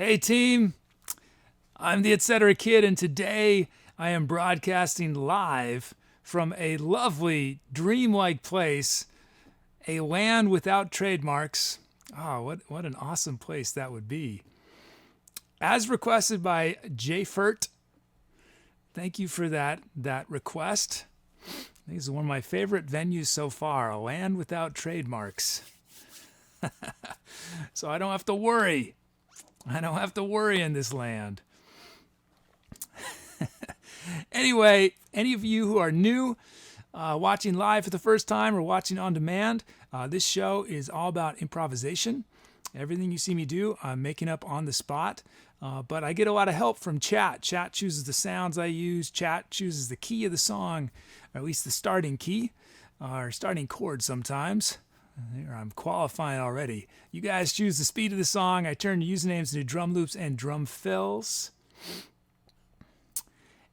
Hey team, I'm the Etcetera kid, and today I am broadcasting live from a lovely, dreamlike place, a land without trademarks. Oh, what an awesome place that would be. As requested by Jay Furt, thank you for that request. I think this is one of my favorite venues so far, a land without trademarks. So I don't have to worry. I don't have to worry in this land. Anyway, any of you who are new, watching live for the first time or watching on demand, this show is all about improvisation. Everything you see me do, I'm making up on the spot. But I get a lot of help from chat. Chat chooses the sounds I use. Chat chooses the key of the song, or at least the starting key, or starting chord sometimes. There, I'm qualifying already. You guys choose the speed of the song. I turn usernames into drum loops and drum fills.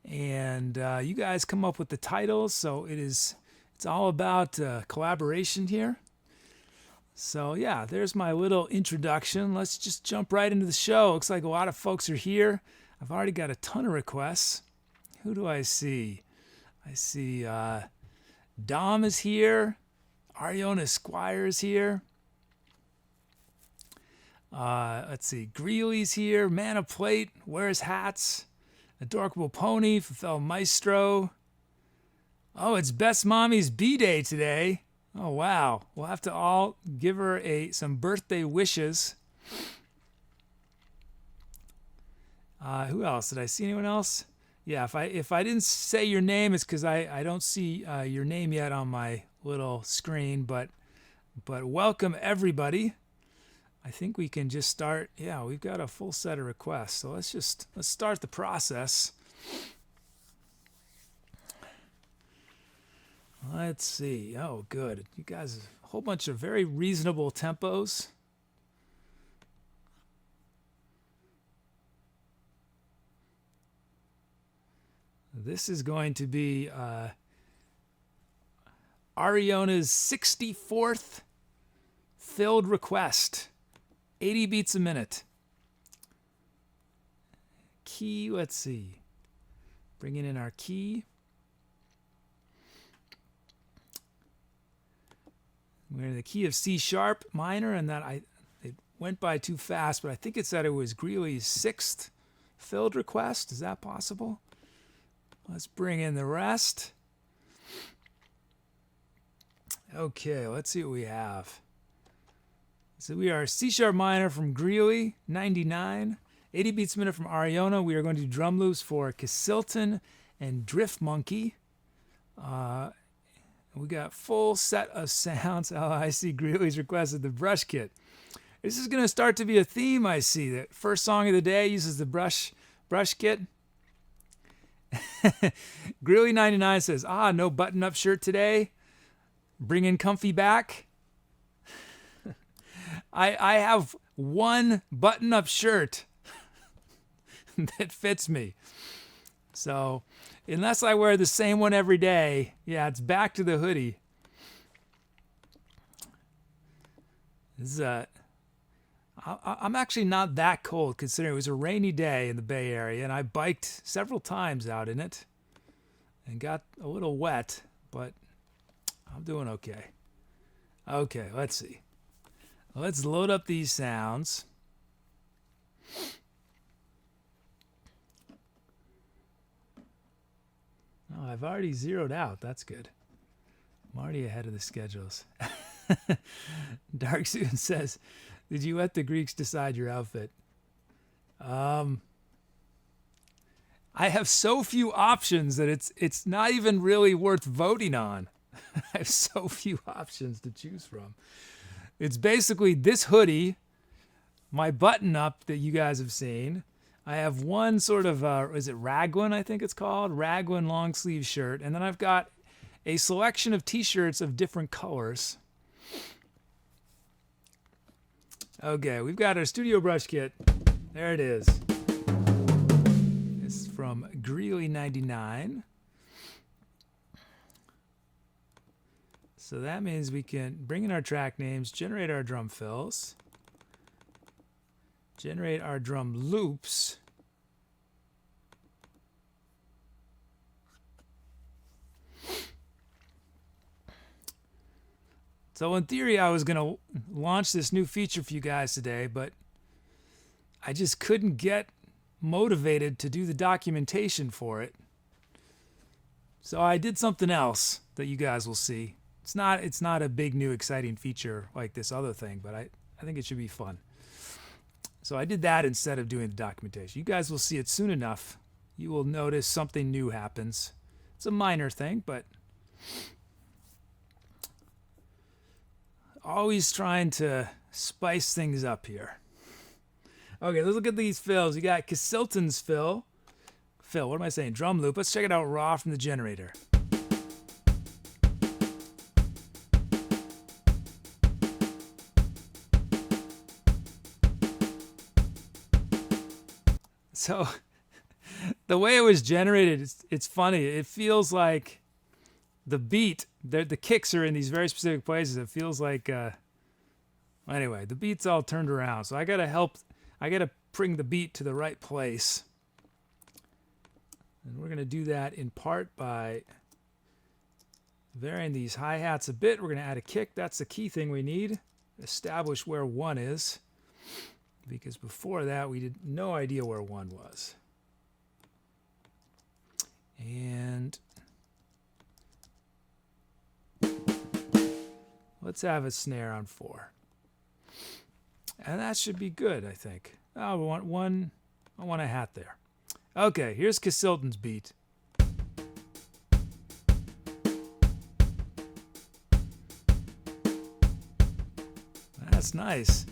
And you guys come up with the titles. So it's all about collaboration here. So yeah, there's my little introduction. Let's just jump right into the show. Looks like a lot of folks are here. I've already got a ton of requests. Who do I see? I see Dom is here. Ariona Squire is here. Let's see. Greeley's here. Manofplate. Wears hats. Adorable Pony. Fulfill Maestro. Oh, it's Best Mommy's B-Day today. Oh, wow. We'll have to all give her some birthday wishes. Who else? Did I see anyone else? Yeah, if I didn't say your name, it's because I don't see your name yet on my little screen. But welcome, everybody. I think we can just start. Yeah, we've got a full set of requests. So let's start the process. Let's see. Oh, good. You guys, a whole bunch of very reasonable tempos. This is going to be Ariona's 64th filled request. 80 beats a minute. Key, let's see. Bringing in our key. We're in the key of C sharp minor, and it went by too fast, but I think it said it was Greeley's 6th filled request. Is that possible? Let's bring in the rest. Okay, let's see what we have. So we are C sharp minor from Greeley, 99. 80 beats a minute from Ariona. We are going to do drum loops for Casilton and Drift Monkey. We got full set of sounds. Oh, I see Greeley's requested the brush kit. This is going to start to be a theme, I see. The first song of the day uses the brush kit. Greeley 99 says, no button-up shirt today. Bringing comfy back. I have one button-up shirt that fits me. So unless I wear the same one every day, yeah, it's back to the hoodie. This is I'm actually not that cold considering it was a rainy day in the Bay Area, and I biked several times out in it and got a little wet, but I'm doing okay. Okay, let's see. Let's load up these sounds. Oh, I've already zeroed out. That's good. I'm already ahead of the schedules. Dark Soon says, did you let the Greeks decide your outfit? I have so few options that it's not even really worth voting on. I have so few options to choose from. It's basically this hoodie, my button-up that you guys have seen. I have one sort of, is it raglan, I think it's called? Raglan long sleeve shirt. And then I've got a selection of t-shirts of different colors. Okay, we've got our studio brush kit. There it is. This is from Greeley 99. So that means we can bring in our track names, generate our drum fills. generate our drum loops. So in theory, I was going to launch this new feature for you guys today, but I just couldn't get motivated to do the documentation for it. So I did something else that you guys will see. It's not a big new exciting feature like this other thing, but I think it should be fun. So I did that instead of doing the documentation. You guys will see it soon enough. You will notice something new happens. It's a minor thing, but always trying to spice things up here. Okay, let's look at these fills. You got Casilton's fill. What am I saying? Drum loop. Let's check it out raw from the generator. So the way it was generated, it's funny. It feels like the beat, the kicks are in these very specific places. It feels like, anyway, the beat's all turned around. So I got to bring the beat to the right place. And we're going to do that in part by varying these hi-hats a bit. We're going to add a kick. That's the key thing we need. Establish where 1 is. Because before that, we had no idea where 1 was. And let's have a snare on 4. And that should be good, I think. Oh, we want one. I want a hat there. Okay, here's Casilton's beat. That's nice.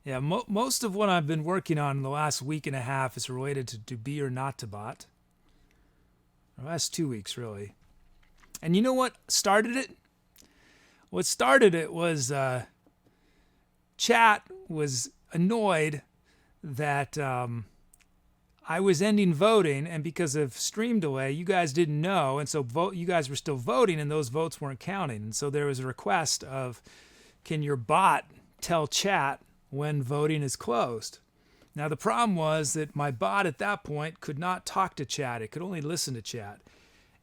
Yeah, most of what I've been working on in the last week and a half is related to be or not to bot. The last 2 weeks, really. And you know what started it? What started it was chat was annoyed that I was ending voting, and because of stream delay, you guys didn't know, and so you guys were still voting, and those votes weren't counting. And so there was a request of, can your bot tell chat when voting is closed? Now the problem was that my bot at that point could not talk to chat. It could only listen to chat.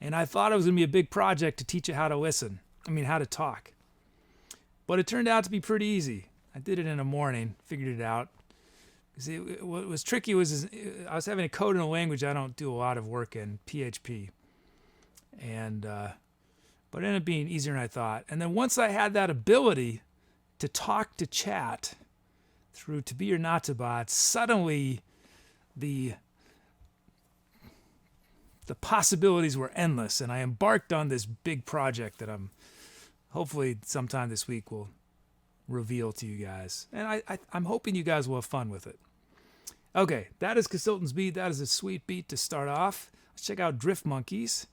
And I thought it was going to be a big project to teach it how to listen. How to talk. But it turned out to be pretty easy. I did it in the morning, figured it out. What was tricky was I was having to code in a language I don't do a lot of work in, PHP. And but it ended up being easier than I thought. And then once I had that ability to talk to chat through to be or not to bot, suddenly the possibilities were endless, and I embarked on this big project that I'm hopefully sometime this week will reveal to you guys. And I'm hoping you guys will have fun with it. Okay, that is Casilton's beat. That is a sweet beat to start off. Let's check out Drift Monkeys.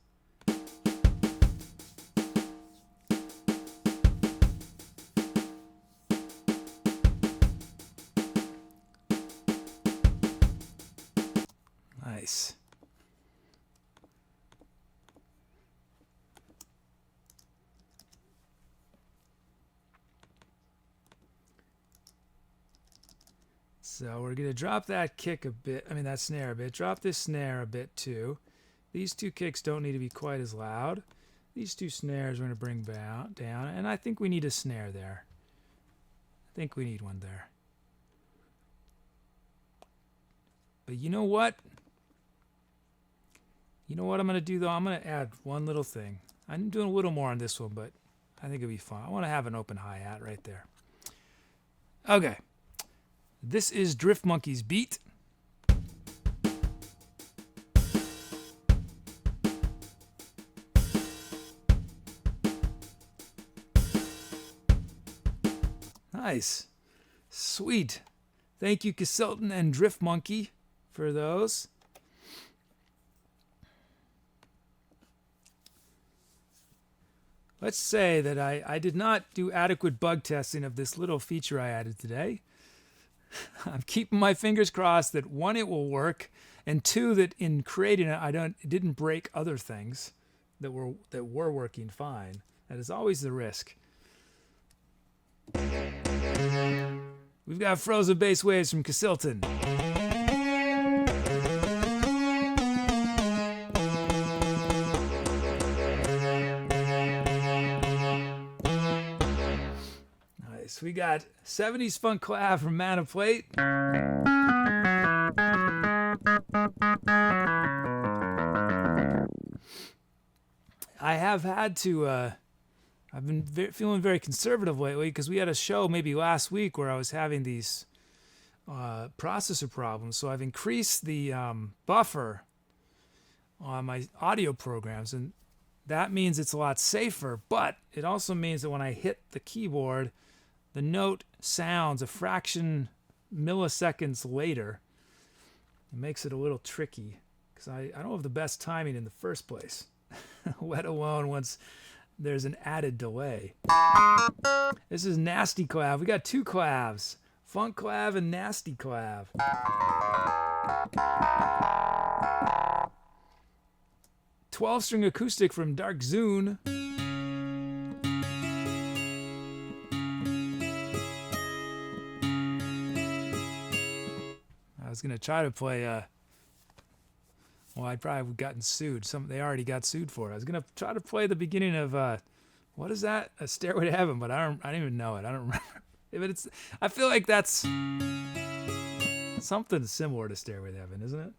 Nice. So we're going to drop that kick a bit, that snare a bit. Drop this snare a bit too. These two kicks don't need to be quite as loud. These two snares we're going to bring down, and I think we need a snare there. I think we need one there. But you know what? You know what I'm going to do though? I'm going to add one little thing. I'm doing a little more on this one, but I think it'll be fun. I want to have an open hi-hat right there. Okay. This is Drift Monkey's beat. Nice. Sweet. Thank you, Casilton and Drift Monkey, for those. Let's say that I did not do adequate bug testing of this little feature I added today. I'm keeping my fingers crossed that 1, it will work, and two, that in creating it, it didn't break other things that were working fine. That is always the risk. We've got frozen bass waves from Casilton. Nice. We got 70s funk clav from Manofplate. I have had to, I've been feeling very conservative lately because we had a show maybe last week where I was having these processor problems. So I've increased the buffer on my audio programs, and that means it's a lot safer, but it also means that when I hit the keyboard, the note sounds a fraction milliseconds later. It makes it a little tricky because I don't have the best timing in the first place. Let alone once there's an added delay. This is nasty clav. We got two clavs, funk clav and nasty clav. 12-string acoustic from Dark Zune. I was gonna try to play well, I probably would have gotten sued. They already got sued for it. I was gonna try to play the beginning of what is that? A Stairway to Heaven, but I don't even know it. I don't remember. But I feel like that's something similar to Stairway to Heaven, isn't it?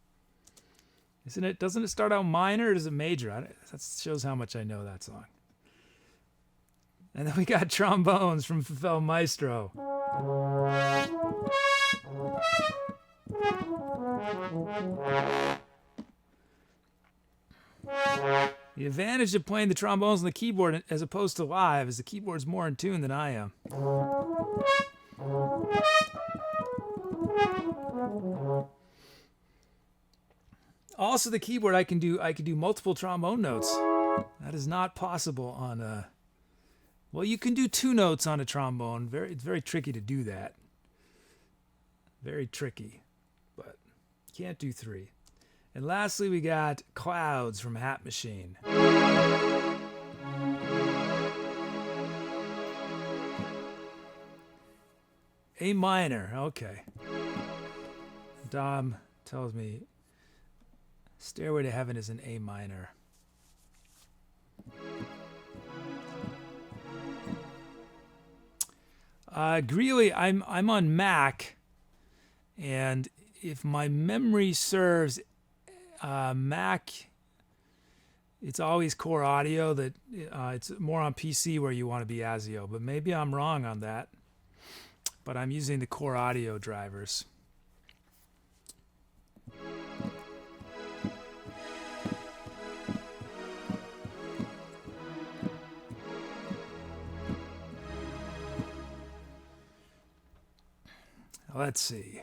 Isn't it? Doesn't it start out minor or is it major? That shows how much I know that song. And then we got trombones from Fel Maestro. The advantage of playing the trombones on the keyboard as opposed to live is the keyboard's more in tune than I am. Also, the keyboard I can do multiple trombone notes. That is not possible on well, you can do two notes on a trombone. It's very tricky to do that. Very tricky, but you can't do three. And lastly, we got Clouds from Hat Machine. A minor, okay. Dom tells me Stairway to Heaven is an A minor. Greeley, I'm on Mac, and if my memory serves, Mac, it's always core audio. That it's more on PC where you want to be ASIO, but maybe I'm wrong on that. But I'm using the core audio drivers. Let's see.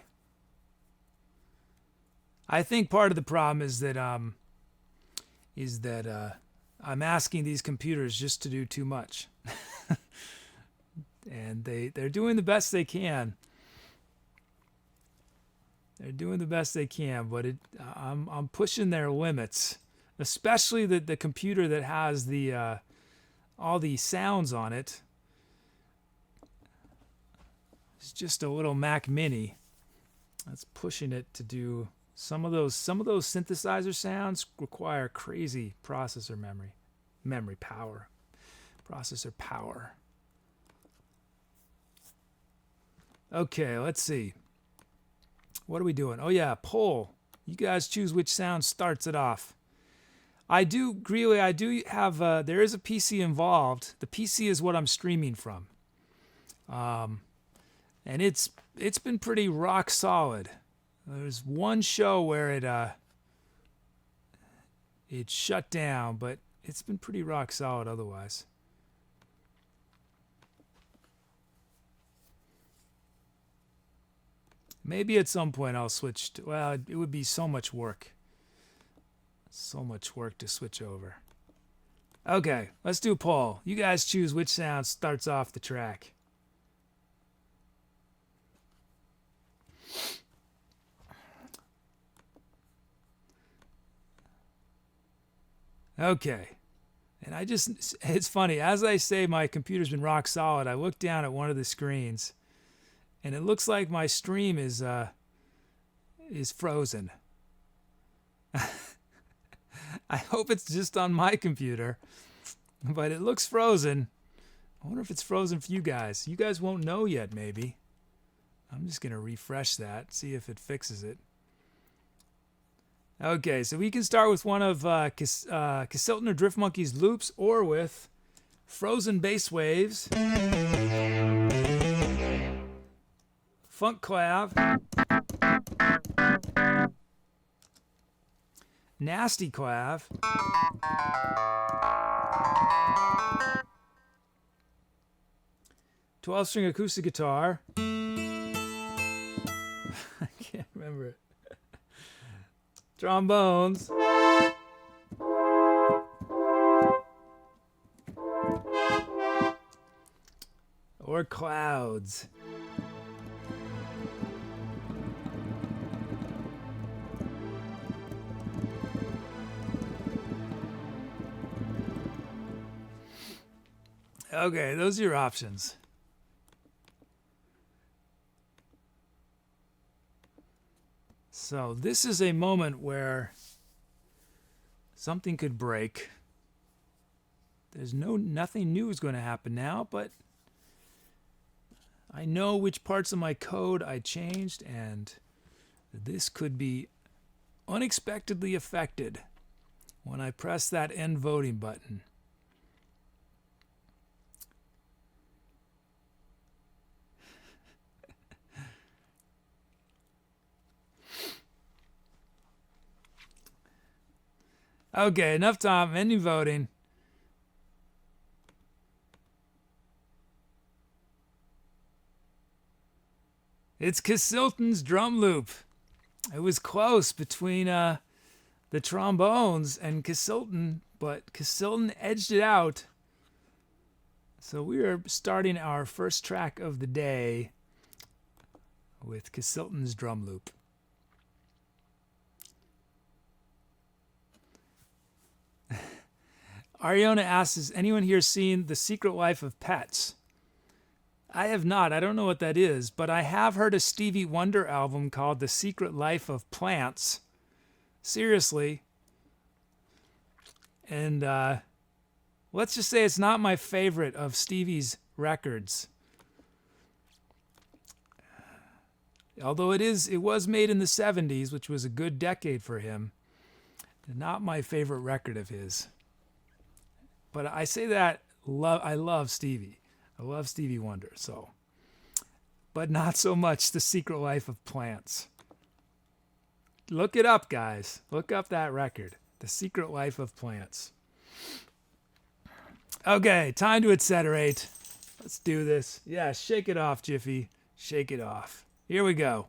I think part of the problem is that I'm asking these computers just to do too much, and they're doing the best they can. They're doing the best they can, but I'm pushing their limits, especially the computer that has the all the sounds on it. It's just a little Mac Mini. That's pushing it to do. Some of those synthesizer sounds require crazy processor memory power, processor power. Okay, let's see. What are we doing? Oh yeah, poll. You guys choose which sound starts it off. I do have, there is a PC involved. The PC is what I'm streaming from. And it's been pretty rock solid. There's one show where it shut down, but it's been pretty rock solid otherwise. Maybe at some point I'll switch to, well, it would be so much work. So much work to switch over. Okay, let's do a poll. You guys choose which sound starts off the track. Okay. And it's funny, as I say my computer's been rock solid, I look down at one of the screens and it looks like my stream is frozen. I hope it's just on my computer, but it looks frozen. I wonder if it's frozen for you guys. You guys won't know yet, maybe. I'm just going to refresh that, see if it fixes it. Okay, so we can start with one of Casilton or Drift Monkey's loops, or with Frozen Bass Waves, Funk Clav, Nasty Clav, 12-string acoustic guitar. I can't remember it. Trombones. Or clouds. Okay, those are your options. So this is a moment where something could break. There's nothing new is going to happen now, but I know which parts of my code I changed, and this could be unexpectedly affected when I press that end voting button. Okay, enough time. Ending voting. It's Casilton's drum loop. It was close between the trombones and Casilton, but Casilton edged it out. So we are starting our first track of the day with Casilton's drum loop. Ariana asks, has anyone here seen The Secret Life of Pets? I have not. I don't know what that is, but I have heard a Stevie Wonder album called The Secret Life of Plants. Seriously. And let's just say it's not my favorite of Stevie's records. Although it was made in the 70s, which was a good decade for him. Not my favorite record of his. But I say that I love Stevie. I love Stevie Wonder, so. But not so much The Secret Life of Plants. Look it up, guys. Look up that record. The Secret Life of Plants. Okay, time to etceterate. Let's do this. Yeah, shake it off, Jiffy. Shake it off. Here we go.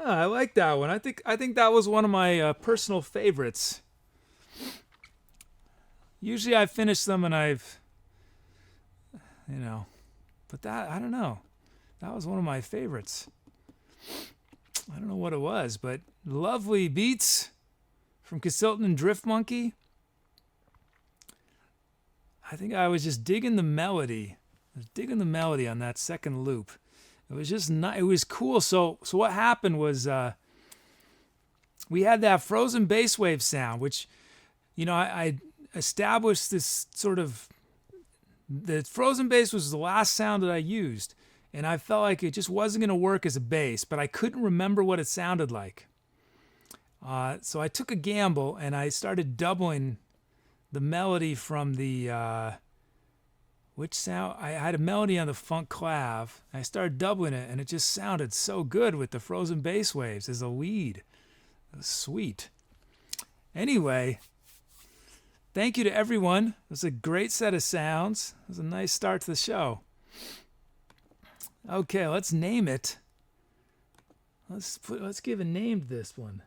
I like that one. I think that was one of my personal favorites. Usually I finish them and but that, I don't know. That was one of my favorites. I don't know what it was, but lovely beats from Casilton and Drift Monkey. I think I was just digging the melody. I was digging the melody on that second loop. It was just it was cool. So what happened was we had that frozen bass wave sound, which, I established this sort of, the frozen bass was the last sound that I used, and I felt like it just wasn't going to work as a bass, but I couldn't remember what it sounded like. So I took a gamble and I started doubling the melody from the which sound. I had a melody on the funk clav. I started doubling it, and it just sounded so good with the frozen bass waves as a lead. It was sweet. Anyway, thank you to everyone. It was a great set of sounds. It was a nice start to the show. Okay, let's name it. Let's give a name to this one.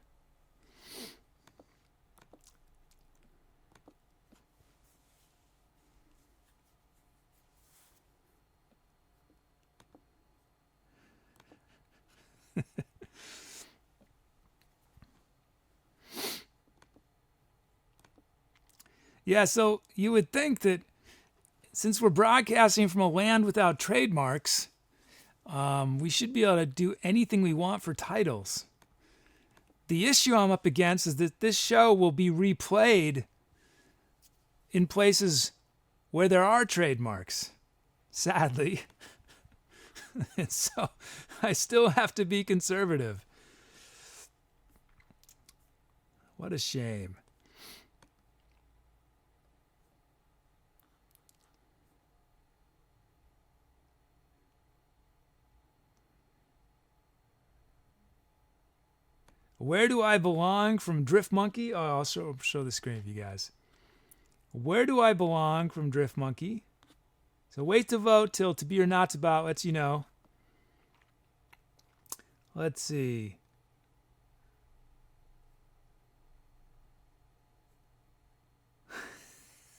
Yeah, so you would think that since we're broadcasting from a land without trademarks, we should be able to do anything we want for titles. The issue I'm up against is that this show will be replayed in places where there are trademarks, sadly. And so I still have to be conservative. What a shame. Where Do I Belong from Drift Monkey? Oh, I'll show the screen for you guys. Where Do I Belong from Drift Monkey? So wait to vote till To Be or Not to About lets you know. Let's see.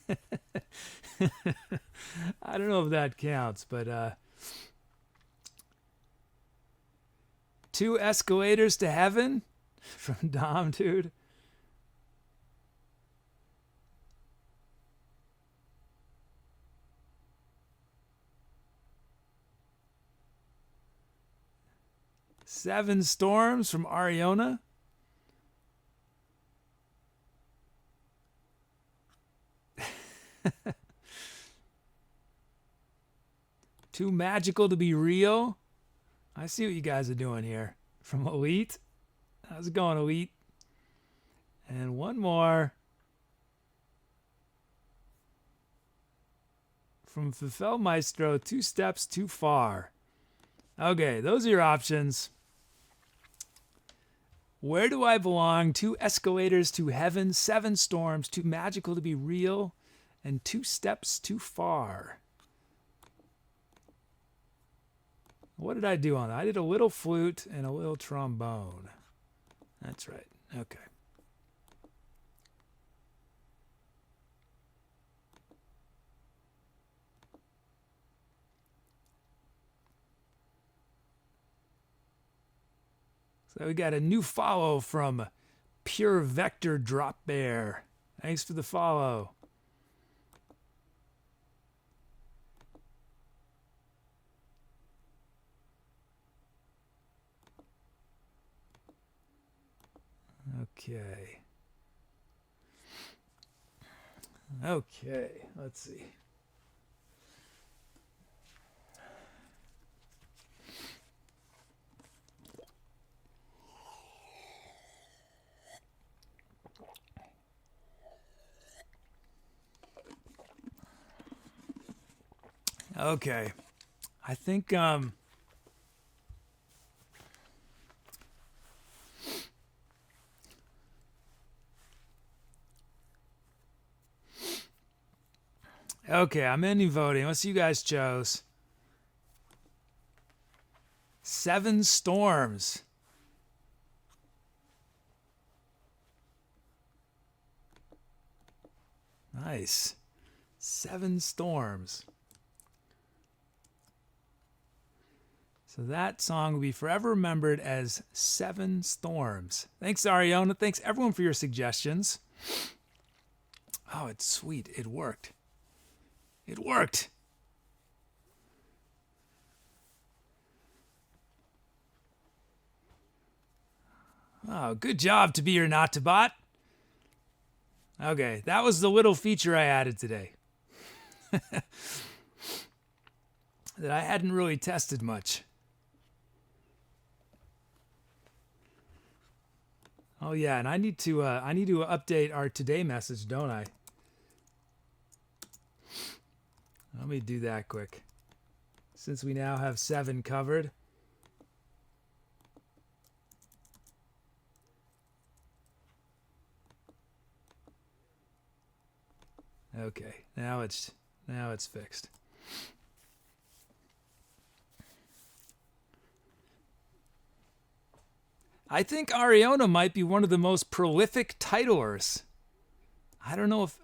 I don't know if that counts, but 2 Escalators to Heaven from Dom, dude. Seven Storms from Ariona. Too Magical to Be Real. I see what you guys are doing here. From Elite. How's it going, Elite? And one more. From Fifel Maestro, 2 Steps Too Far. Okay, those are your options. Where Do I Belong? 2 Escalators to Heaven, 7 Storms, Too Magical to Be Real, and 2 Steps Too Far. What did I do on that? I did a little flute and a little trombone. That's right. Okay. So we got a new follow from PureVectorDROPBEAR. Thanks for the follow. Okay. Okay, let's see. Okay. I think okay, I'm ending voting. Let's see you guys chose. 7 Storms. Nice. 7 Storms. So that song will be forever remembered as 7 Storms. Thanks, Ariona. Thanks, everyone, for your suggestions. Oh, it's sweet. It worked. It worked. Oh, good job, To Be or Not to Bot. Okay, that was the little feature I added today that I hadn't really tested much. Oh yeah, and I need to update our today message, don't I? Let me do that quick. Since we now have 7 covered. Okay, now it's fixed. I think Ariona might be one of the most prolific titlers. I don't know if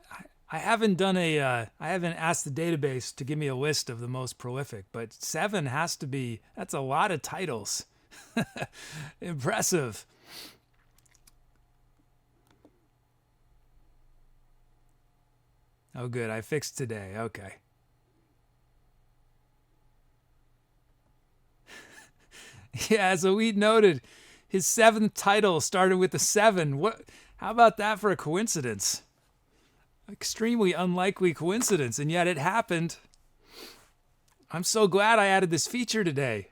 I haven't done I haven't asked the database to give me a list of the most prolific, but 7 has to be. That's a lot of titles. Impressive. Oh, good. I fixed today. Okay. Yeah, as we noted, his 7th title started with a 7. What? How about that for a coincidence? Extremely unlikely coincidence, and yet it happened. I'm so glad I added this feature today.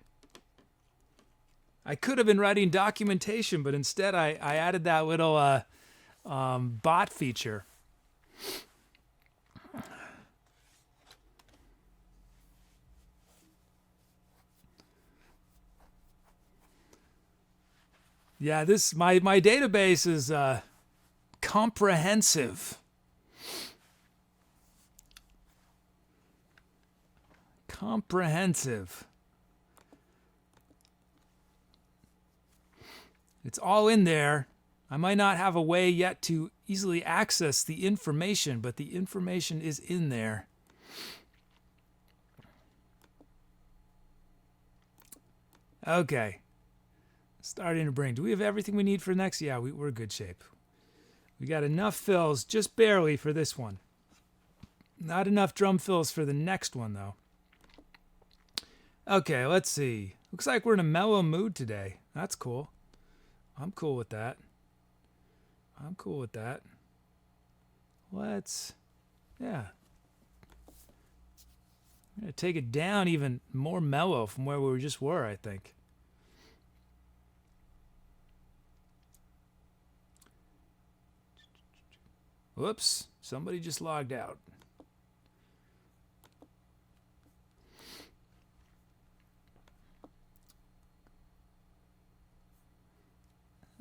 I could have been writing documentation, but instead I added that little bot feature. Yeah, my database is comprehensive. Comprehensive. It's all in there. I might not have a way yet to easily access the information, but the information is in there. Okay. Starting to bring. Do we have everything we need for next? Yeah, we're in good shape. We got enough fills, just barely, for this one. Not enough drum fills for the next one, though. Okay, let's see. Looks like we're in a mellow mood today. That's cool. I'm cool with that. I'm cool with that. Yeah. I'm going to take it down even more mellow from where we just were, I think. Whoops, somebody just logged out.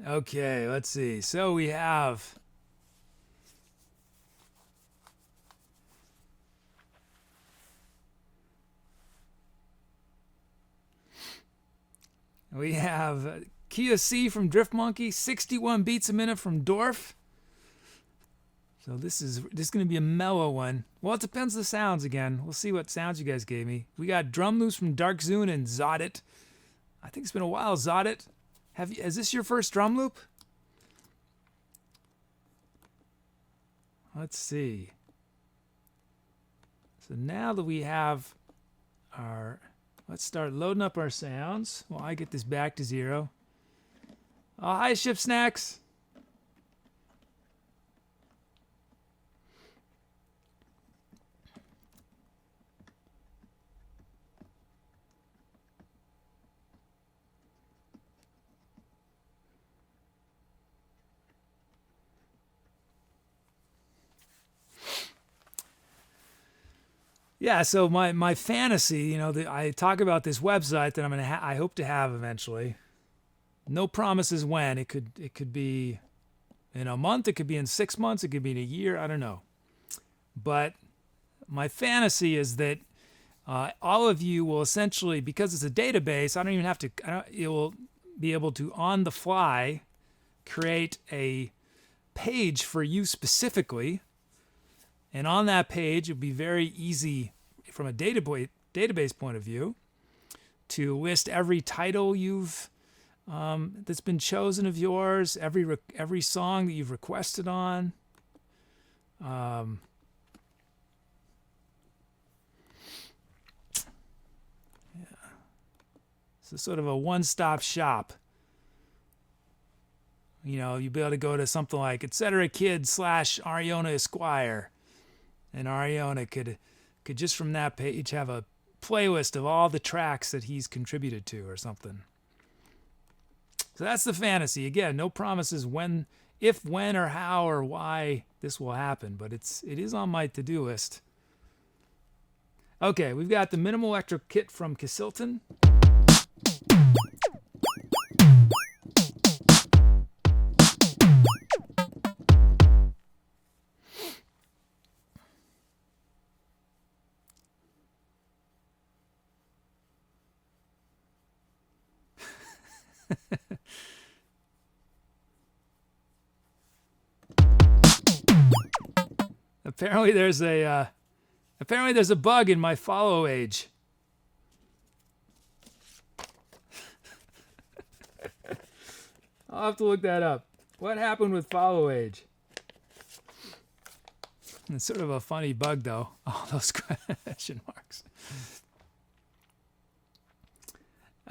Okay, let's see. So we have Kia C from Drift Monkey, 61 beats a minute from Dorf. So this is going to be a mellow one. Well, it depends on the sounds again. We'll see what sounds you guys gave me. We got Drum Loops from Dark Zune and Zodit. I think it's been a while, Zodit. Is this your first drum loop? Let's see. So now that we have let's start loading up our sounds while I get this back to 0. Oh, hi, Ship Snacks. Yeah, so my fantasy, I talk about this website that I hope to have eventually. No promises when. It could be in a month, it could be in 6 months, it could be in a year, I don't know. But my fantasy is that all of you will essentially, because it's a database, it will be able to on the fly create a page for you specifically And on that page, it'll be very easy from a database point of view to list every title you've that's been chosen of yours, every song that you've requested on. So sort of a one-stop shop. You know, you'll be able to go to something like Etcetera Kid / Ariona Esquire. And Ariona could just from that page have a playlist of all the tracks that he's contributed to or something. So that's the fantasy. Again, no promises when, or how, or why this will happen, but it is on my to-do list. Okay, we've got the Minimal Electric Kit from Casilton. Apparently there's a bug in my follow age. I'll have to look that up. What happened with follow age? It's sort of a funny bug though. All those question marks.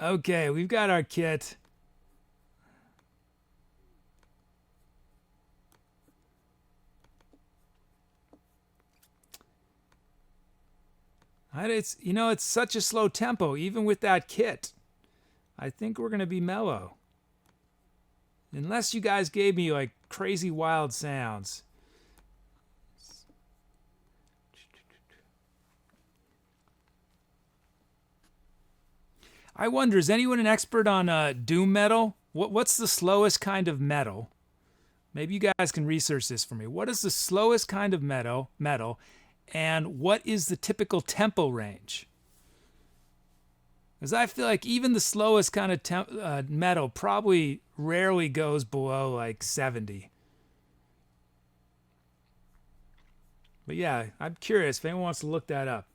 Okay, we've got our kit. It's such a slow tempo, even with that kit. I think we're going to be mellow. Unless you guys gave me like crazy wild sounds. I wonder, is anyone an expert on doom metal? What's the slowest kind of metal? Maybe you guys can research this for me. What is the slowest kind of metal? And what is the typical tempo range? Because I feel like even the slowest kind of metal probably rarely goes below like 70. But yeah, I'm curious if anyone wants to look that up.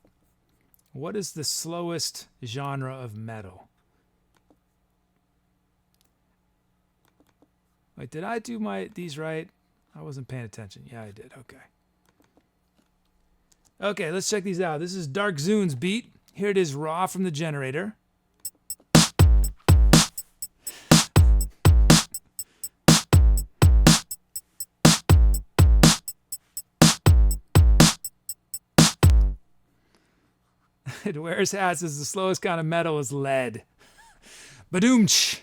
What is the slowest genre of metal? Wait, did I do these right? I wasn't paying attention. Yeah, I did. Okay. Okay, let's check these out. This is Dark Zune's beat. Here it is raw from the generator. It wears hats as the slowest kind of metal is lead. Badoomch.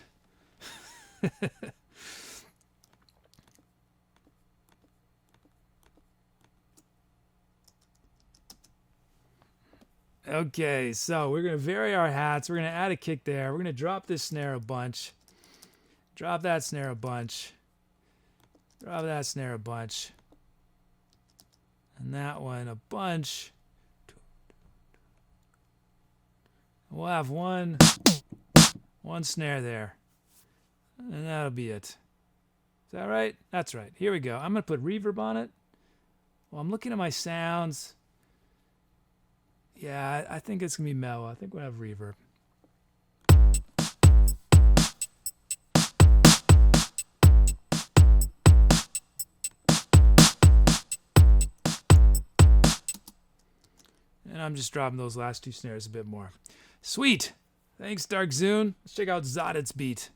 Okay, so we're going to vary our hats. We're going to add a kick there. We're going to drop this snare a bunch. Drop that snare a bunch. Drop that snare a bunch. And that one a bunch. We'll have one snare there. And that'll be it. Is that right? That's right. Here we go. I'm going to put reverb on it. Well, I'm looking at my sounds. Yeah, I think it's going to be mellow. I think we'll have reverb. And I'm just dropping those last two snares a bit more. Sweet. Thanks, Dark Zune. Let's check out Zodit's beat.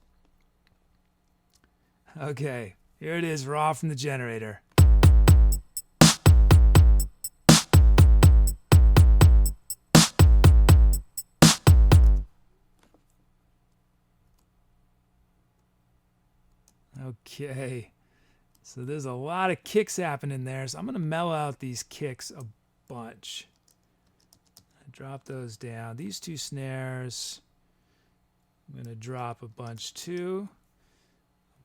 Okay, here it is, raw from the generator. Okay, so there's a lot of kicks happening there, so I'm going to mellow out these kicks a bunch. Drop those down. These two snares, I'm going to drop a bunch too,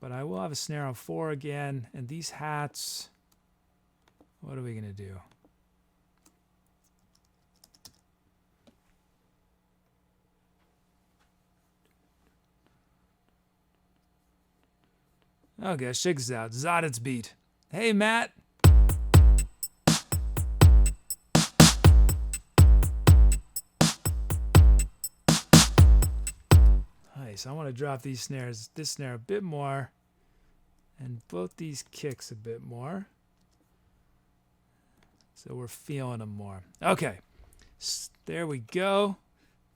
but I will have a snare on 4 again, and these hats, what are we going to do? Okay, check this out. Zodit's beat. Hey, Matt. So I want to drop these snares, this snare a bit more, and both these kicks a bit more. So we're feeling them more. Okay, there we go.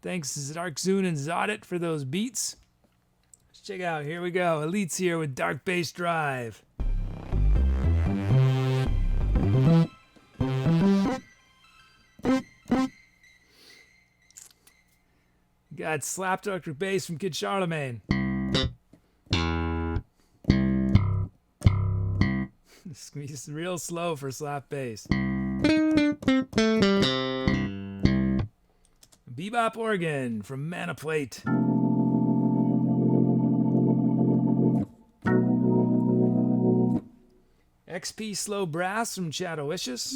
Thanks Dark Zune and Zodit for those beats. Let's check out, here we go. Elite's here with Dark Bass Drive. Got Slap Electric Bass from Kid Charlemagne. This is real slow for slap bass. Bebop Organ from Manofplate. XP Slow Brass from Chatowicious.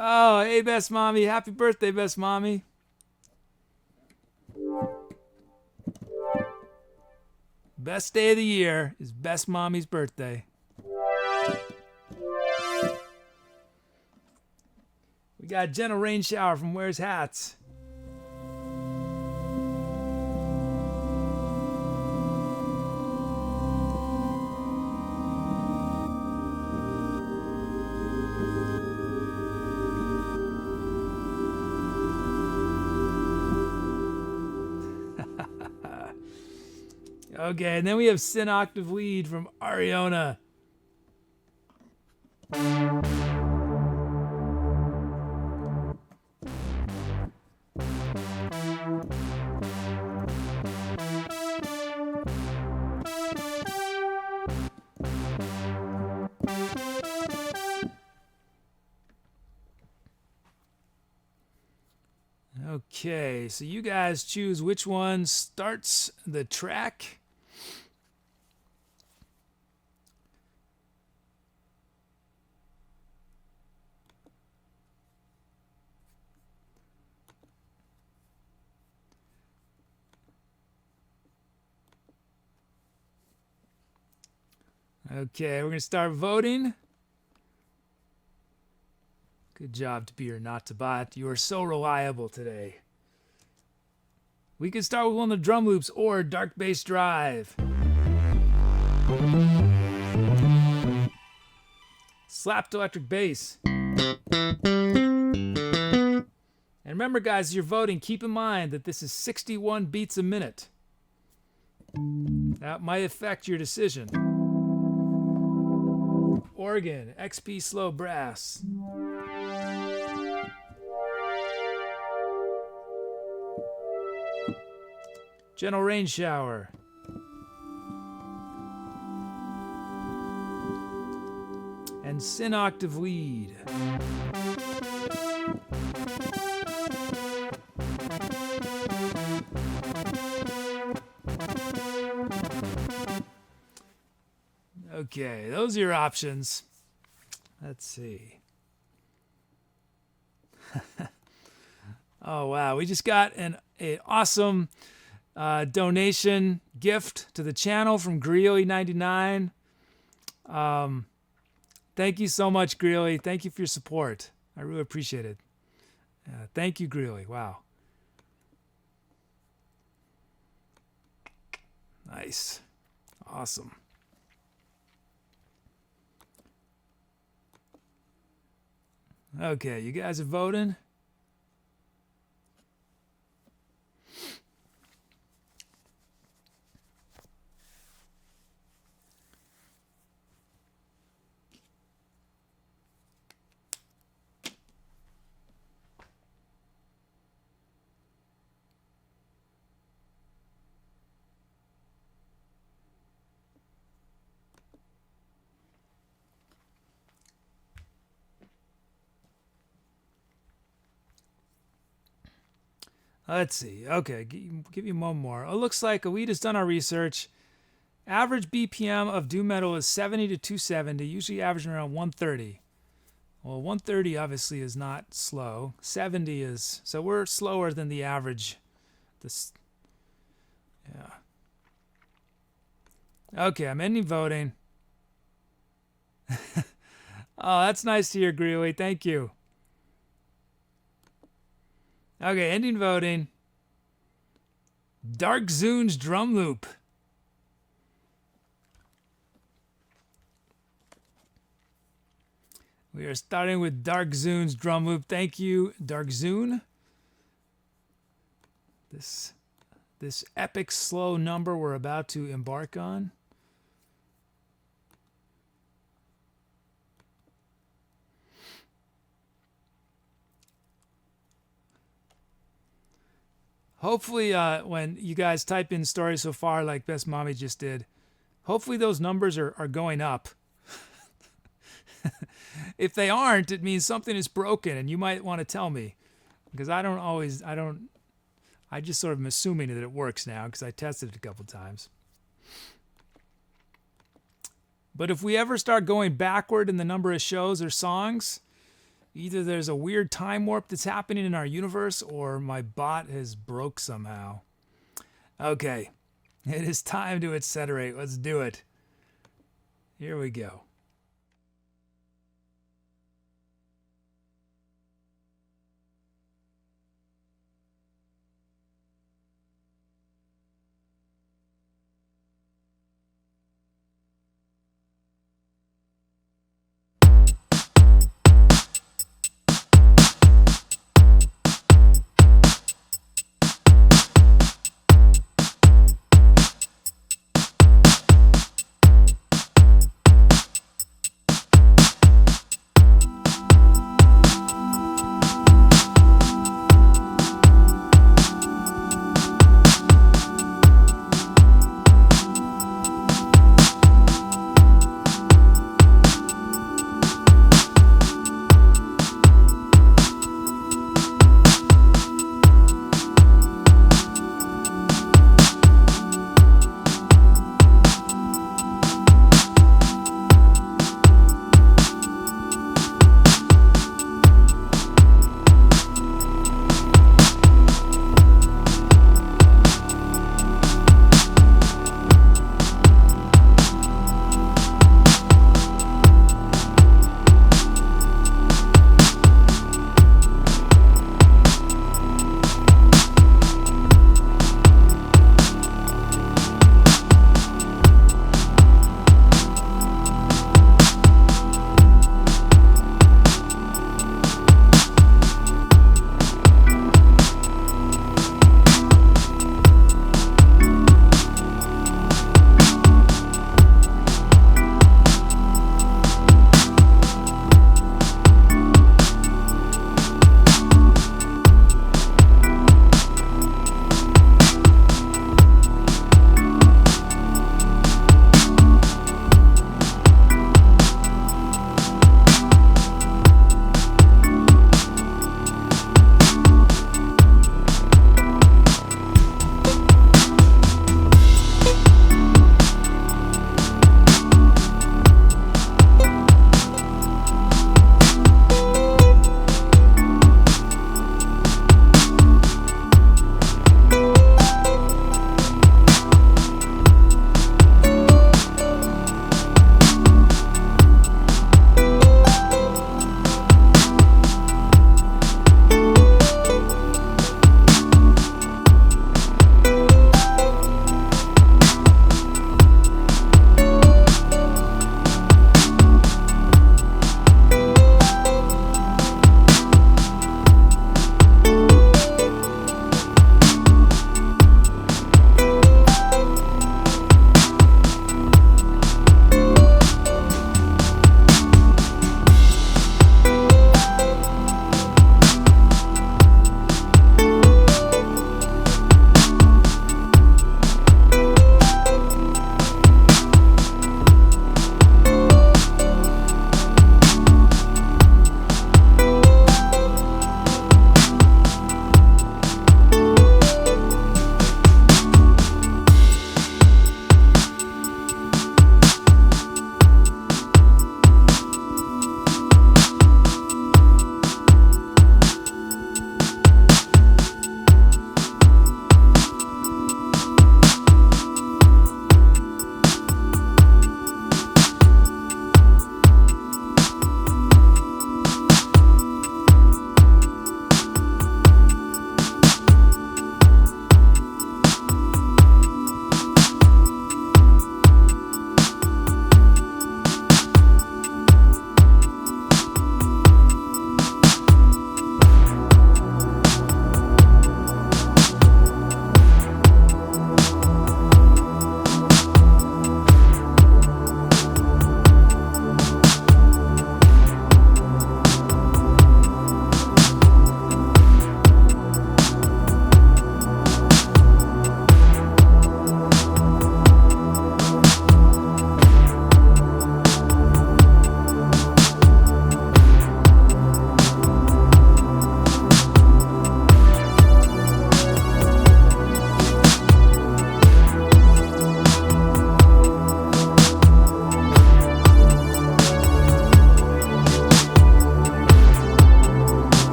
Oh, hey, Best Mommy. Happy birthday, Best Mommy. Best day of the year is Best Mommy's birthday. We got Gentle Rain Shower from Where's Hats. Okay, and then we have Sin Octave Lead from Ariona. Okay, so you guys choose which one starts the track. Okay, we're going to start voting. Good job, To Be or Not to Bot. You are so reliable today. We can start with one of the drum loops or Dark Bass Drive. Slapped electric bass. And remember, guys, as you're voting, keep in mind that this is 61 beats a minute. That might affect your decision. Organ, XP Slow Brass. Gentle Rain Shower. And Sin Octave Lead. Okay, those are your options. Let's see. Oh, wow. We just got an awesome donation gift to the channel from Greely99. Thank you so much, Greely. Thank you for your support. I really appreciate it. Thank you, Greely. Wow. Nice. Awesome. Okay, you guys are voting. Let's see. Okay, give you one more. It looks like we just done our research. Average BPM of doom metal is 70 to 270, usually averaging around 130. Well, 130 obviously is not slow. 70 is, so we're slower than the average. Yeah. Okay, I'm ending voting. Oh, that's nice to hear, Greeley. Thank you. Okay, ending voting. Dark Zune's drum loop. We are starting with Dark Zune's drum loop. Thank you, Dark Zune. This epic slow number we're about to embark on. Hopefully, when you guys type in stories so far, like Best Mommy just did, hopefully those numbers are going up. If they aren't, it means something is broken, and you might want to tell me, because I just sort of am assuming that it works now because I tested it a couple times. But if we ever start going backward in the number of shows or songs, either there's a weird time warp that's happening in our universe or my bot has broke somehow. Okay, it is time to etcetera. Let's do it. Here we go.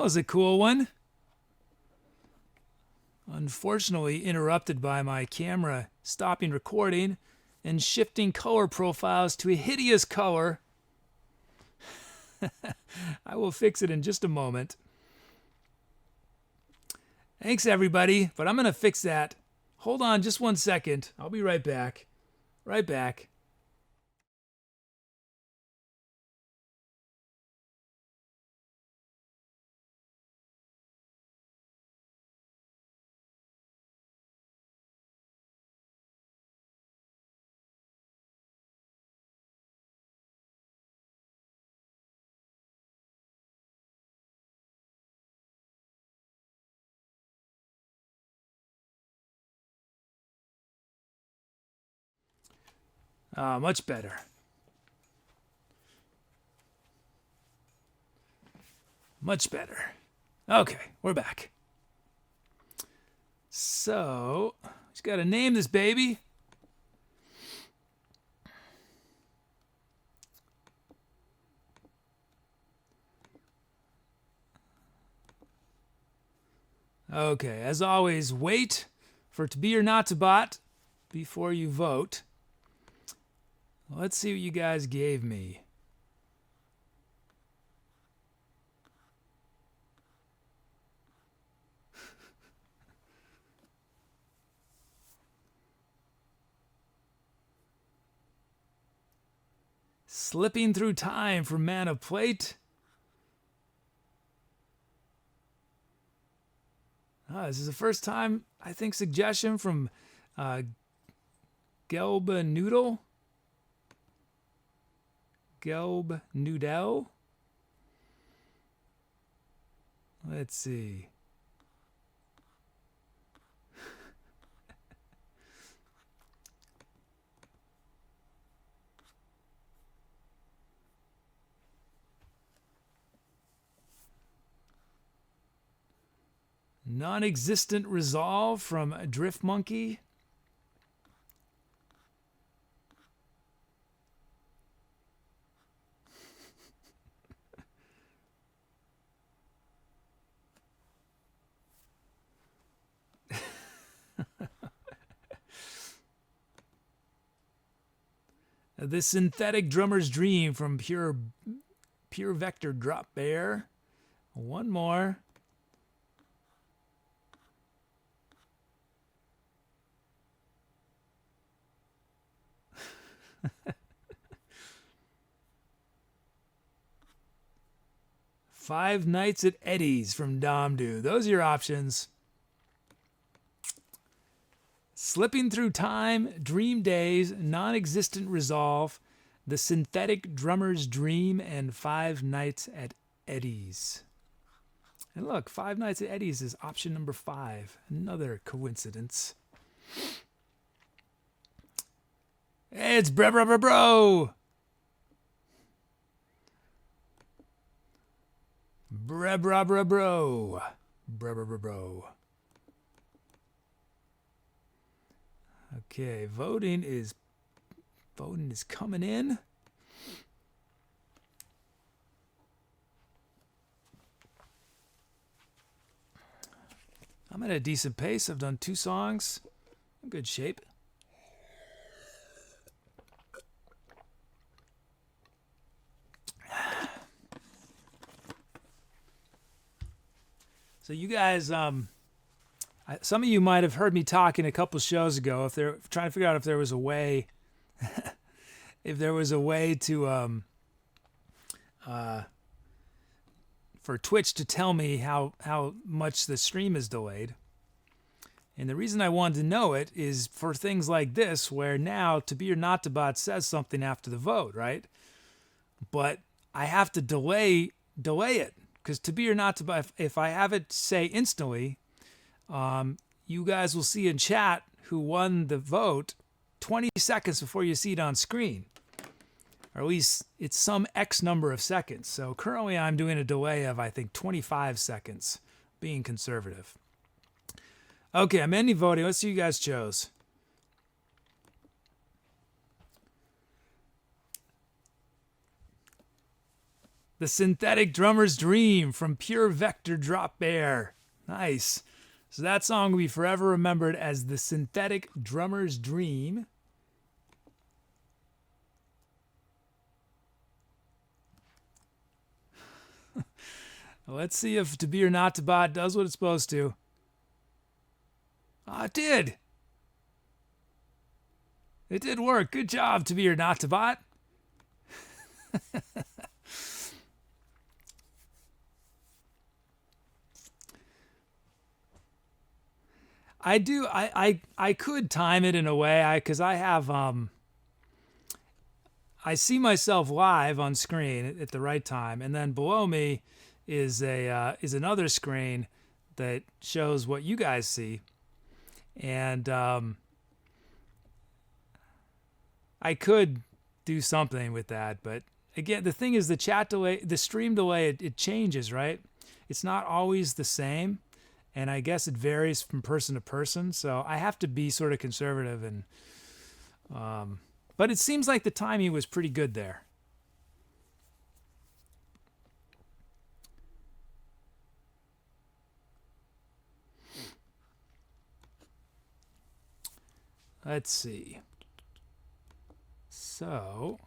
was a cool one. Unfortunately interrupted by my camera stopping recording and shifting color profiles to a hideous color. I will fix it in just a moment. Thanks, everybody, but I'm going to fix that. Hold on just 1 second. I'll be right back. Right back. Much better. Much better. Okay, we're back. So, just got to name this baby. Okay, as always, wait for to be or not to bot before you vote. Let's see what you guys gave me. Slipping Through Time from Manofplate. This is the first time, I think, suggestion from Gelb Noodle. Gelb Noodle. Let's see. Non-existent Resolve from Drift Monkey. The Synthetic Drummer's Dream from PureVectorDROPBEAR. One more. Five Nights at Eddie's from Domdo. Those are your options. Slipping Through Time, Dream Days, Non-Existent Resolve, The Synthetic Drummer's Dream, and Five Nights at Eddie's. And look, Five Nights at Eddie's is option number 5. Another coincidence. Hey, it's bro. Bro. Okay, voting is coming in. I'm at a decent pace. I've done 2 songs. I'm in good shape. So you guys, some of you might have heard me talking a couple shows ago. If they're trying to figure out if there was a way, to for Twitch to tell me how much the stream is delayed. And the reason I wanted to know it is for things like this, where now to be or not to bot says something after the vote, right? But I have to delay it. Because to be or not to bot, if I have it say instantly, you guys will see in chat who won the vote 20 seconds before you see it on screen. Or at least it's some X number of seconds. So currently I'm doing a delay of, I think, 25 seconds, being conservative. Okay, I'm ending voting. Let's see who you guys chose. The Synthetic Drummer's Dream from PureVectorDROPBEAR. Nice. So that song will be forever remembered as The Synthetic Drummer's Dream. Let's see if To Be or Not to Bot does what it's supposed to. Ah, it did. It did work. Good job, To Be or Not to Bot. I could time it in a way because I have I see myself live on screen at the right time, and then below me is another screen that shows what you guys see, and I could do something with that, but again, the thing is the chat delay, the stream delay, it changes, right? It's not always the same, and I guess it varies from person to person, so I have to be sort of conservative, and but it seems like the timing was pretty good there. Let's see. So,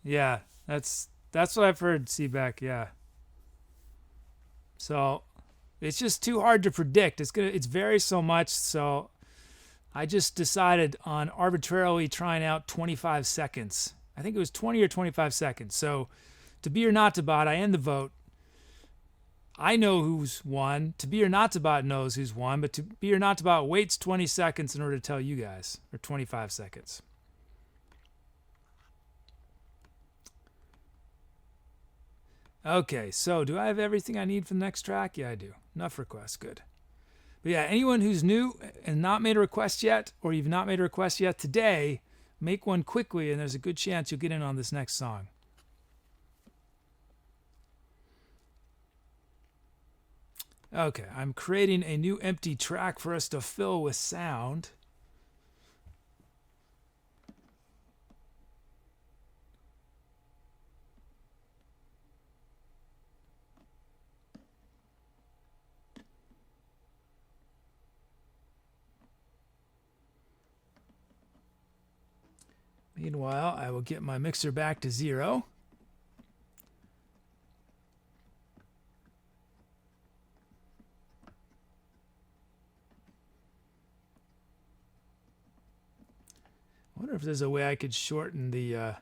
yeah, that's what I've heard, Seaback, yeah. So it's just too hard to predict. It's varies so much, so I just decided on arbitrarily trying out 25 seconds. I think it was 20 or 25 seconds. So To Be or Not to Bot, I end the vote. I know who's won. To Be or Not to Bot knows who's won, but To Be or Not to Bot waits 20 seconds in order to tell you guys, or 25 seconds. Okay, so do I have everything I need for the next track? Yeah, I do. Enough requests, good. But yeah, anyone who's new and not made a request yet, or you've not made a request yet today, make one quickly, and there's a good chance you'll get in on this next song. Okay, I'm creating a new empty track for us to fill with sound. Meanwhile, I will get my mixer back to 0. I wonder if there's a way I could shorten the...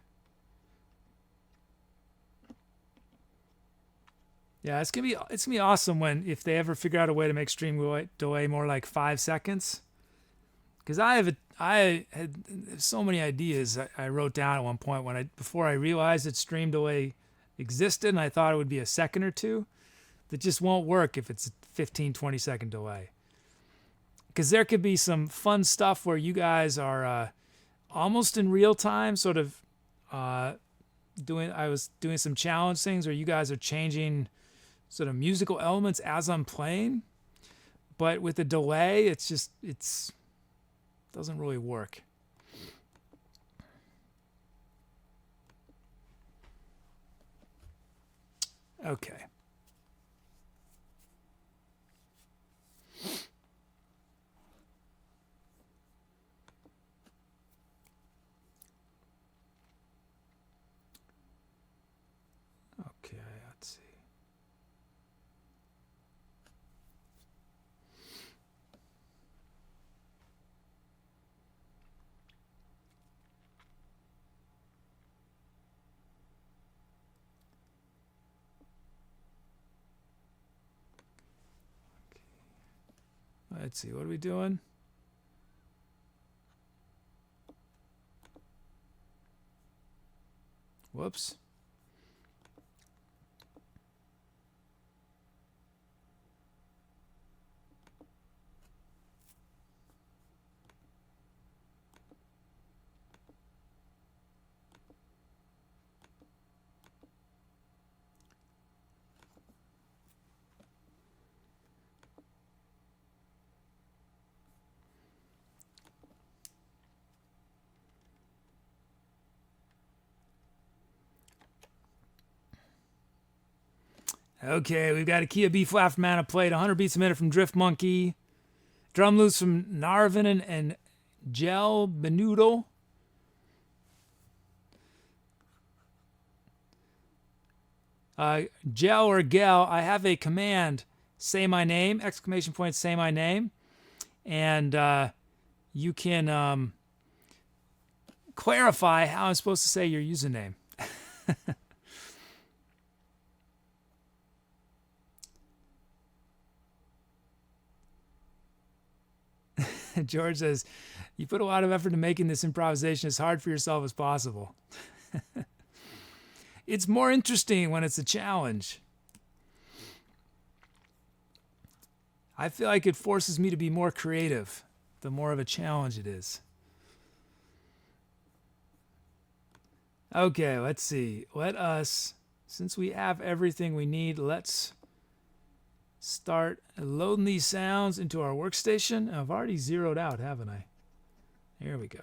Yeah, it's gonna be awesome if they ever figure out a way to make stream delay more like 5 seconds. Because I had so many ideas I wrote down at one point before I realized that stream delay existed, and I thought it would be a second or two. That just won't work if it's a 15, 20-second delay. Because there could be some fun stuff where you guys are almost in real time, sort of I was doing some challenge things where you guys are changing sort of musical elements as I'm playing. But with the delay, it doesn't really work. Okay. Okay, let's see. Let's see, what are we doing? Whoops. Okay, we've got a key of B flat from Manofplate, 100 beats a minute from Drift Monkey, drum loops from Narvin and Gel Benudo. Gel or Gel, I have a command, say my name, exclamation point, say my name, and you can clarify how I'm supposed to say your username. George says, you put a lot of effort into making this improvisation as hard for yourself as possible. It's more interesting when it's a challenge. I feel like it forces me to be more creative, the more of a challenge it is. Okay, let's see. Since we have everything we need, let's start loading these sounds into our workstation. I've already zeroed out, haven't I? Here we go.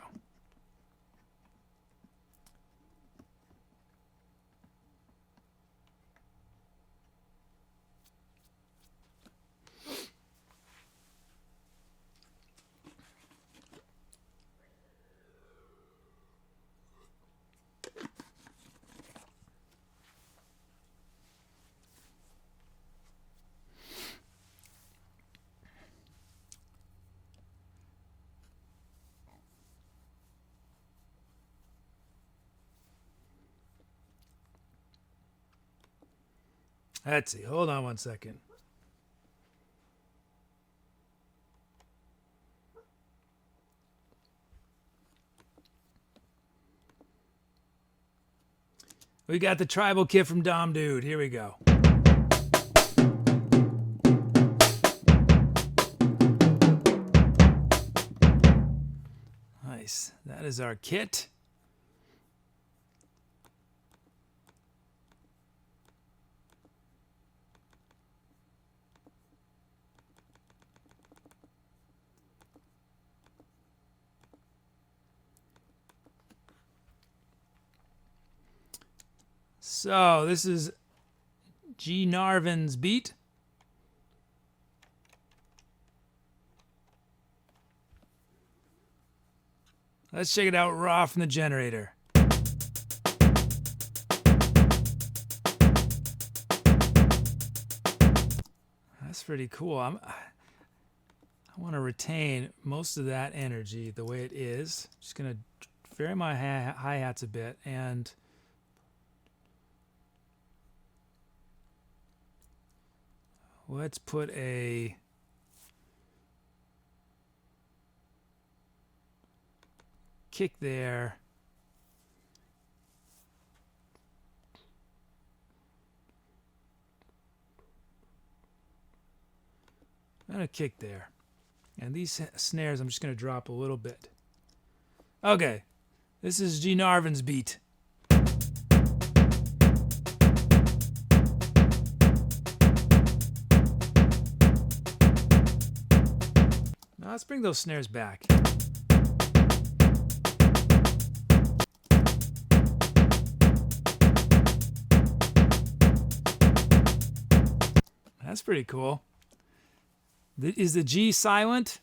Let's see. Hold on one second. We got the tribal kit from Dom Dude. Here we go. Nice. That is our kit. So this is G. Narvin's beat. Let's check it out raw from the generator. That's pretty cool. I want to retain most of that energy the way it is. Just going to vary my hi-hats a bit and let's put a kick there. And a kick there. And these snares I'm just going to drop a little bit. Okay. This is G. Narvin's beat. Now let's bring those snares back. That's pretty cool. Is the G silent?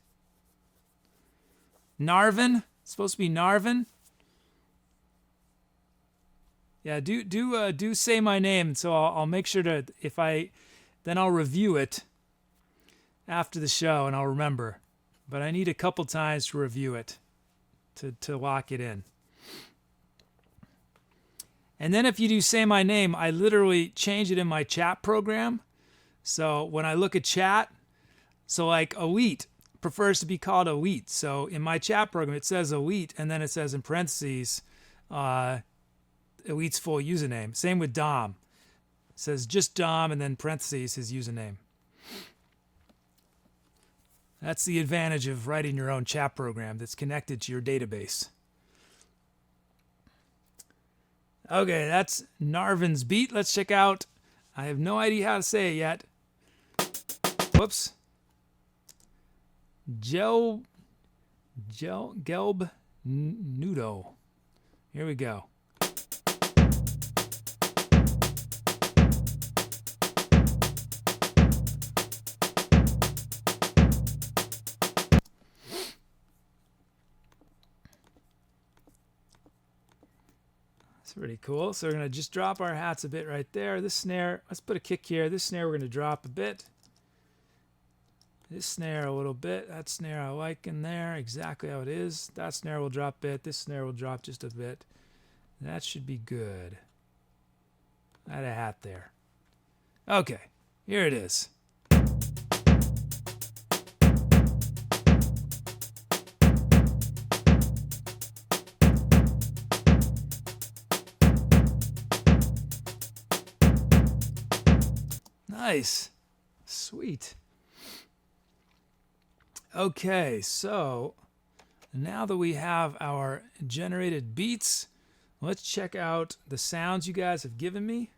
Narvin? It's supposed to be Narvin. Yeah, do say my name. So I'll make sure to, then I'll review it after the show and I'll remember. But I need a couple times to review it to lock it in. And then if you do say my name, I literally change it in my chat program. So when I look at chat, so like a wheat prefers to be called a wheat. So in my chat program, it says a wheat, and then it says in parentheses, a wheat's full username. Same with Dom. It says just Dom, and then parentheses his username. That's the advantage of writing your own chat program that's connected to your database. Okay, that's Narvin's beat. Let's check out. I have no idea how to say it yet. Whoops. Gelb Nudo. Here we go. pretty cool. So we're going to just drop our hats a bit right there. This snare, let's put a kick here. This snare we're going to drop a bit. This snare a little bit. That snare I like in there, exactly how it is. That snare will drop a bit. This snare will drop just a bit. That should be good. Add a hat there. Okay, here it is. Nice. Sweet. Okay, so now that we have our generated beats, let's check out the sounds you guys have given me.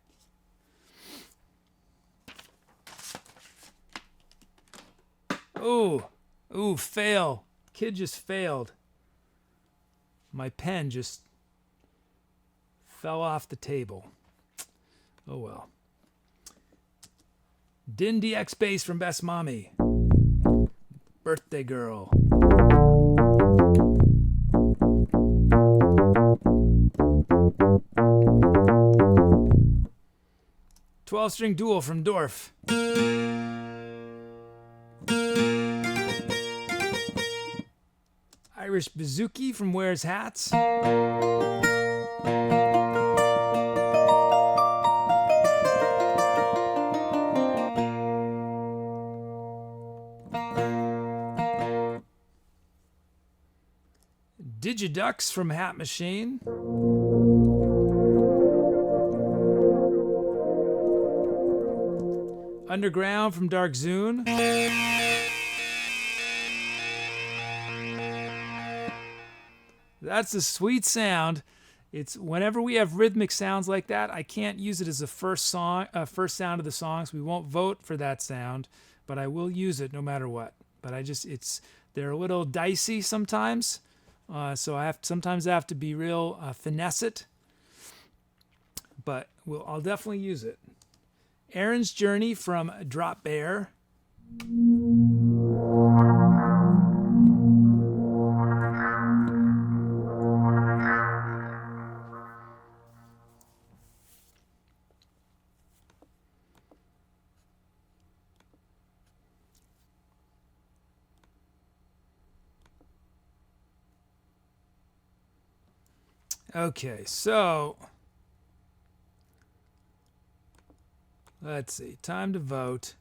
Ooh, fail. Kid just failed. My pen just fell off the table. Oh well. Din DX bass from Best Mommy. Birthday Girl. Twelve-string dual from Dorf. Irish Bouzouki from Wears Hats. Digidux from Hat Machine. Underground from Dark Zune. That's a sweet sound. It's whenever we have rhythmic sounds like that, I can't use it as the first sound of the songs. We won't vote for that sound, but I will use it no matter what. But they're a little dicey sometimes. So sometimes I have to be real finesse it, but I'll definitely use it. Aaron's Journey from DROPBEAR. Okay, so let's see. Time to vote.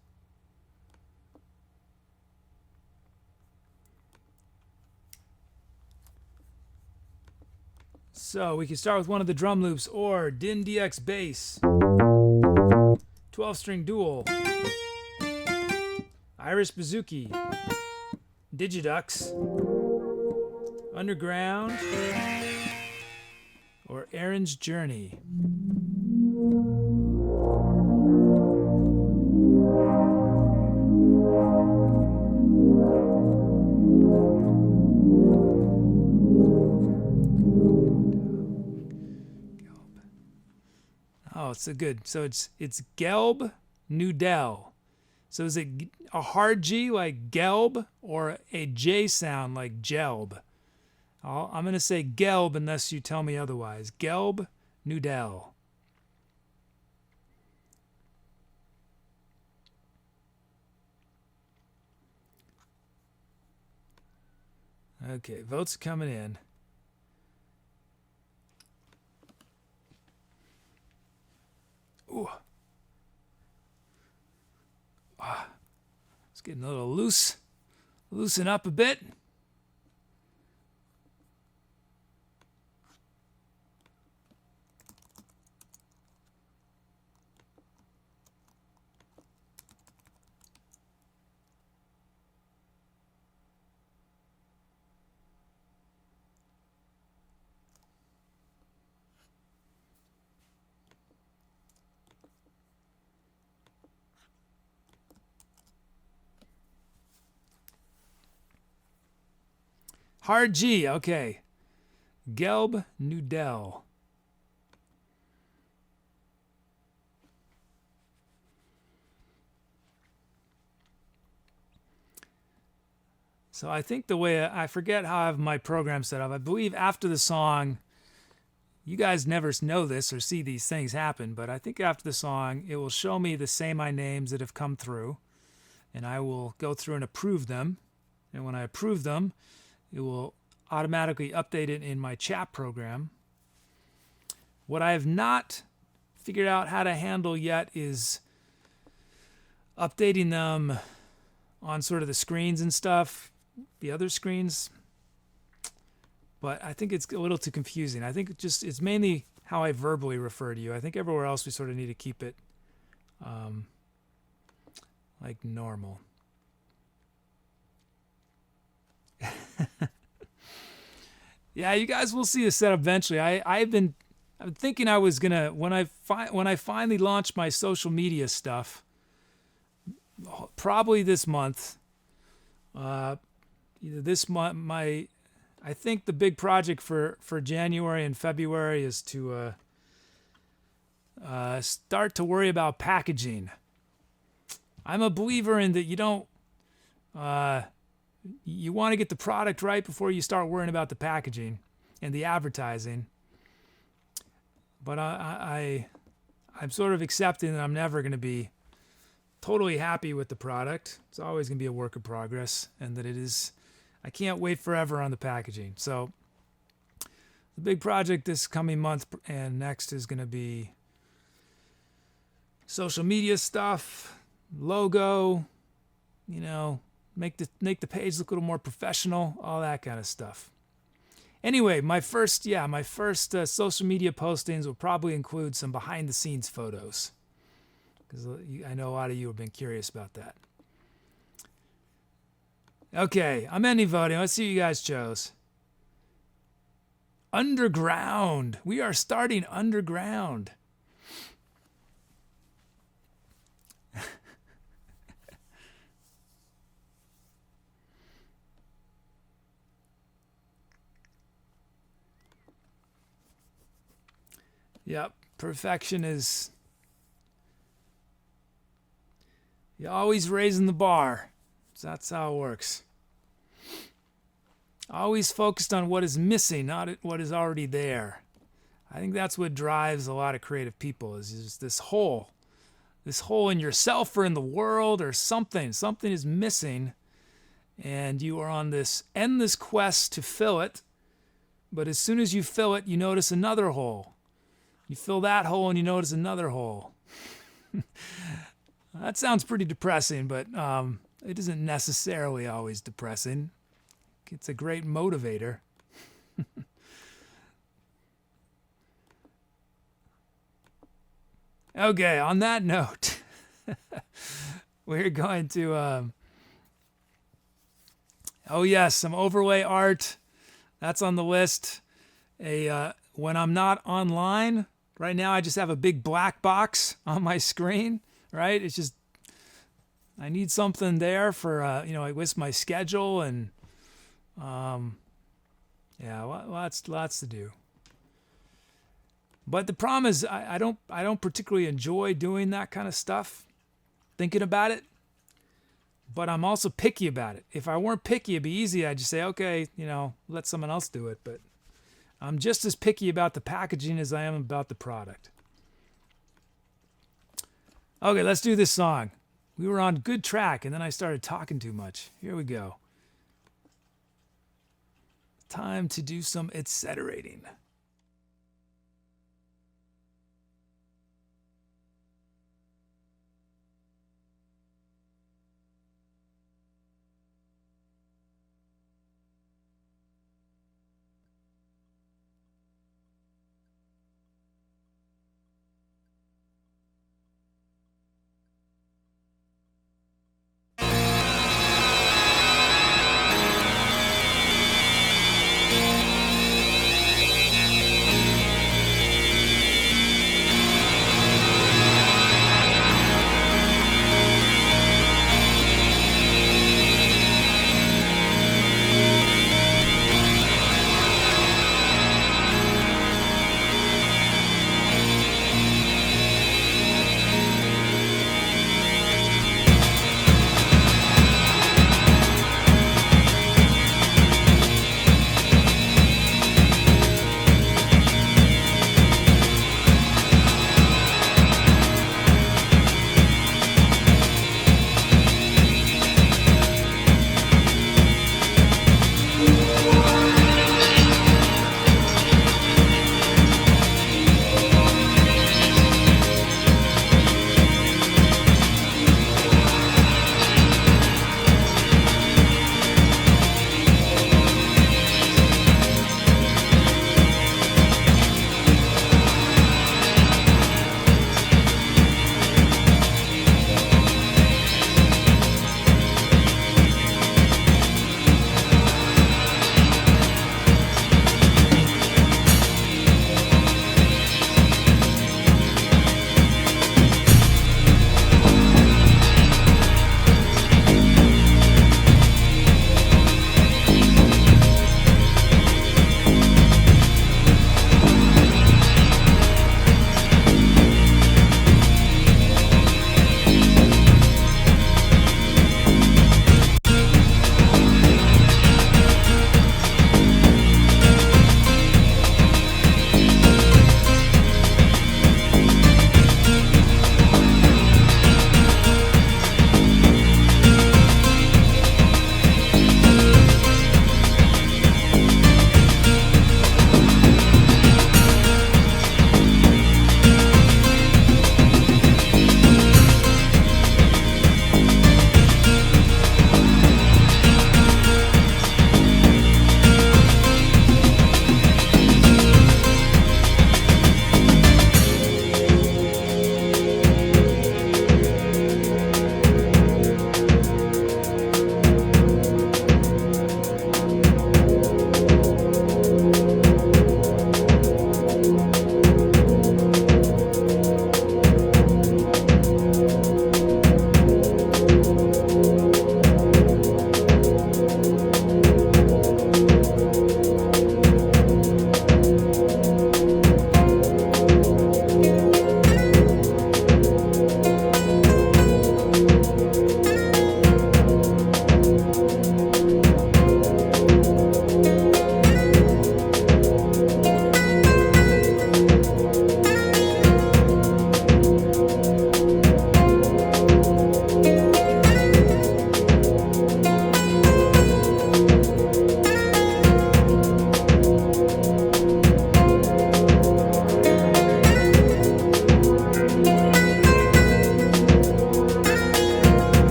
So we can start with one of the drum loops or Din DX bass, 12-string dual, Irish Bouzouki, Digidux, Underground, or Aaron's Journey. Oh, it's a good. So it's Gelb Noodle. So is it a hard G like Gelb or a J sound like Jelb? I'm going to say Gelb unless you tell me otherwise. Gelb Noodle. Okay, votes coming in. Ooh. It's getting a little loose. Loosen up a bit. Hard G, okay. Gelb Noodle. So I think the way, I forget how I have my program set up. I believe after the song, you guys never know this or see these things happen, but I think after the song, it will show me the Say My names that have come through, and I will go through and approve them. And when I approve them, it will automatically update it in my chat program. What I have not figured out how to handle yet is updating them on sort of the screens and stuff, the other screens. But I think it's a little too confusing. I think it's mainly how I verbally refer to you. I think everywhere else we sort of need to keep it like normal. Yeah, you guys will see the setup eventually. I'm thinking I was gonna when I finally launch my social media stuff, probably this month. Either this month, I think the big project for January and February is to start to worry about packaging. I'm a believer in that you don't. You want to get the product right before you start worrying about the packaging and the advertising. But I'm sort of accepting that I'm never going to be totally happy with the product. It's always going to be a work in progress, and that I can't wait forever on the packaging. So the big project this coming month and next is going to be social media stuff, logo, make the page look a little more professional, all that kind of stuff. Anyway, my first social media postings will probably include some behind the scenes photos, because I know a lot of you have been curious about that. Okay, I'm ending voting. Let's see what you guys chose. Underground. We are starting underground. Yep, perfection is... You're always raising the bar. So that's how it works. Always focused on what is missing, not what is already there. I think that's what drives a lot of creative people, is just this hole in yourself or in the world or something. Something is missing, and you are on this endless quest to fill it. But as soon as you fill it, you notice another hole. You fill that hole and you notice another hole. That sounds pretty depressing, but it isn't necessarily always depressing. It's a great motivator. Okay, on that note, we're going to... oh yes, some overlay art. That's on the list. When I'm not online, right now I just have a big black box on my screen, right? It's just, I need something there for, like with my schedule and, yeah, lots to do. But the problem is I don't particularly enjoy doing that kind of stuff, thinking about it. But I'm also picky about it. If I weren't picky, it'd be easy. I'd just say, okay, let someone else do it. But I'm just as picky about the packaging as I am about the product. Okay, let's do this song. We were on good track, and then I started talking too much. Here we go. Time to do some etceterating.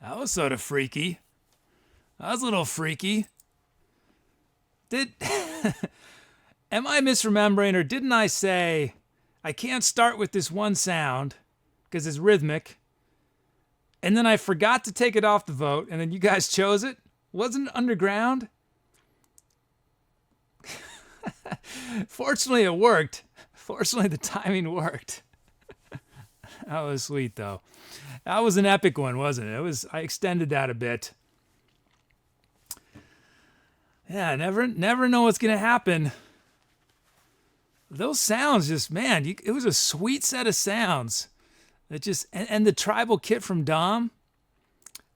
That was sort of freaky. That was a little freaky. Am I misremembering, or didn't I say I can't start with this one sound because it's rhythmic, and then I forgot to take it off the vote, and then you guys chose it? Wasn't it underground? Fortunately, it worked. Fortunately, the timing worked. That was sweet, though. That was an epic one, wasn't it? I extended that a bit. Yeah, never know what's gonna happen. Those sounds just, man, it was a sweet set of sounds. That just, and the tribal kit from Dom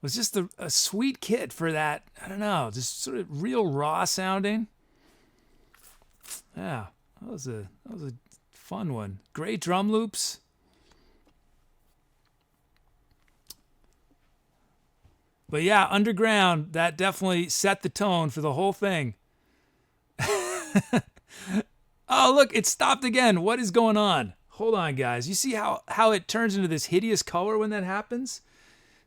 was just a sweet kit for that. I don't know, just sort of real raw sounding. Yeah, that was a fun one. Great drum loops. But yeah, underground, that definitely set the tone for the whole thing. Oh, look, it stopped again. What is going on? Hold on, guys. You see how it turns into this hideous color when that happens?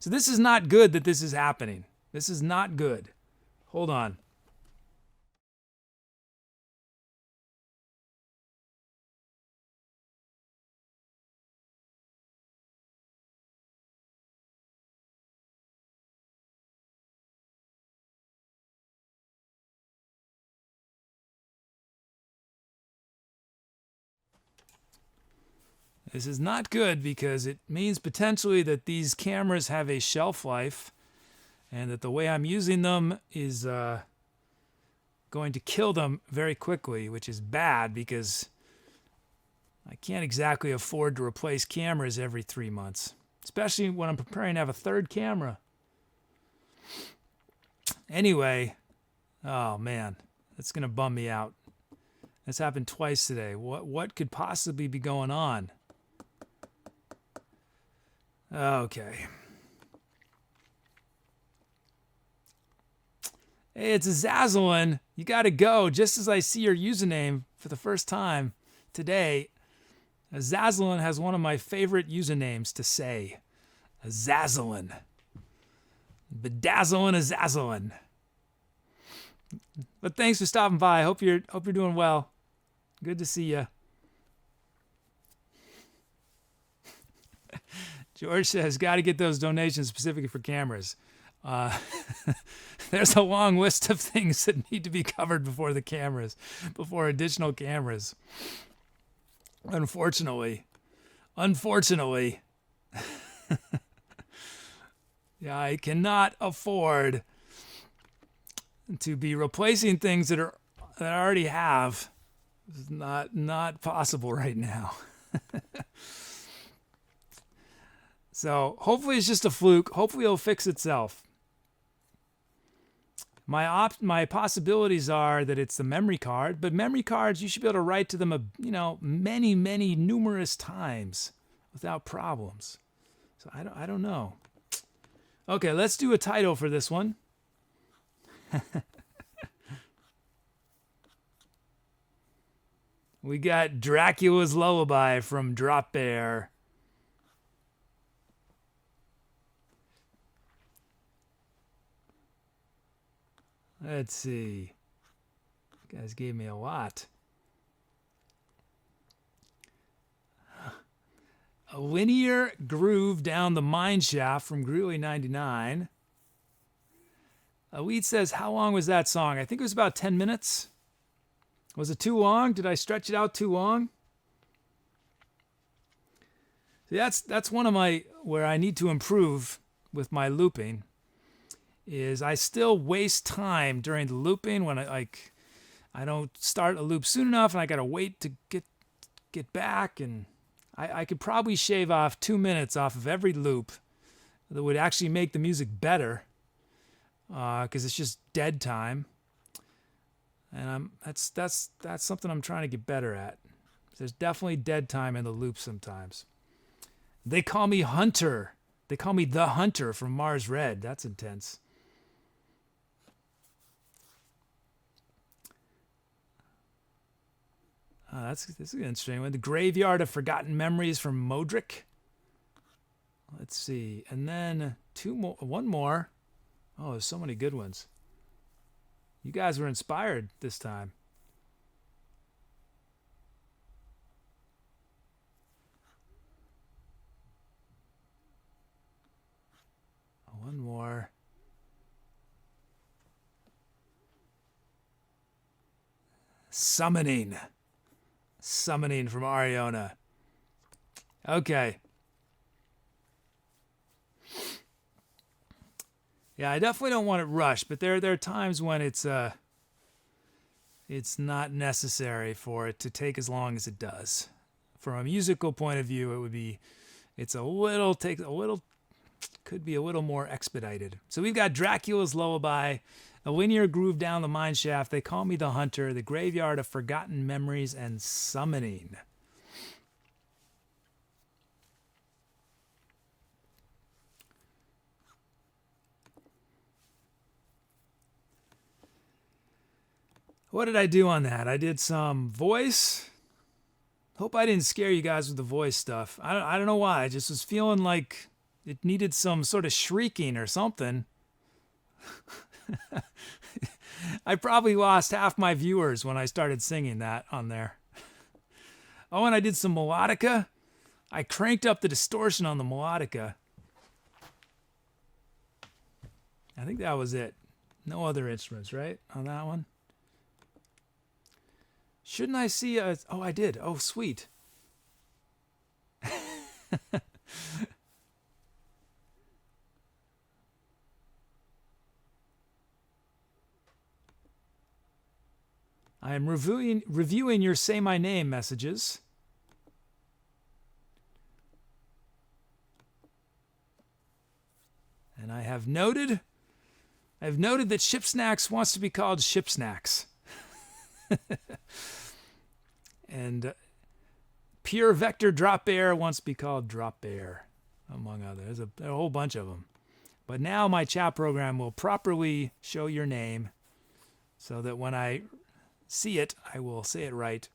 So this is not good that this is happening. This is not good. Hold on. This is not good because it means potentially that these cameras have a shelf life and that the way I'm using them is going to kill them very quickly, which is bad because I can't exactly afford to replace cameras every 3 months, especially when I'm preparing to have a third camera. Anyway, oh man, that's going to bum me out. This happened twice today. What could possibly be going on? Okay. Hey, it's a Zazzlin. You got to go. Just as I see your username for the first time today, a Zazzlin has one of my favorite usernames to say. A Zazzlin. Bedazzlin a Zazzlin. But thanks for stopping by. Hope you're doing well. Good to see you. George says, got to get those donations specifically for cameras. There's a long list of things that need to be covered before additional cameras. Unfortunately. Yeah, I cannot afford to be replacing things that I already have. It's not possible right now. So hopefully it's just a fluke. Hopefully it'll fix itself. My possibilities are that it's the memory card, but memory cards, you should be able to write to them, many, numerous times without problems. So I don't know. Okay, let's do a title for this one. We got Dracula's Lullaby from DROPBEAR. Let's see. You guys gave me a lot. A linear groove down the mine shaft from Gruely99. Elite says, how long was that song? I think it was about 10 minutes. Was it too long? Did I stretch it out too long? See, that's one of where I need to improve with my looping. Is I still waste time during the looping when I don't start a loop soon enough, and I gotta wait to get back, and I could probably shave off 2 minutes off of every loop that would actually make the music better, because it's just dead time, and that's something I'm trying to get better at. There's definitely dead time in the loop sometimes. They call me Hunter. They call me the Hunter from MarzRedd. That's intense. This is an interesting one. The Graveyard of Forgotten Memories from Modric. Let's see. And then one more. Oh, there's so many good ones. You guys were inspired this time. One more. Summoning. Summoning from Ariona. Okay. Yeah, I definitely don't want it rushed, but there are times when it's not necessary for it to take as long as it does. From a musical point of view, could be a little more expedited. So we've got Dracula's Lullaby, a linear groove down the mine shaft. They Call Me the Hunter, the Graveyard of Forgotten Memories, and Summoning. What did I do on that? I did some voice. Hope I didn't scare you guys with the voice stuff. I don't know why. I just was feeling like it needed some sort of shrieking or something. I probably lost half my viewers when I started singing that on there. Oh, and I did some melodica. I cranked up the distortion on the melodica. I think that was it. No other instruments, right, on that one? Shouldn't I see a... Oh, I did. Oh, sweet. I am reviewing your Say My Name messages. And I have noted that Ship Snacks wants to be called Ship Snacks. And PureVectorDROPBEAR wants to be called DROPBEAR, among others. There's a whole bunch of them. But now my chat program will properly show your name so that when I see it, I will say it right.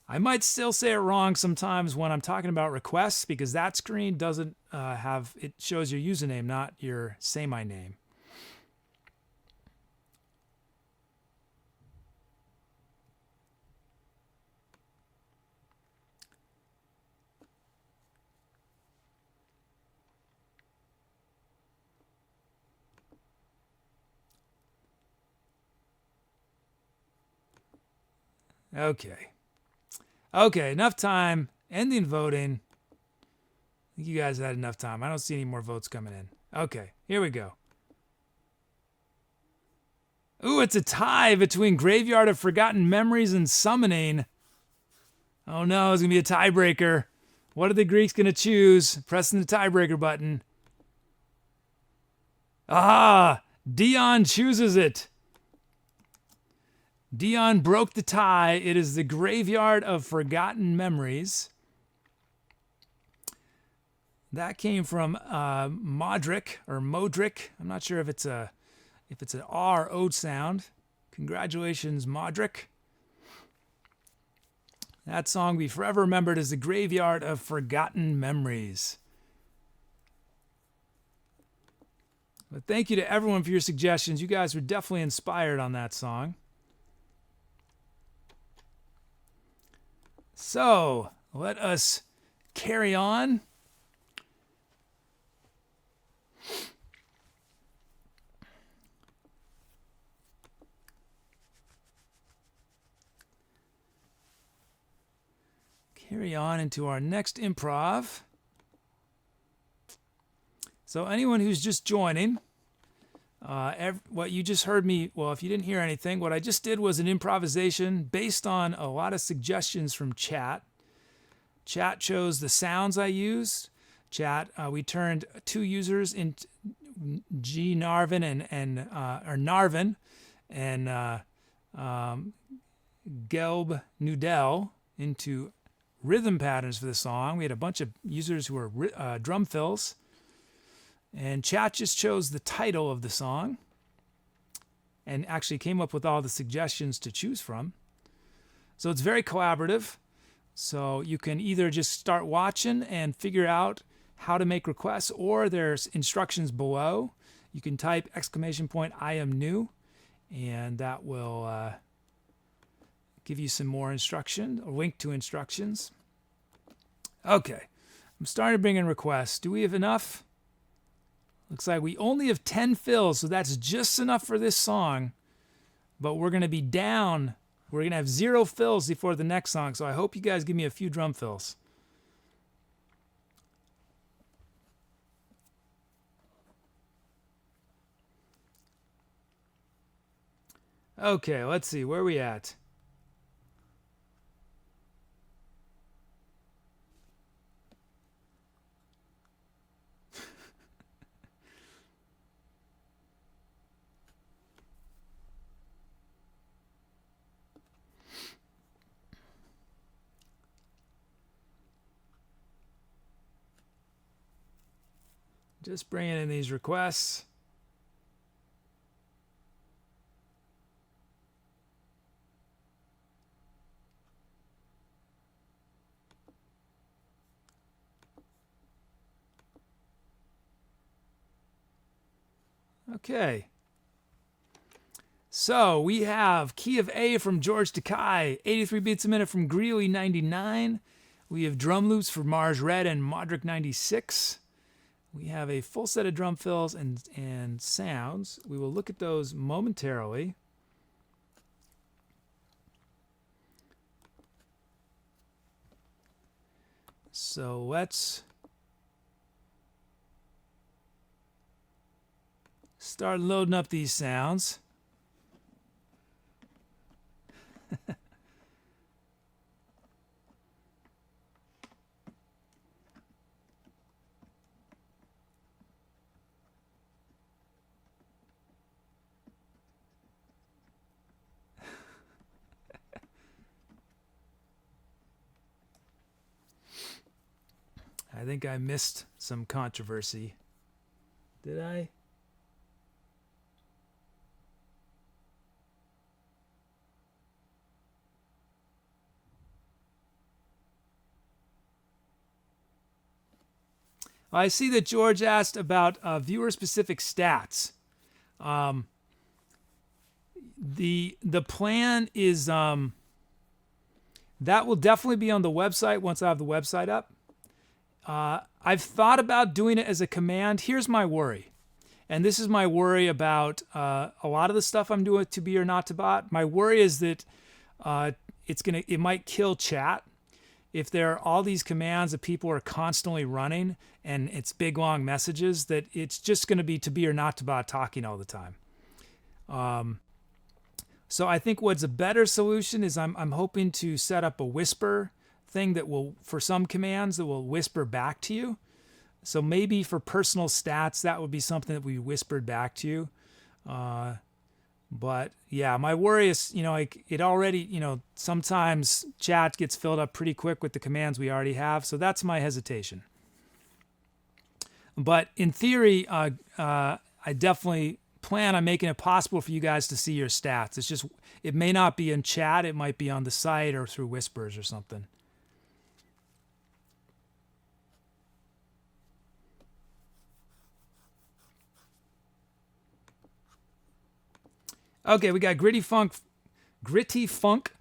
I might still say it wrong sometimes when I'm talking about requests because that screen doesn't it shows your username, not your Say My Name. Okay, enough time. Ending voting. I think you guys had enough time. I don't see any more votes coming in. Okay, here we go. Ooh, it's a tie between Graveyard of Forgotten Memories and Summoning. Oh no, it's going to be a tiebreaker. What are the Greeks going to choose? Pressing the tiebreaker button. Ah, Dion chooses it. Dion broke the tie. It is the Graveyard of Forgotten Memories. That came from Modric or Modric. I'm not sure if it's an R O sound. Congratulations, Modric. That song will be forever remembered as the Graveyard of Forgotten Memories. But thank you to everyone for your suggestions. You guys were definitely inspired on that song. So, let us carry on. Carry on into our next improv. So anyone who's just joining, what you just heard me, well, if you didn't hear anything, what I just did was an improvisation based on a lot of suggestions from chat. Chat chose the sounds I used. Chat, we turned two users into G. Narvin and Narvin and Gelb Nudel into rhythm patterns for the song. We had a bunch of users who were drum fills. And chat just chose the title of the song and actually came up with all the suggestions to choose from. So it's very collaborative. So you can either just start watching and figure out how to make requests, or there's instructions below. You can type !I am new, and that will give you some more instruction, a link to instructions. Okay, I'm starting to bring in requests. Do we have enough? Looks like we only have 10 fills, so that's just enough for this song, but we're going to be down. We're going to have 0 fills before the next song, so I hope you guys give me a few drum fills. Okay, let's see. Where are we at? Just bringing in these requests. Okay. So we have Key of A from George Takei, 83 beats a minute from Greeley 99. We have drum loops for MarzRedd and Modric 96. We have a full set of drum fills and sounds. We will look at those momentarily. So let's start loading up these sounds. I think I missed some controversy. Did I? I see that George asked about viewer-specific stats. The plan is that will definitely be on the website once I have the website up. I've thought about doing it as a command. Here's my worry. And this is my worry about a lot of the stuff I'm doing to be or not to bot. My worry is that it might kill chat. If there are all these commands that people are constantly running and it's big long messages, that it's just going to be or not to bot talking all the time. So I think what's a better solution is I'm hoping to set up a whisper thing that will, for some commands, that will whisper back to you. So maybe for personal stats, that would be something that we whispered back to you. But yeah, my worry is, like it already, sometimes chat gets filled up pretty quick with the commands we already have. So that's my hesitation. But in theory, I definitely plan on making it possible for you guys to see your stats. It's just, it may not be in chat. It might be on the site or through whispers or something. Okay, we got Gritty Funk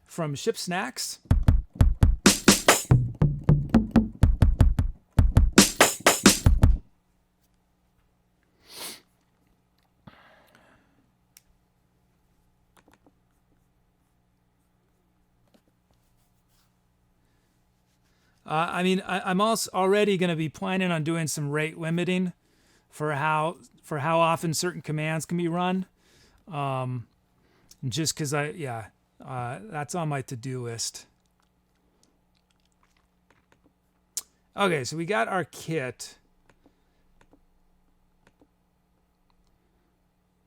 from Ship Snacks. I'm also already going to be planning on doing some rate limiting for how often certain commands can be run. Just because that's on my to-do list. Okay, so we got our kit.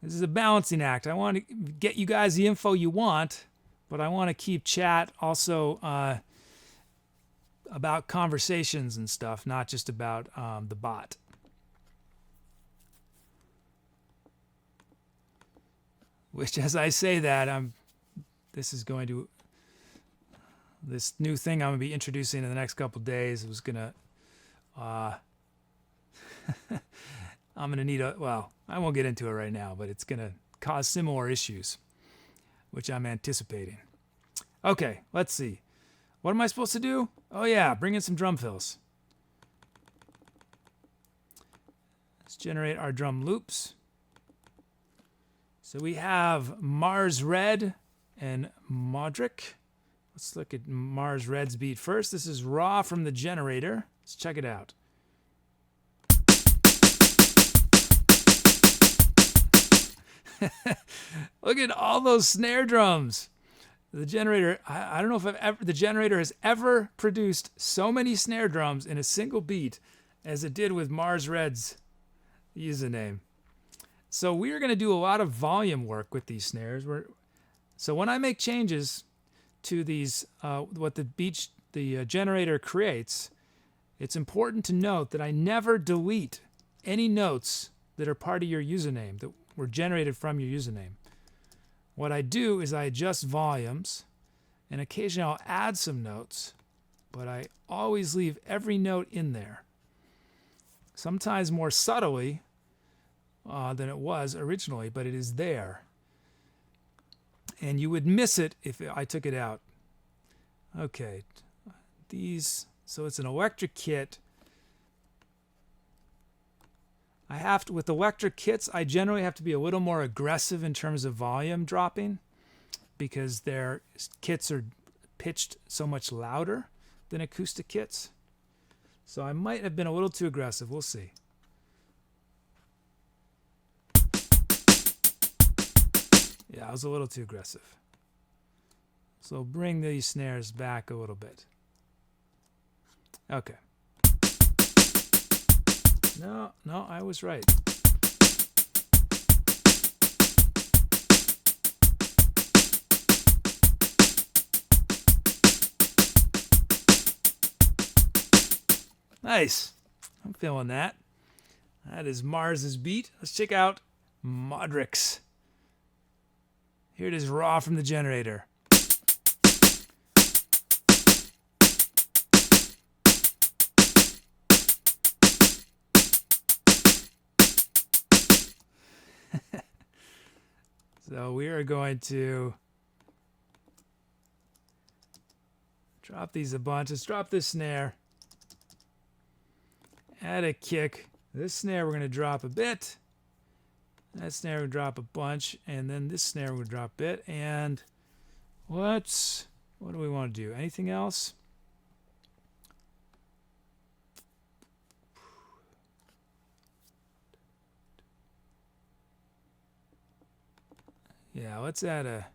This is a balancing act. I want to get you guys the info you want, but I want to keep chat also about conversations and stuff, not just about the bot. Which, as I say that, this new thing I'm going to be introducing in the next couple of days was going to I'm going to need well, I won't get into it right now, but it's going to cause similar issues, which I'm anticipating. Okay, let's see. What am I supposed to do? Oh yeah, bring in some drum fills. Let's generate our drum loops. So we have MarzRedd and Modric. Let's look at MarzRedd's beat first. This is raw from the generator. Let's check it out. Look at all those snare drums. The generator, I don't know if the generator has ever produced so many snare drums in a single beat as it did with MarzRedd's username. So we're going to do a lot of volume work with these snares. So when I make changes to these, what the generator creates, it's important to note that I never delete any notes that are part of your username, that were generated from your username. What I do is I adjust volumes, and occasionally I'll add some notes, but I always leave every note in there. Sometimes more subtly than it was originally, but it is there. And you would miss it if I took it out. Okay, so it's an electric kit. With electric kits, I generally have to be a little more aggressive in terms of volume dropping because their kits are pitched so much louder than acoustic kits. So I might have been a little too aggressive. We'll see. Yeah, I was a little too aggressive. So bring these snares back a little bit. Okay. No, I was right. Nice. I'm feeling that. That is Marz's beat. Let's check out Modric's. Here it is raw from the generator. So we are going to drop these a bunch. Let's drop this snare. Add a kick. This snare we're going to drop a bit. That snare will drop a bunch. And then this snare will drop a bit. And what do we want to do? Anything else? Yeah, let's add a...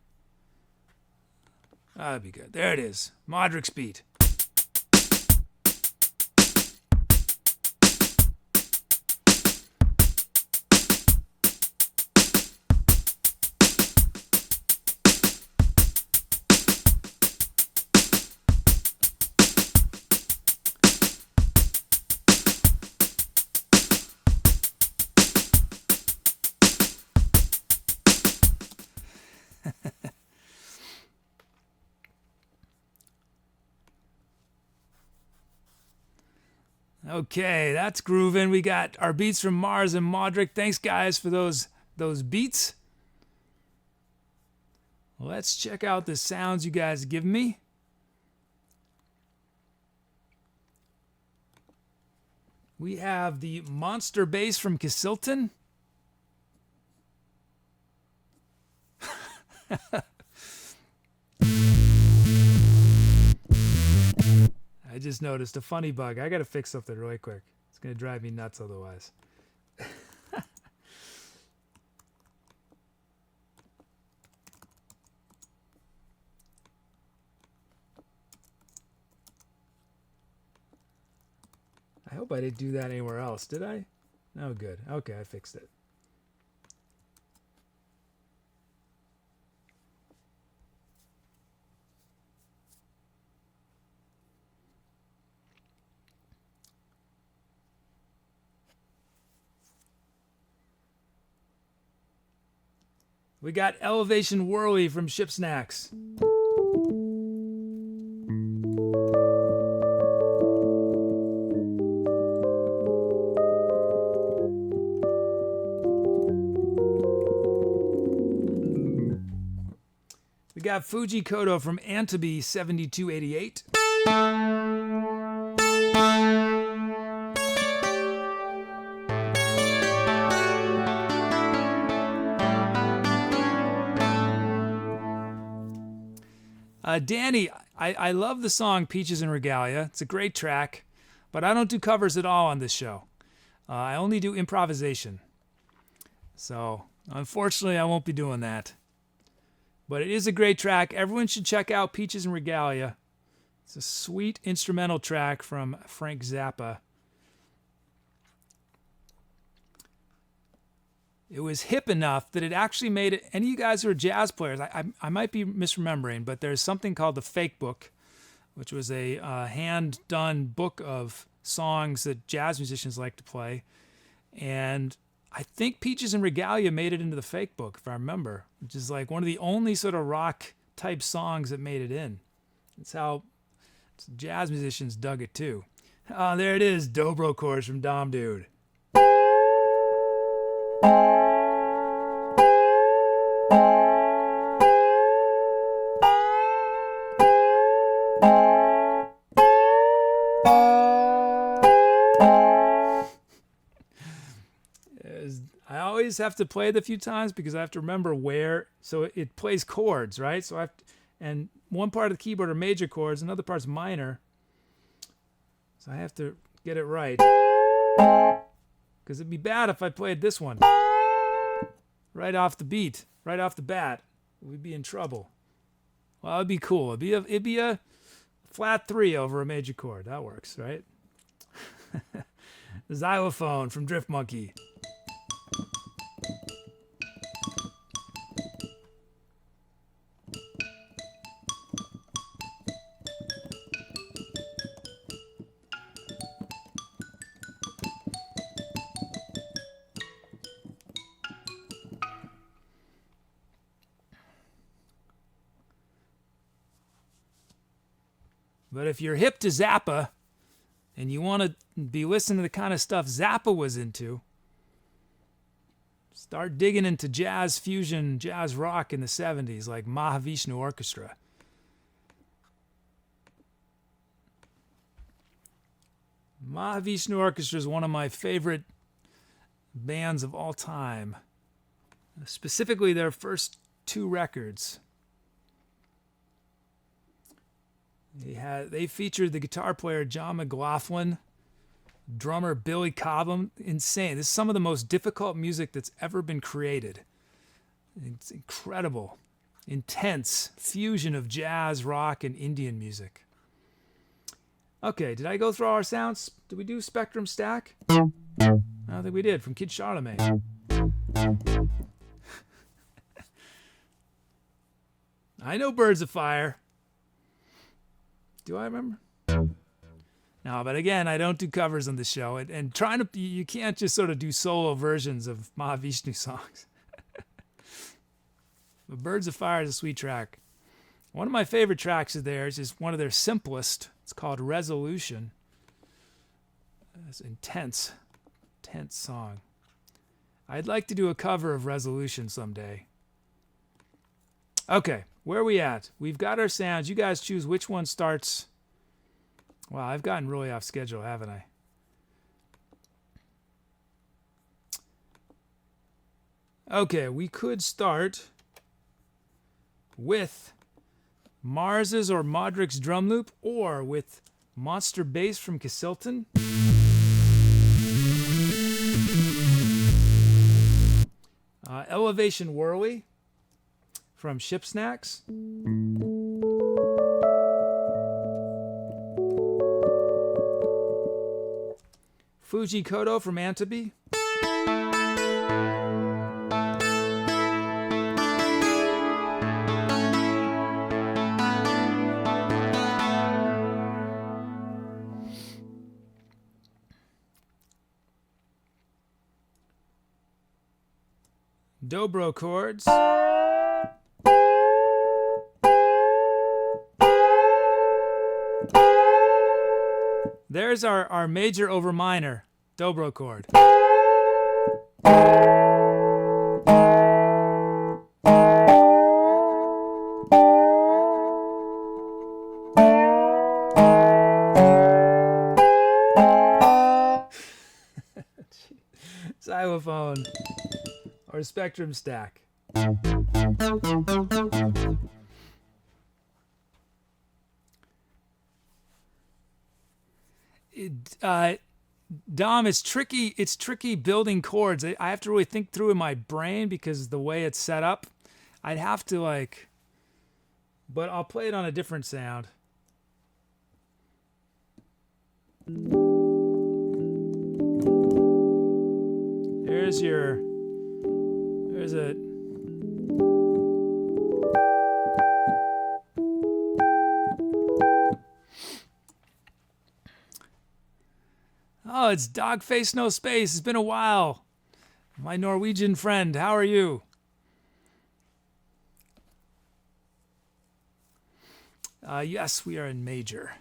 That'd be good. There it is. Modric's beat. Okay, that's grooving. We got our beats from Marz and Modric. Thanks, guys, for those beats. Let's check out the sounds you guys give me. We have the monster bass from Casilton. I just noticed a funny bug. I got to fix something really quick. It's going to drive me nuts otherwise. I hope I didn't do that anywhere else, did I? Oh, good. Okay, I fixed it. We got Elevation Whirly from Ship Snacks. We got Fuji Kodo from Antabi 7288. Danny, I love the song Peaches and Regalia. It's a great track, but I don't do covers at all on this show. I only do improvisation. So, unfortunately, I won't be doing that. But it is a great track. Everyone should check out Peaches and Regalia. It's a sweet instrumental track from Frank Zappa. It was hip enough that it actually made it. Any of you guys who are jazz players, I might be misremembering, but there's something called the Fake Book, which was a hand-done book of songs that jazz musicians like to play. And I think Peaches and Regalia made it into the Fake Book, if I remember, which is like one of the only sort of rock-type songs that made it in. It's how jazz musicians dug it, too. There it is, Dobro chords from Dom Dude. I always have to play it a few times because I have to remember where. So it plays chords, right? So and one part of the keyboard are major chords, another part's minor. So I have to get it right. Because it'd be bad if I played this one right off the beat, right off the bat. We'd be in trouble. Well, it'd be cool. It'd be a flat 3 over a major chord. That works, right? The xylophone from Drift Monkey. But if you're hip to Zappa and you want to be listening to the kind of stuff Zappa was into, start digging into jazz fusion, jazz rock in the 70s, like Mahavishnu Orchestra. Mahavishnu Orchestra is one of my favorite bands of all time. Specifically, their first 2 records. They featured the guitar player John McLaughlin, drummer Billy Cobham. Insane. This is some of the most difficult music that's ever been created. It's incredible. Intense fusion of jazz, rock, and Indian music. Okay, did I go through all our sounds? Did we do Spectrum Stack? I don't think we did, from Kid Charlemagne. I know Birds of Fire. Do I remember? No, but again, I don't do covers on the show. And trying to, you can't just sort of do solo versions of Mahavishnu songs. But Birds of Fire is a sweet track. One of my favorite tracks of theirs is one of their simplest. It's called Resolution. It's an intense song. I'd like to do a cover of Resolution someday. Okay, where are we at? We've got our sounds. You guys choose which one starts. Wow, I've gotten really off schedule, haven't I? Okay, we could start with Mars's or Modric's drum loop, or with Monster Bass from Casilton. Elevation Whirly from Ship Snacks. Fuji Kodo from Antabi. Dobro chords. There's our major over minor dobro chord. or spectrum stack. Dom, it's tricky. It's tricky building chords. I have to really think through in my brain because the way it's set up, I'd have to like. But I'll play it on a different sound. There's your. There's a. Oh, it's Dogface No Space. It's been a while. My Norwegian friend, how are you? Yes, we are in major.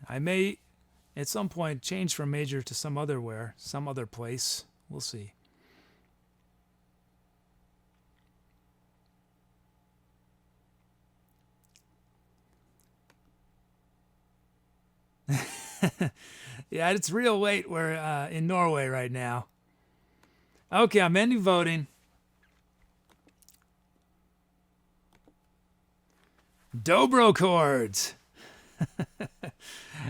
I may, at some point, change from major to some other place. We'll see. Yeah, it's real late. We're in Norway right now. Okay, I'm ending voting. Dobro chords.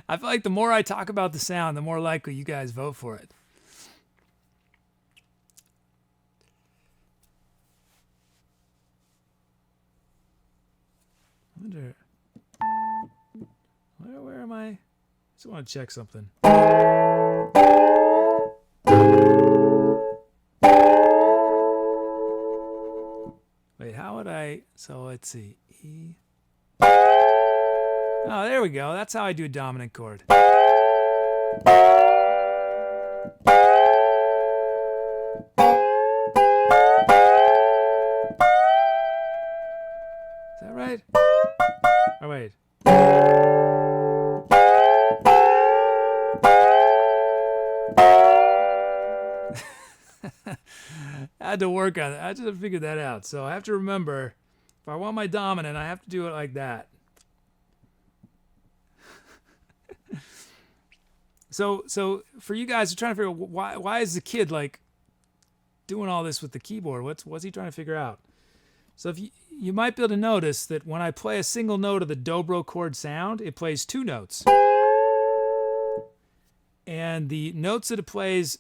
I feel like the more I talk about the sound, the more likely you guys vote for it. Where am I? Just want to check something. Wait, how would I? So let's see. E. Oh, there we go. That's how I do a dominant chord. Is that right? Oh, wait. I had to work on it. I just figured that out. So I have to remember, if I want my dominant, I have to do it like that. So for you guys, are trying to figure out why is the kid like doing all this with the keyboard? What's he trying to figure out? So if you might be able to notice that when I play a single note of the dobro chord sound, it plays two notes, and the notes that it plays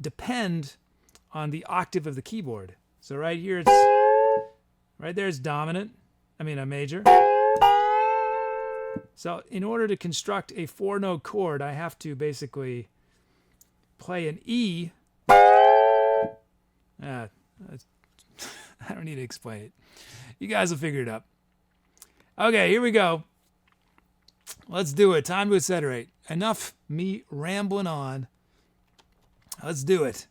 depend on the octave of the keyboard. So right here, right there is dominant. I mean a major. So in order to construct a four-note chord, I have to basically play an E. I don't need to explain it. You guys will figure it out. Okay, here we go. Let's do it. Time to Etcetera. Enough me rambling on. Let's do it.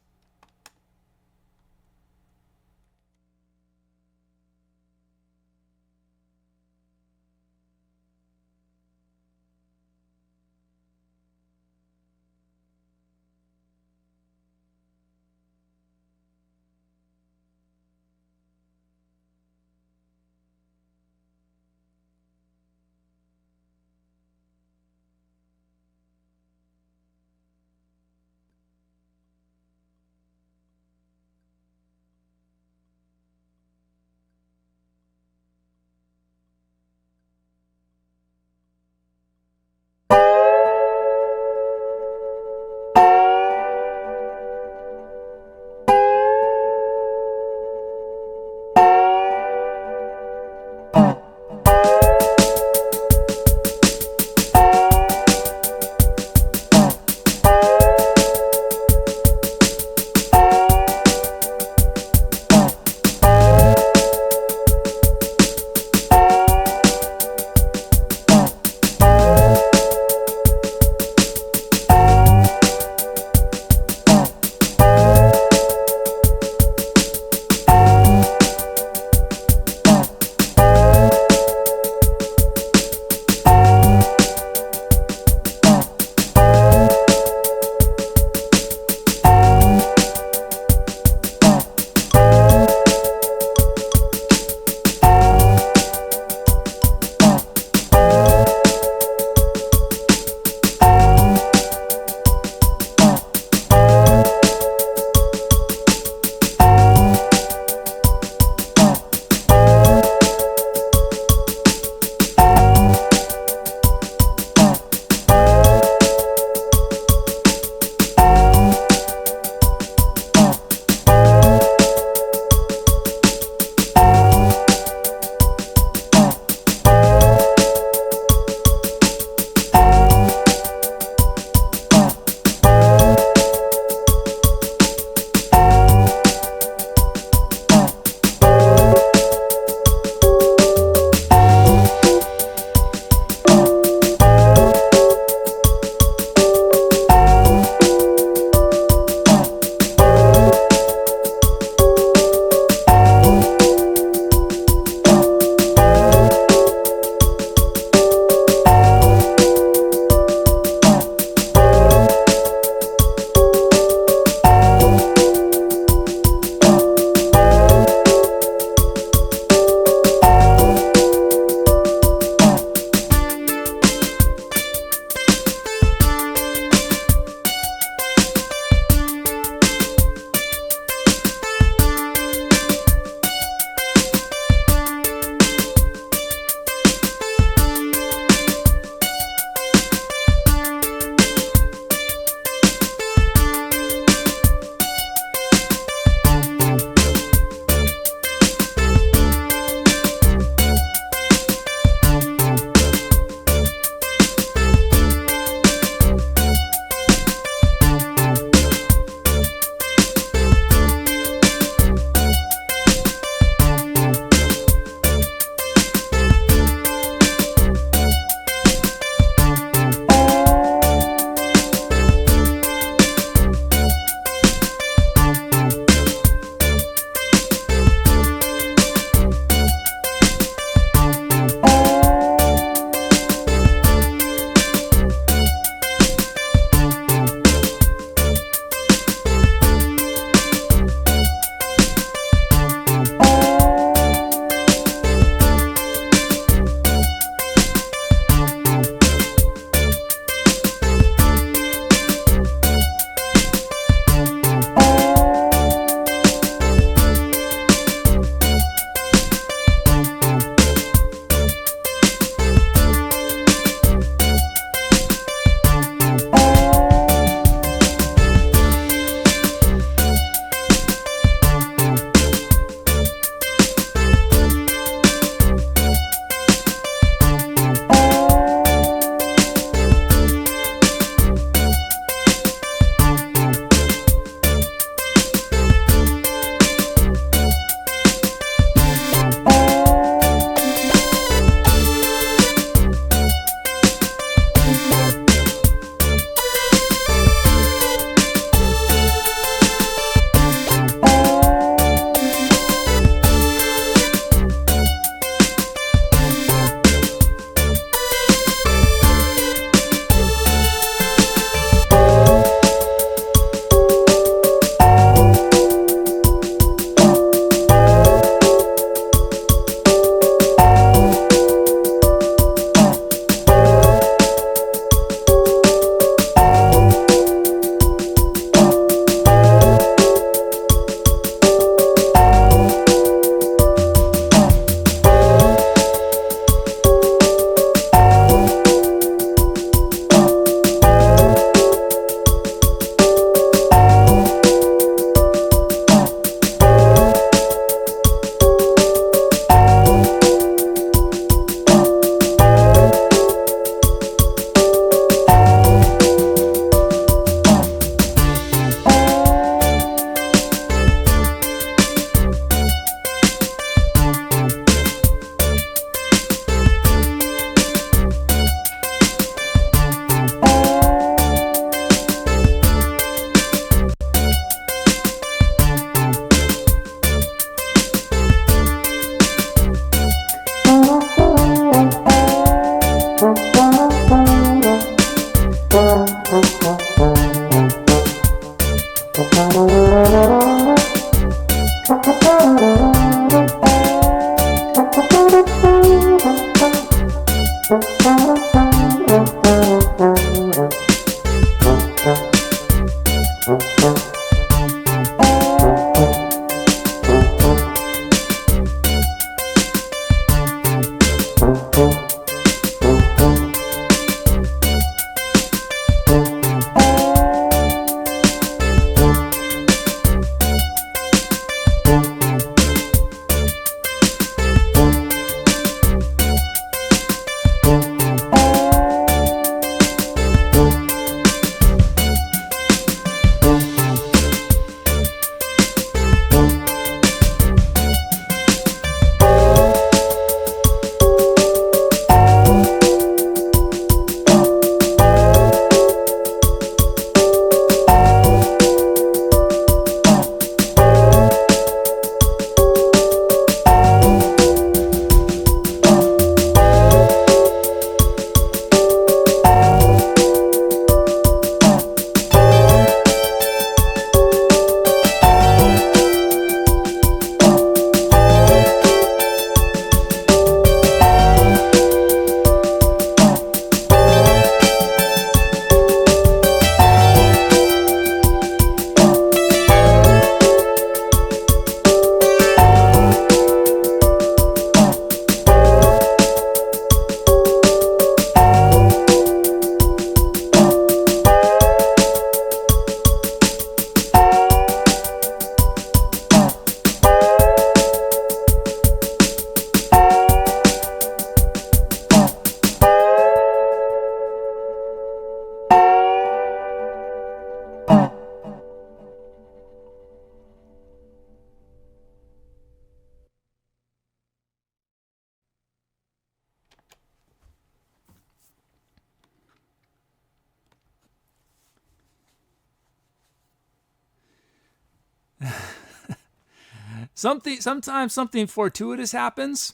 Sometimes something fortuitous happens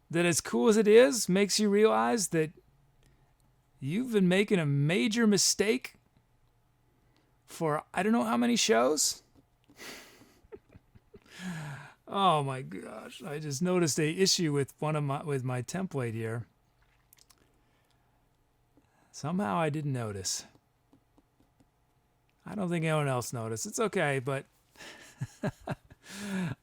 that, as cool as it is, makes you realize that you've been making a major mistake for I don't know how many shows. Oh my gosh, I just noticed a issue with my template here. Somehow I didn't notice. I don't think anyone else noticed. It's okay, but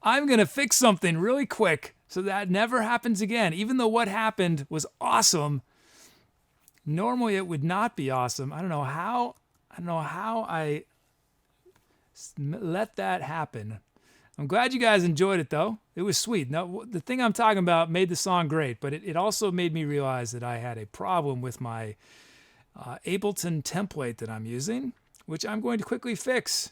I'm going to fix something really quick so that never happens again. Even though what happened was awesome, normally it would not be awesome. I don't know how I let that happen. I'm glad you guys enjoyed it, though. It was sweet. Now, the thing I'm talking about made the song great, but it also made me realize that I had a problem with my Ableton template that I'm using, which I'm going to quickly fix.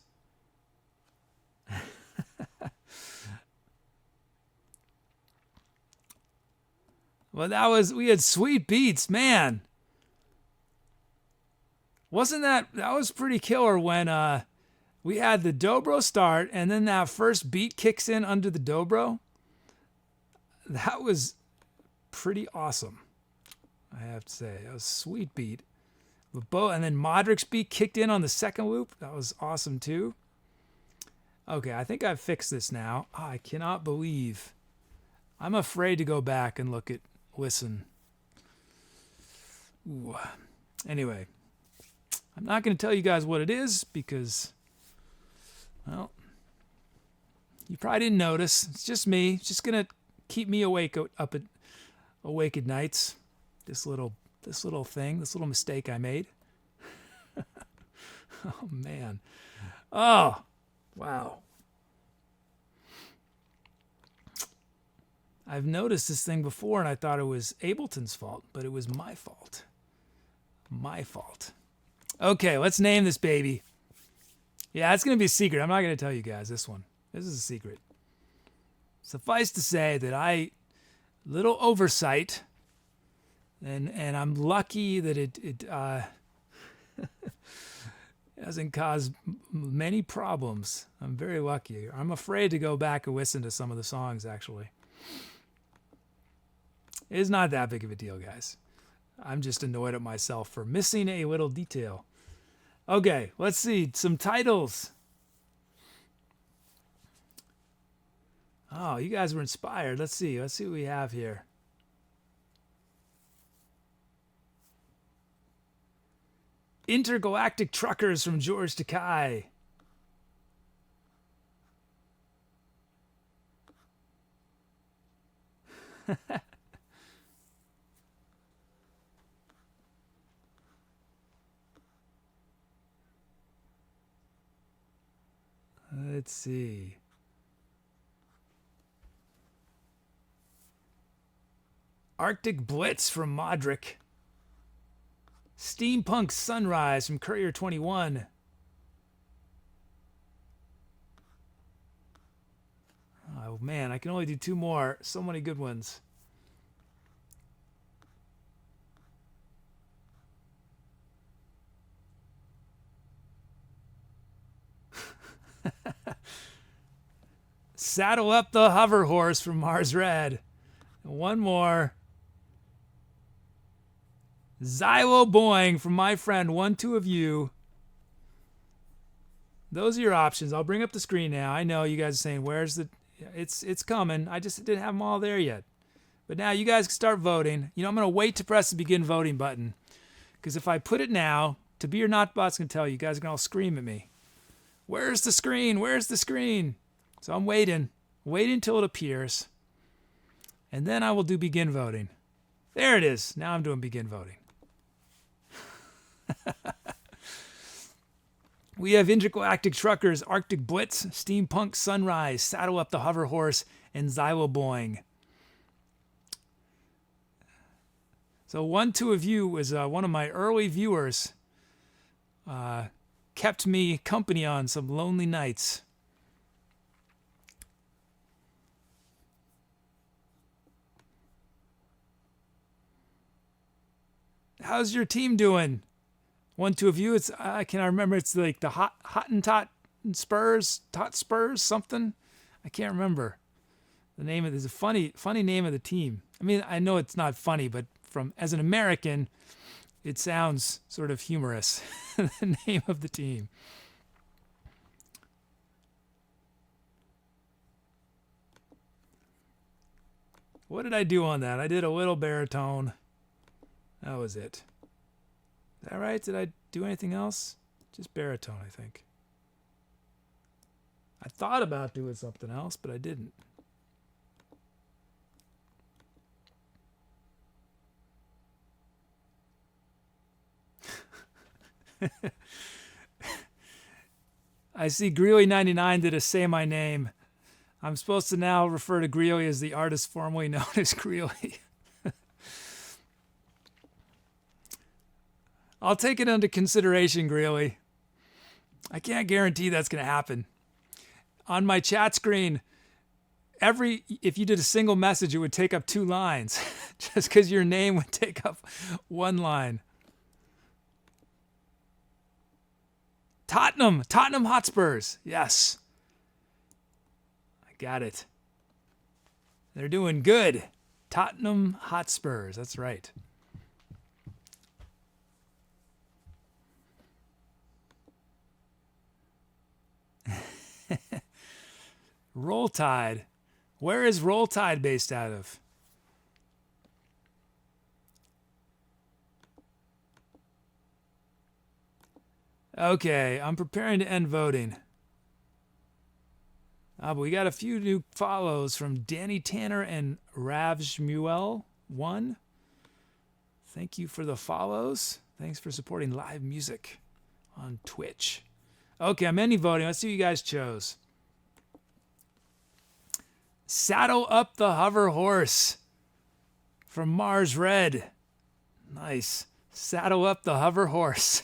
Well, we had sweet beats, man. Wasn't that was pretty killer when we had the dobro start and then that first beat kicks in under the dobro. That was pretty awesome, I have to say. That was a sweet beat. And then Modric's beat kicked in on the second loop. That was awesome too. Okay, I think I've fixed this now. Oh, I cannot believe. I'm afraid to go back and listen. Ooh. Anyway, I'm not going to tell you guys what it is because, well, you probably didn't notice. It's just me. It's just going to keep me awake at nights. This little mistake I made. Oh man. Oh, wow. I've noticed this thing before and I thought it was Ableton's fault, but it was my fault. My fault. Okay, let's name this baby. Yeah, it's going to be a secret. I'm not going to tell you guys this one. This is a secret. Suffice to say that little oversight, and I'm lucky that it hasn't caused many problems. I'm very lucky. I'm afraid to go back and listen to some of the songs, actually. It's not that big of a deal, guys. I'm just annoyed at myself for missing a little detail. Okay, let's see. Some titles. Oh, you guys were inspired. Let's see. Let's see what we have here. Intergalactic Truckers from George Takei. Let's see. Arctic Blitz from Modric. Steampunk Sunrise from Courier 21. Oh man, I can only do two more. So many good ones. Saddle Up the Hover Horse from MarzRedd. One more. Xylo Boing from my friend One Two of You. Those are your options. I'll bring up the screen now. I know you guys are saying, where's the... It's coming. I just didn't have them all there yet. But now you guys can start voting. You know, I'm going to wait to press the begin voting button. Because if I put it now, To Be or Not Bot's going to tell you. You guys are going to all scream at me. Where's the screen? Where's the screen? So I'm waiting. Waiting until it appears. And then I will do begin voting. There it is. Now I'm doing begin voting. We have Intergalactic Truckers, Arctic Blitz, Steampunk Sunrise, Saddle Up the Hover Horse, and Xylo Boing. So One Two of You was one of my early viewers. Kept me company on some lonely nights. How's your team doing? One Two of You. It's I remember. It's like the Hottentot Spurs, Tot Spurs, something. I can't remember the name of this. Is a funny name of the team. I mean, I know it's not funny, but as an American, it sounds sort of humorous. The name of the team. What did I do on that? I did a little baritone. That was it. Is that right? Did I do anything else? Just baritone, I think. I thought about doing something else, but I didn't. I see Greeley99 did a Say My Name. I'm supposed to now refer to Greeley as the artist formerly known as Greeley. I'll take it under consideration, Greeley. I can't guarantee that's going to happen. On my chat screen, if you did a single message, it would take up 2 lines, just because your name would take up 1 line. Tottenham Hotspurs. Yes. I got it. They're doing good. Tottenham Hotspurs. That's right. Roll Tide. Where is Roll Tide based out of? Okay, I'm preparing to end voting. But we got a few new follows from Danny Tanner and Ravshmuel1. Thank you for the follows. Thanks for supporting live music on Twitch. Okay, I'm ending voting. Let's see what you guys chose. Saddle Up the Hover Horse from MarzRedd. Nice. Saddle Up the Hover Horse.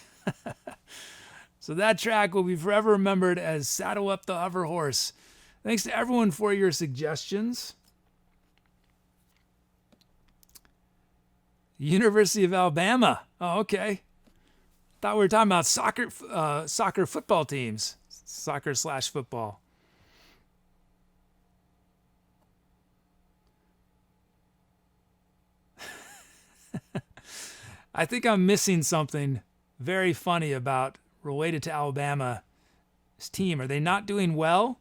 So that track will be forever remembered as Saddle Up the Hover Horse. Thanks to everyone for your suggestions. University of Alabama. Oh, okay. Thought we were talking about soccer football teams. Soccer/football. I think I'm missing something very funny related to Alabama's team. Are they not doing well?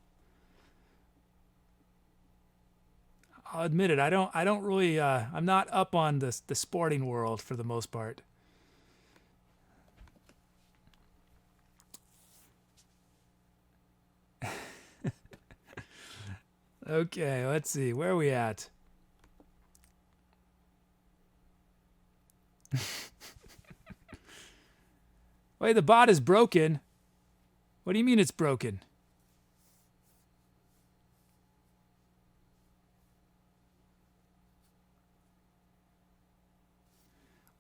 I'll admit it. I don't really. I'm not up on the sporting world for the most part. Okay, let's see. Where are we at? Wait, the bot is broken. What do you mean it's broken?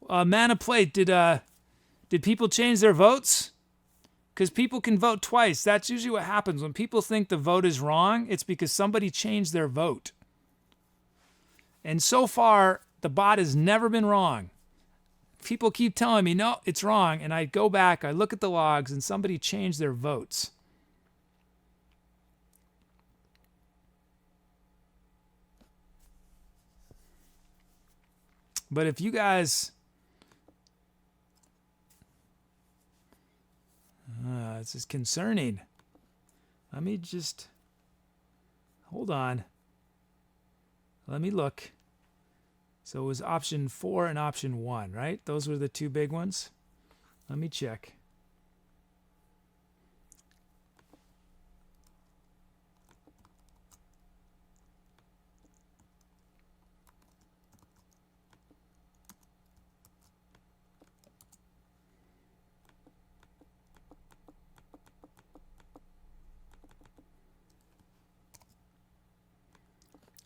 Manofplate, did people change their votes? Because people can vote twice. That's usually what happens. When people think the vote is wrong, it's because somebody changed their vote. And so far, the bot has never been wrong. People keep telling me, no, it's wrong. And I go back, I look at the logs, and somebody changed their votes. But if you guys... this is concerning. Let me just... Hold on. Let me look. So it was option 4 and option 1, right? Those were the 2 big ones. Let me check.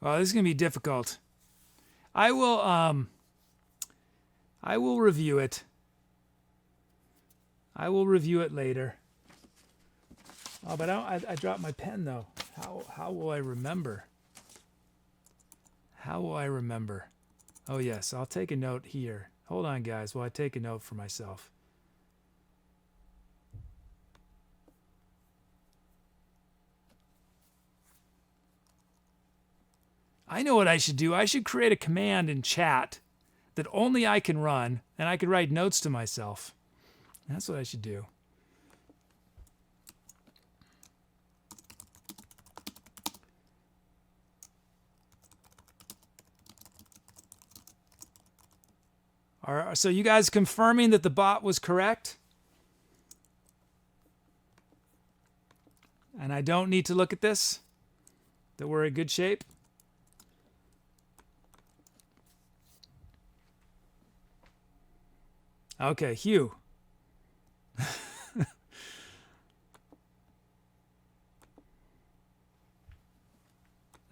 Well, this is going to be difficult. I will review it. I will review it later. Oh, but I dropped my pen though. How will I remember? How will I remember? Oh yes, I'll take a note here. Hold on, guys, while I take a note for myself. I know what I should do. I should create a command in chat that only I can run, and I could write notes to myself. That's what I should do. So you guys confirming that the bot was correct? And I don't need to look at this? That we're in good shape? Okay, Hugh.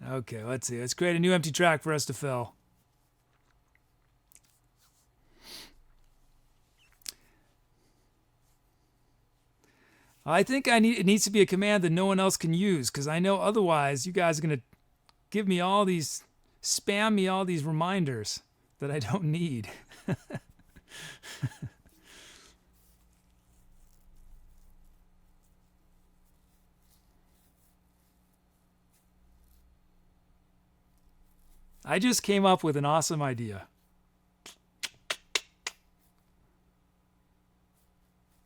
Okay, let's see. Let's create a new empty track for us to fill. I think it needs to be a command that no one else can use, because I know otherwise you guys are going to give me all these, spam me all these reminders that I don't need. I just came up with an awesome idea.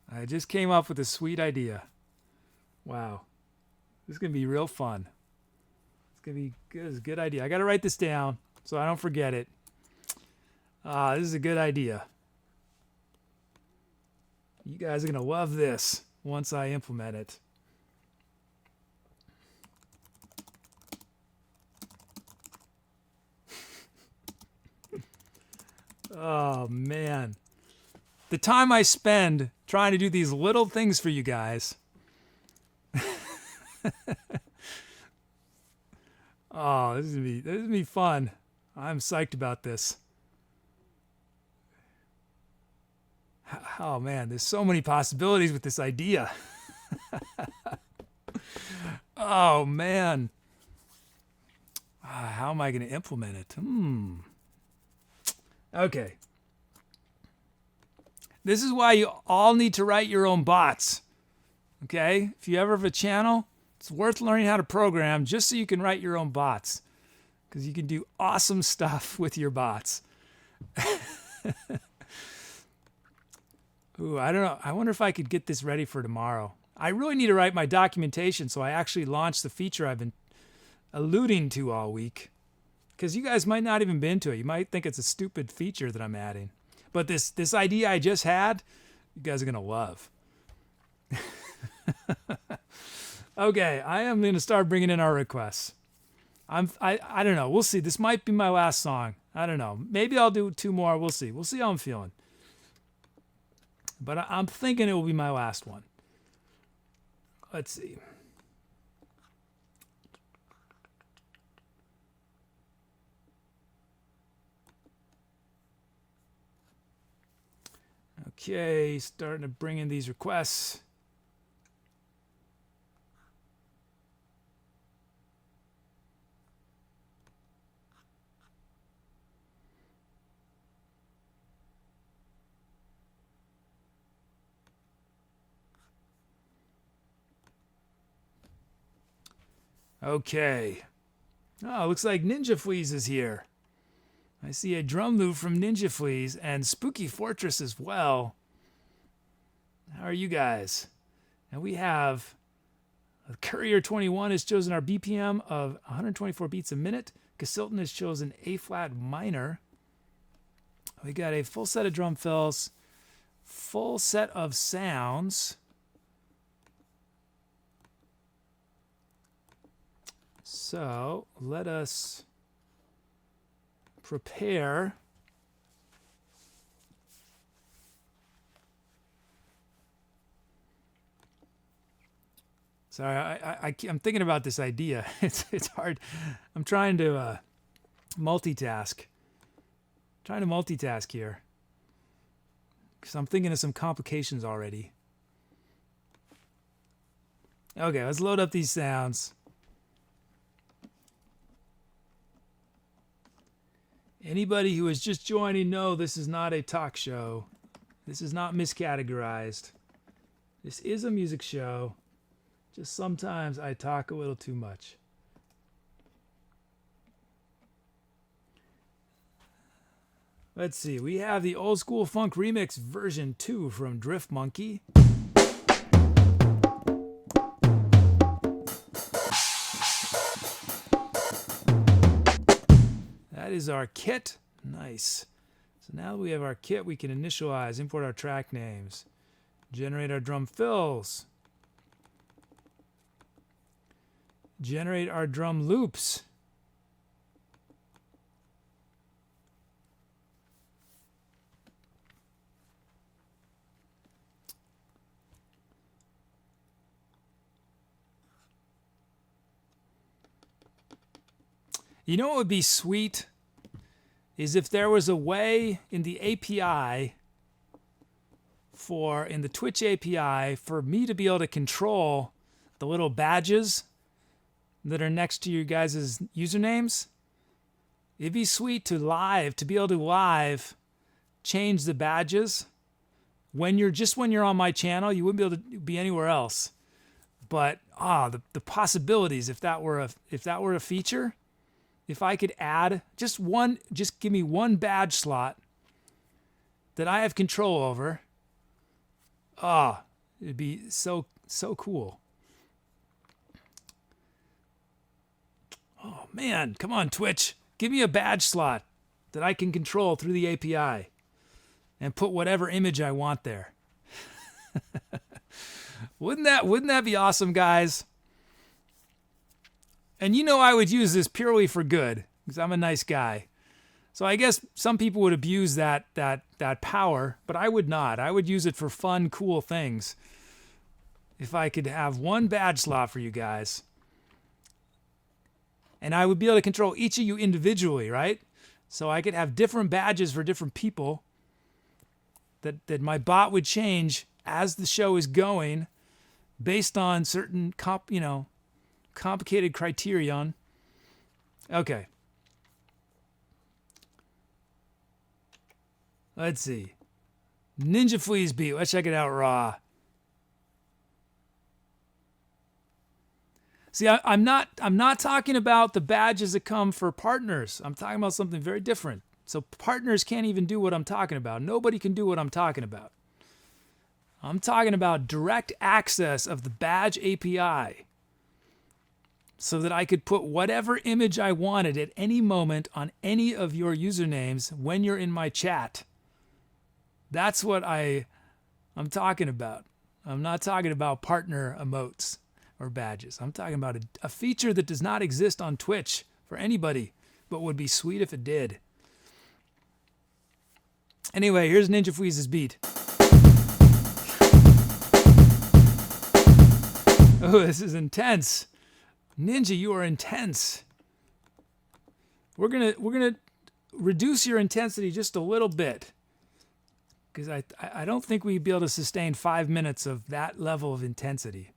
I just came up with a sweet idea. Wow. This is going to be real fun. It's going to be good. It's a good idea. I got to write this down so I don't forget it. This is a good idea. You guys are going to love this once I implement it. Oh, man. The time I spend trying to do these little things for you guys. Oh, this is gonna be fun. I'm psyched about this. Oh man, there's so many possibilities with this idea. Oh man. How am I going to implement it? Okay. This is why you all need to write your own bots. Okay? If you ever have a channel, it's worth learning how to program just so you can write your own bots. Because you can do awesome stuff with your bots. Ooh, I don't know. I wonder if I could get this ready for tomorrow. I really need to write my documentation so I actually launch the feature I've been alluding to all week. Because you guys might not even been to it. You might think it's a stupid feature that I'm adding. But this idea I just had, you guys are going to love. Okay, I am going to start bringing in our requests. I don't know. We'll see. This might be my last song. I don't know. Maybe I'll do 2 more. We'll see. We'll see how I'm feeling. But I'm thinking it will be my last one. Let's see. Okay, starting to bring in these requests. Okay. Oh, looks like Ninja Fleas is here. I see a drum loop from Ninja Fleas and Spooky Fortress as well. How are you guys? And we have Courier 21 has chosen our BPM of 124 beats a minute. Casilton has chosen A flat minor. We got a full set of drum fills, full set of sounds. So let us prepare. Sorry, I'm thinking about this idea. It's hard. I'm trying to multitask. Trying to multitask here. Because I'm thinking of some complications already. Okay, let's load up these sounds. Anybody who is just joining, no, this is not a talk show. This is not miscategorized. This is a music show. Just sometimes I talk a little too much. Let's see. We have the Old School Funk Remix version 2 from Drift Monkey. That is our kit. Nice. So now that we have our kit, we can initialize, import our track names, generate our drum fills, generate our drum loops, you know what would be sweet is if there was a way in the API in the Twitch API for me to be able to control the little badges that are next to you guys' usernames. It'd be sweet to be able to live change the badges when you're on my channel. You wouldn't be able to be anywhere else. But the possibilities if that were a feature. If I could add just give me one badge slot that I have control over. It'd be so cool. Oh man, come on Twitch. Give me a badge slot that I can control through the API and put whatever image I want there. Wouldn't that be awesome, guys? And you know I would use this purely for good because I'm a nice guy. So I guess some people would abuse that power, but I would not. I would use it for fun, cool things. If I could have one badge slot for you guys. And I would be able to control each of you individually, right? So I could have different badges for different people that my bot would change as the show is going based on certain complicated criterion. Okay. Let's see. Ninja Fleas beat. Let's check it out raw. See, I'm not talking about the badges that come for partners. I'm talking about something very different. So partners can't even do what I'm talking about. Nobody can do what I'm talking about. I'm talking about direct access of the badge API so that I could put whatever image I wanted at any moment on any of your usernames when you're in my chat. That's what I'm talking about. I'm not talking about partner emotes or badges. I'm talking about a feature that does not exist on Twitch for anybody, but would be sweet if it did. Anyway, here's Ninja Flea's beat. Oh, this is intense. Ninja, you are intense. We're gonna reduce your intensity just a little bit, because I don't think we'd be able to sustain 5 minutes of that level of intensity.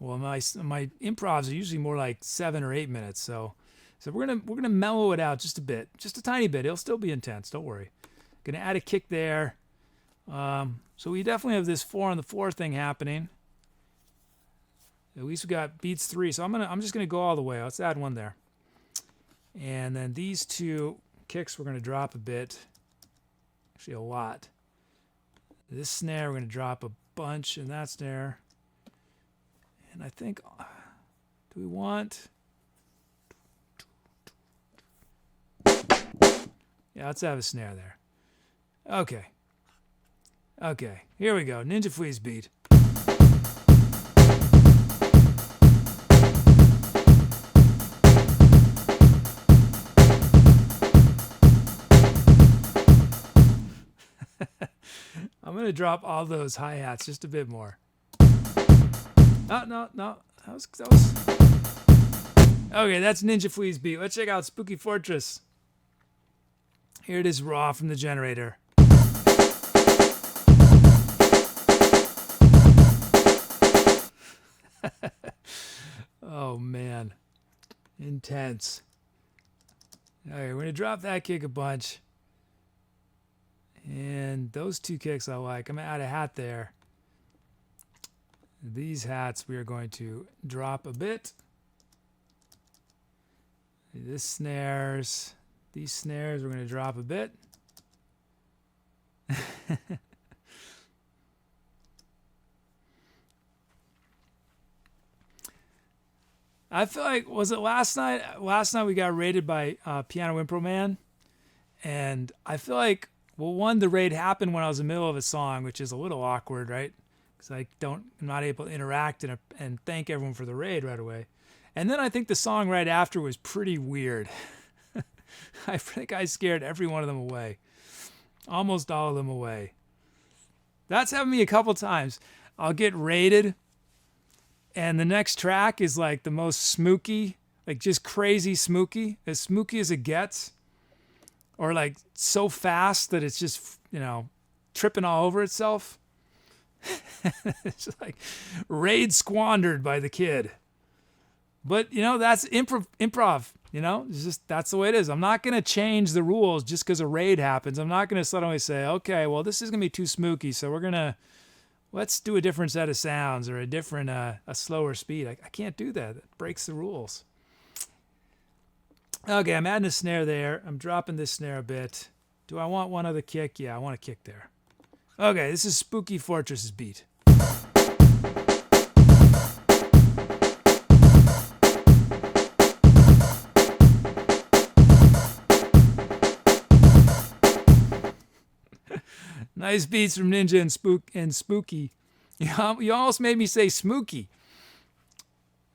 Well, my improvs are usually more like 7 or 8 minutes, so we're gonna mellow it out just a bit, just a tiny bit. It'll still be intense. Don't worry. Gonna add a kick there. So we definitely have this 4 on the floor thing happening. At least we got beats 3. So I'm just gonna go all the way. Let's add one there. And then these 2 kicks we're gonna drop a bit. Actually a lot. This snare we're gonna drop a bunch in that snare. And I think, do we want? Yeah, let's have a snare there. Okay. Okay, here we go. Ninja Flea's beat. I'm going to drop all those hi-hats just a bit more. No. That was... Okay, that's Ninja Flea's beat. Let's check out Spooky Fortress. Here it is raw from the generator. Oh, man. Intense. All right, we're going to drop that kick a bunch. And those 2 kicks I like. I'm going to add a hat there. These hats we are going to drop a bit. This snares. These snares we're going to drop a bit. I feel like, was it last night? Last night we got raided by Piano Improv Man. And I feel like, well, one, the raid happened when I was in the middle of a song, which is a little awkward, right? Because I'm not able to interact and thank everyone for the raid right away. And then I think the song right after was pretty weird. I think I scared every one of them away. Almost all of them away. That's happened to me a couple times. I'll get raided, and the next track is like the most smooky, like just crazy smooky as it gets. Or like so fast that it's just, tripping all over itself. It's like raid squandered by the kid. But, that's improv, it's just, that's the way it is. I'm not going to change the rules just because a raid happens. I'm not going to suddenly say, okay, well, this is going to be too smooky, so let's do a different set of sounds or a different, a slower speed. I can't do that. It breaks the rules. Okay, I'm adding a snare there. I'm dropping this snare a bit. Do I want one other kick? Yeah, I want a kick there. Okay, this is Spooky Fortress's beat. Nice beats from Ninja and Spooky. You almost made me say Smooky.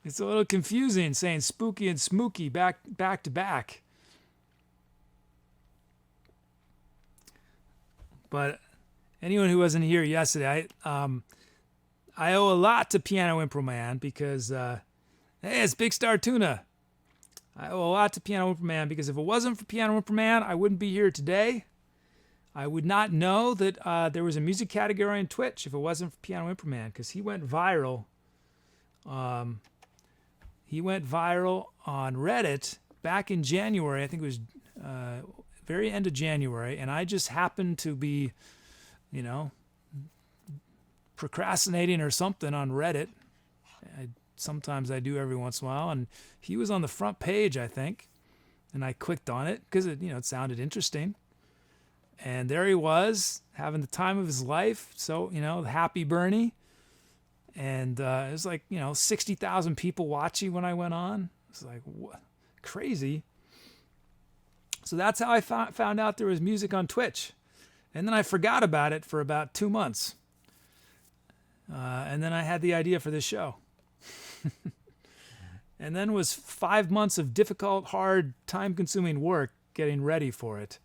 It's a little confusing saying Spooky and Smooky back to back. But anyone who wasn't here yesterday, I owe a lot to Piano Improv Man because, hey, it's Big Star Tuna. I owe a lot to Piano Improv Man because if it wasn't for Piano Improv Man, I wouldn't be here today. I would not know that there was a music category on Twitch if it wasn't for Piano Improv Man because he went viral. He went viral on Reddit back in January. I think it was very end of January. And I just happened to be, procrastinating or something on Reddit. Sometimes I do every once in a while. And he was on the front page, I think. And I clicked on it because it sounded interesting. And there he was having the time of his life. So, happy Bernie. And it was like, 60,000 people watching when I went on. It's like, what? Crazy. So that's how I found out there was music on Twitch. And then I forgot about it for about 2 months. And then I had the idea for this show. And then was 5 months of difficult, hard, time-consuming work getting ready for it.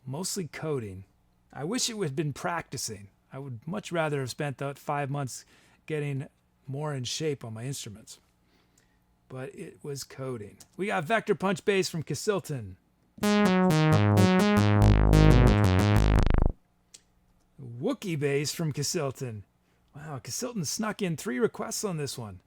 Mostly coding. I wish it would have been practicing. I would much rather have spent that 5 months getting more in shape on my instruments. But it was coding. We got Vector Punch Bass from Casilton. Wookie Bass from Casilton. Wow, Casilton snuck in 3 requests on this one.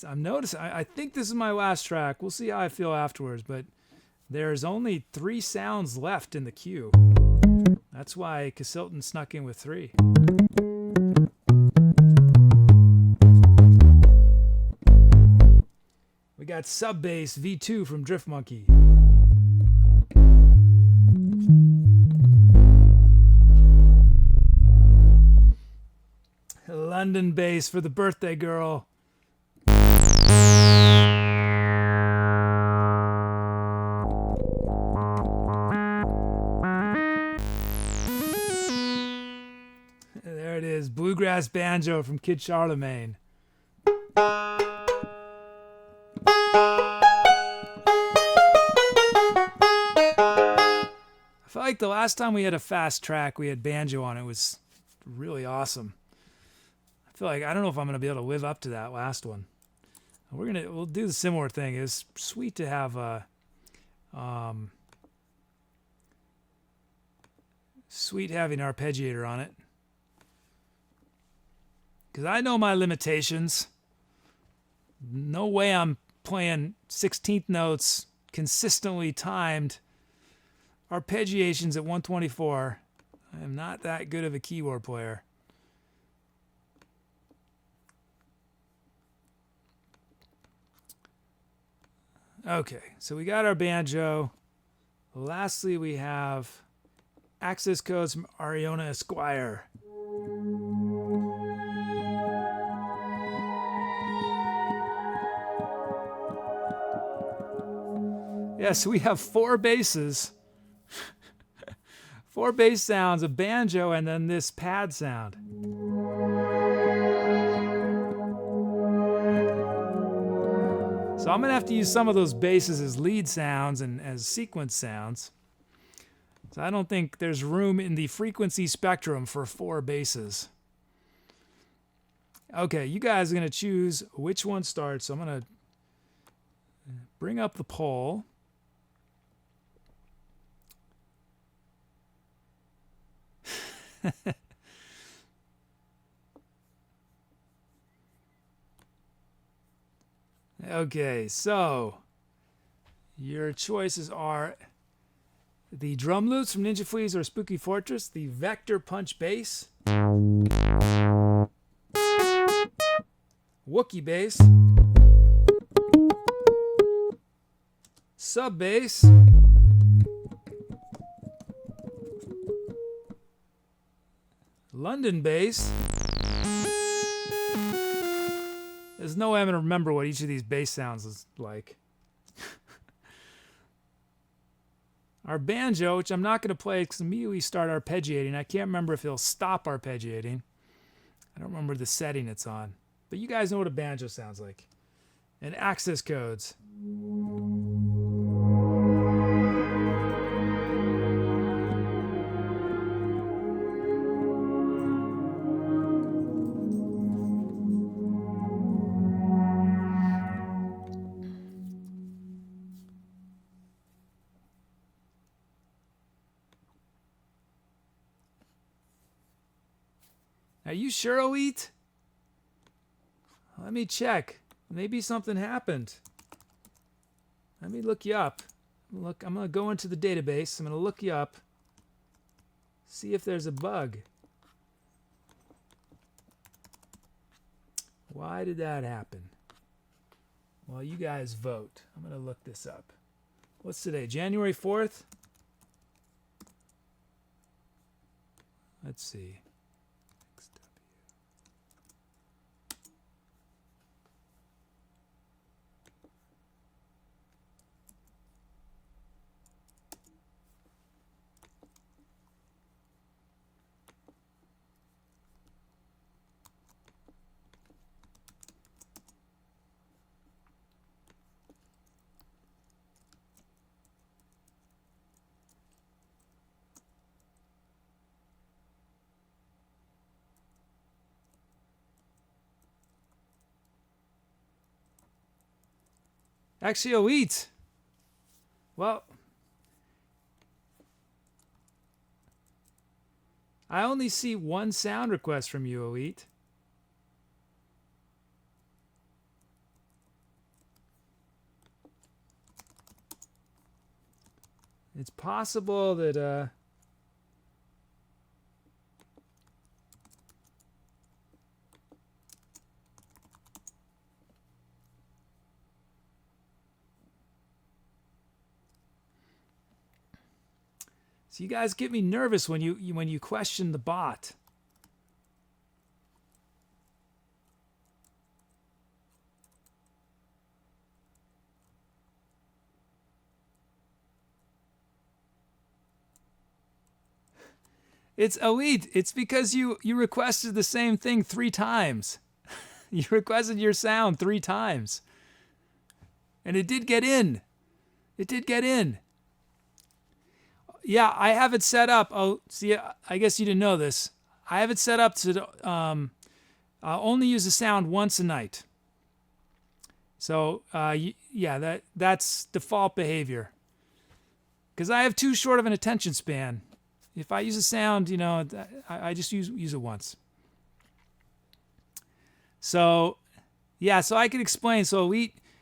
I'm noticing, I think this is my last track. We'll see how I feel afterwards, but there's only 3 sounds left in the queue. That's why Casilton snuck in with 3. We got Sub Bass V2 from Drift Monkey. London Bass for the birthday girl. There it is, Bluegrass Banjo from Kid Charlemagne. I felt like the last time we had a fast track, we had banjo on it. It was really awesome. I feel like, I don't know if I'm going to be able to live up to that last one. We'll do the similar thing. It's sweet to have sweet having an arpeggiator on it. Because I know my limitations. No way I'm playing 16th notes, consistently timed arpeggiations at 124. I am not that good of a keyboard player. Okay, so we got our banjo. Lastly, we have access codes from Ariona Esquire. Yeah, so we have 4 basses, 4 bass sounds, a banjo, and then this pad sound. So I'm going to have to use some of those basses as lead sounds and as sequence sounds. So I don't think there's room in the frequency spectrum for 4 basses. Okay, you guys are going to choose which one starts. So I'm going to bring up the poll. Okay, so your choices are the drum loops from Ninja Fleas or Spooky Fortress, the Vector Punch bass, Wookie bass, sub bass, London bass. There's no way I'm going to remember what each of these bass sounds is like. Our banjo, which I'm not going to play because immediately start arpeggiating. I can't remember if it'll stop arpeggiating. I don't remember the setting it's on. But you guys know what a banjo sounds like. And access codes. Are you sure, Elite? Let me check. Maybe something happened. Let me look you up. I'm going to go into the database. I'm going to look you up. See if there's a bug. Why did that happen? Well, you guys vote. I'm going to look this up. What's today? January 4th? Let's see. Actually, Elite. Well, I only see one sound request from you, Elite. It's possible that so you guys get me nervous when you question the bot. It's Elite. It's because you requested the same thing 3 times. You requested your sound 3 times. And it did get in. It did get in. Yeah, I have it set up. Oh, see, I guess you didn't know this. I have it set up to only use the sound once a night. So, yeah, that's default behavior. Because I have too short of an attention span. If I use a sound, you know, I just use it once. So, yeah, so I could explain. So,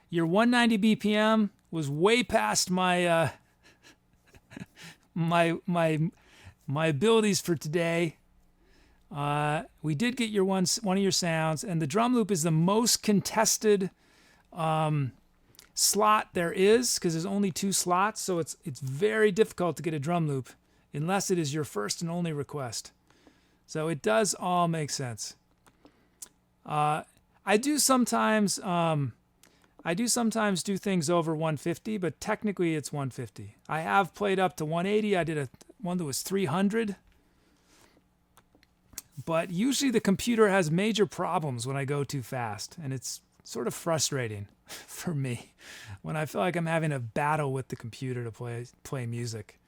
your 190 BPM was way past my my abilities for today. We did get one of your sounds, and the drum loop is the most contested slot there is, because there's only 2 slots, so it's very difficult to get a drum loop unless it is your first and only request. So it does all make sense. I do sometimes do things over 150, but technically it's 150. I have played up to 180. I did one that was 300. But usually the computer has major problems when I go too fast, and it's sort of frustrating for me when I feel like I'm having a battle with the computer to play music.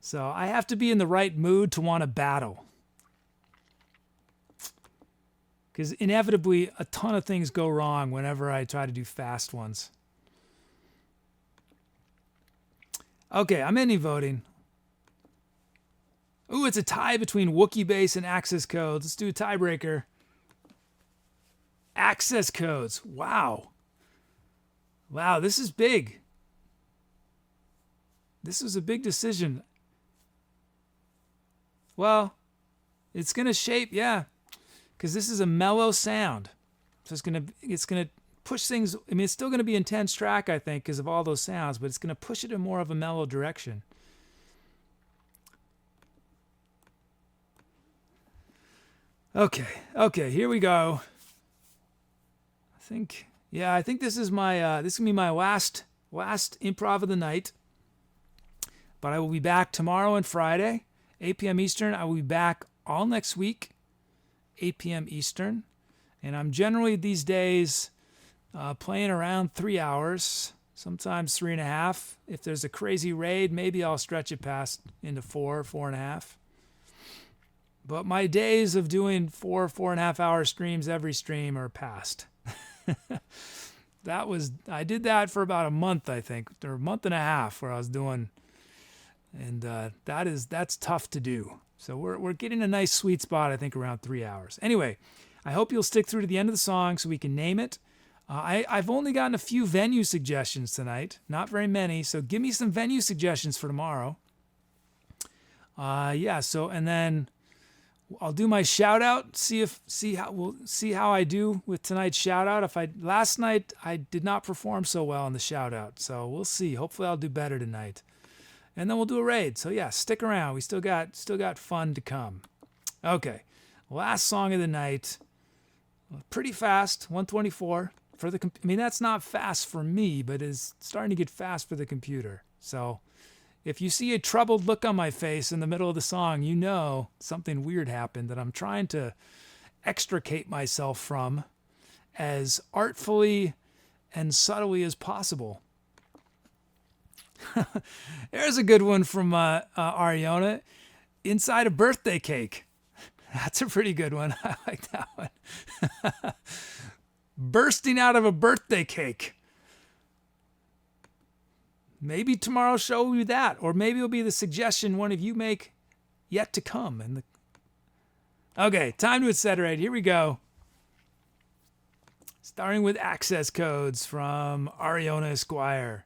So I have to be in the right mood to want to battle. Because inevitably a ton of things go wrong whenever I try to do fast ones. Okay, I'm any voting. Ooh, it's a tie between Wookiee bass and access codes. Let's do a tiebreaker. Access codes. Wow. Wow, this is big. This was a big decision. Well, it's going to shape, yeah, because this is a mellow sound. So it's going to push things. I mean, it's still going to be an intense track, I think, because of all those sounds, but it's going to push it in more of a mellow direction. Okay, here we go. I think this is my this is gonna be my last improv of the night. But I will be back tomorrow and Friday, 8 p.m. Eastern. I will be back all next week, 8 p.m. Eastern, and I'm generally these days playing around 3 hours, sometimes 3.5. If there's a crazy raid, maybe I'll stretch it past into 4.5. But my days of doing 4.5 hour streams every stream are past. I did that for about a month, I think, or a month and a half, where I was doing, and that's tough to do. So we're getting a nice sweet spot, I think, around 3 hours. Anyway, I hope you'll stick through to the end of the song so we can name it. I've only gotten a few venue suggestions tonight, not very many. So give me some venue suggestions for tomorrow. And then I'll do my shout out. See how I do with tonight's shout out. Last night I did not perform so well in the shout out, so we'll see. Hopefully I'll do better tonight, and then we'll do a raid. So yeah, stick around. We still got fun to come. Okay, last song of the night. Pretty fast, 124 for the. I mean, that's not fast for me, but is starting to get fast for the computer. So if you see a troubled look on my face in the middle of the song, you know something weird happened that I'm trying to extricate myself from as artfully and subtly as possible. There's a good one from Ariona. Inside a birthday cake. That's a pretty good one. I like that one. Bursting out of a birthday cake. Maybe tomorrow's show will be that, or maybe it'll be the suggestion one of you make yet to come. Okay, time to Etcetera. Here we go. Starting with access codes from Ariona Esquire.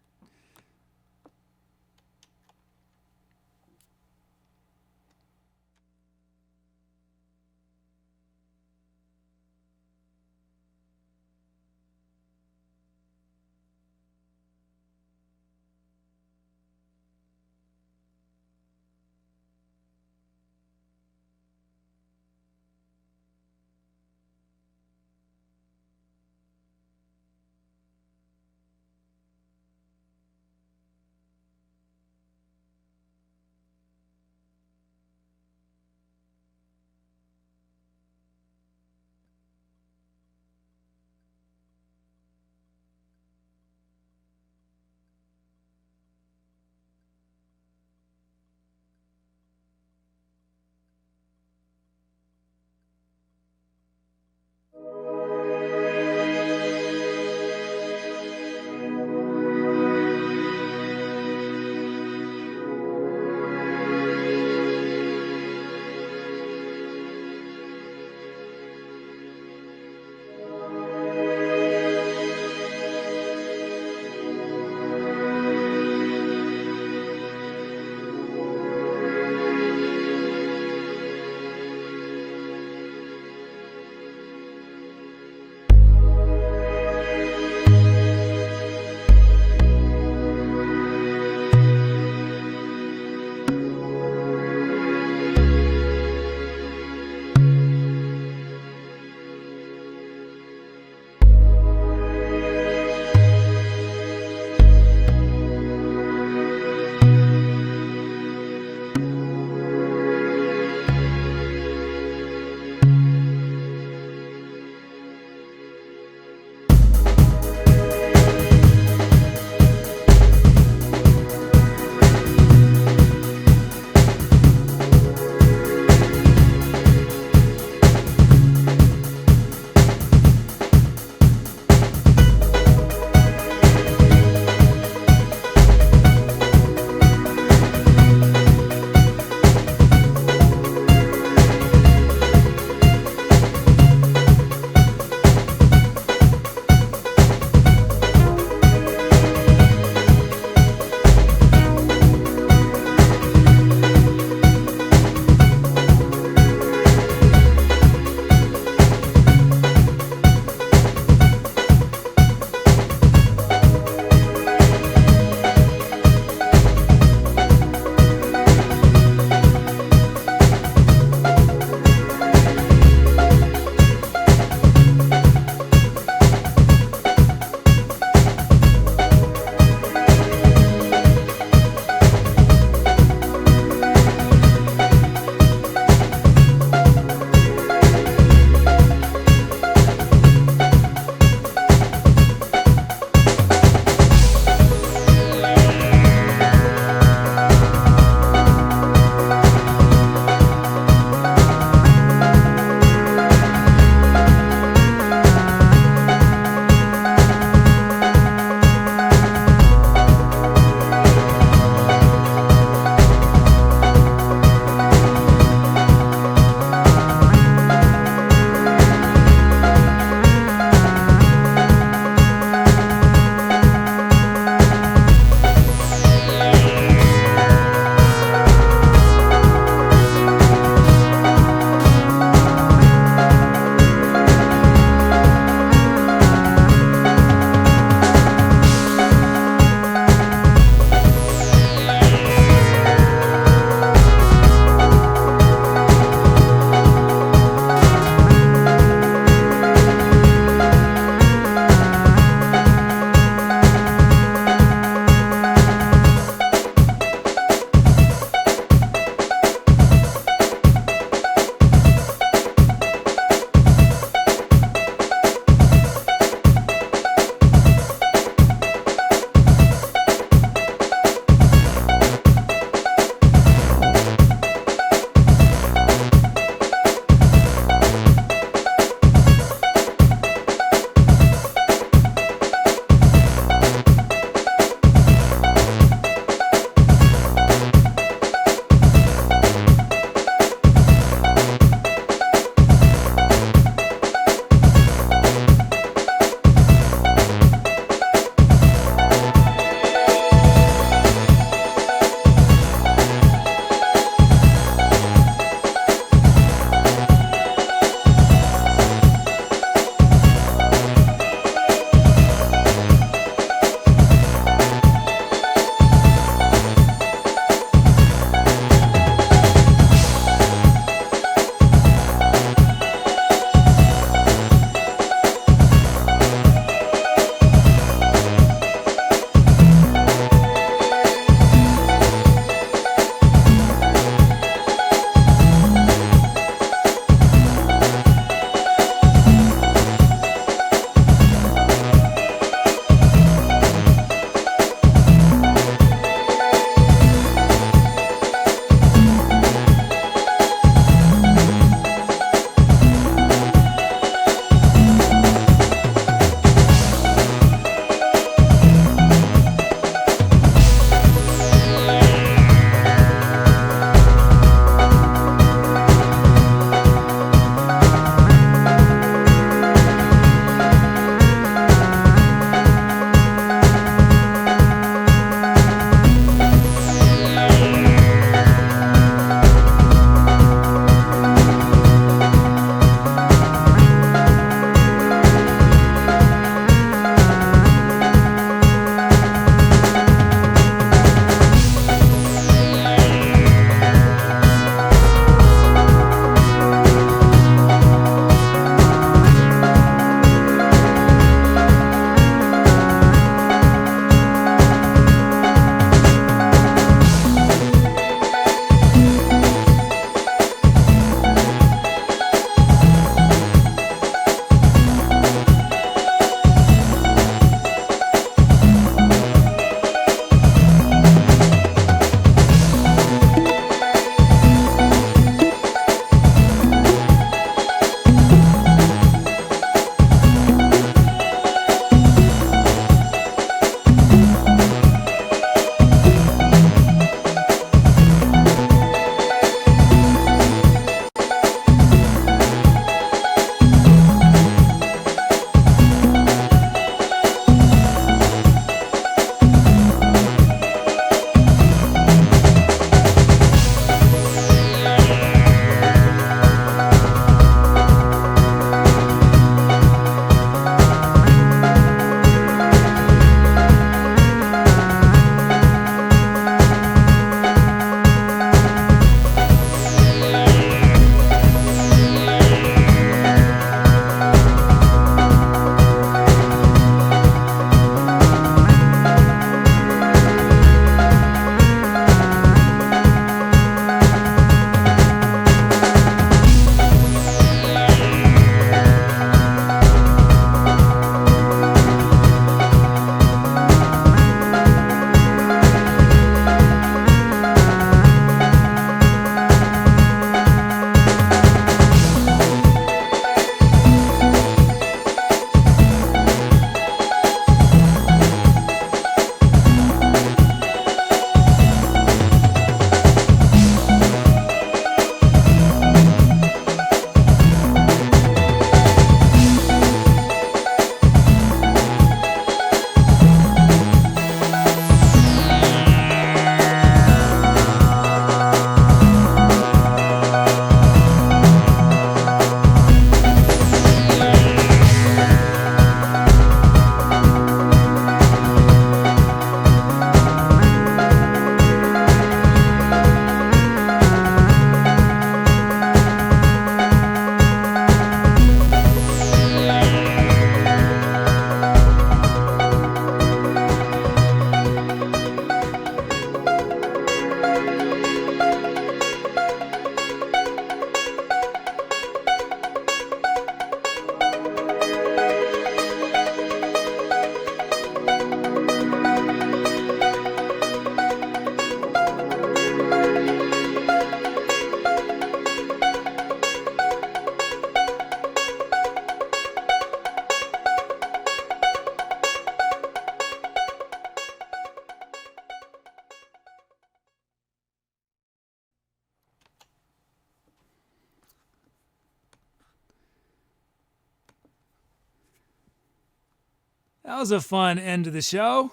That was a fun end to the show.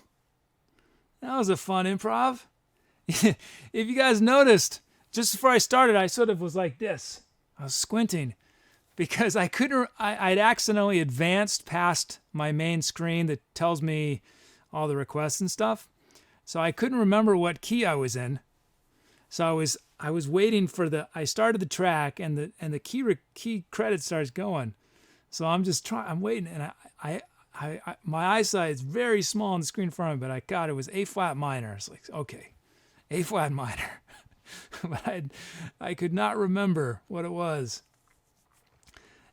That was a fun improv. If you guys noticed, just before I started, I sort of was like this. I was squinting because I'd accidentally advanced past my main screen that tells me all the requests and stuff. So I couldn't remember what key I was in. So I was waiting for I started the track and the key credit starts going. So I'm waiting, and my eyesight is very small on the screen in front of me, but I got it was A flat minor. It's like, okay, A flat minor. But I could not remember what it was.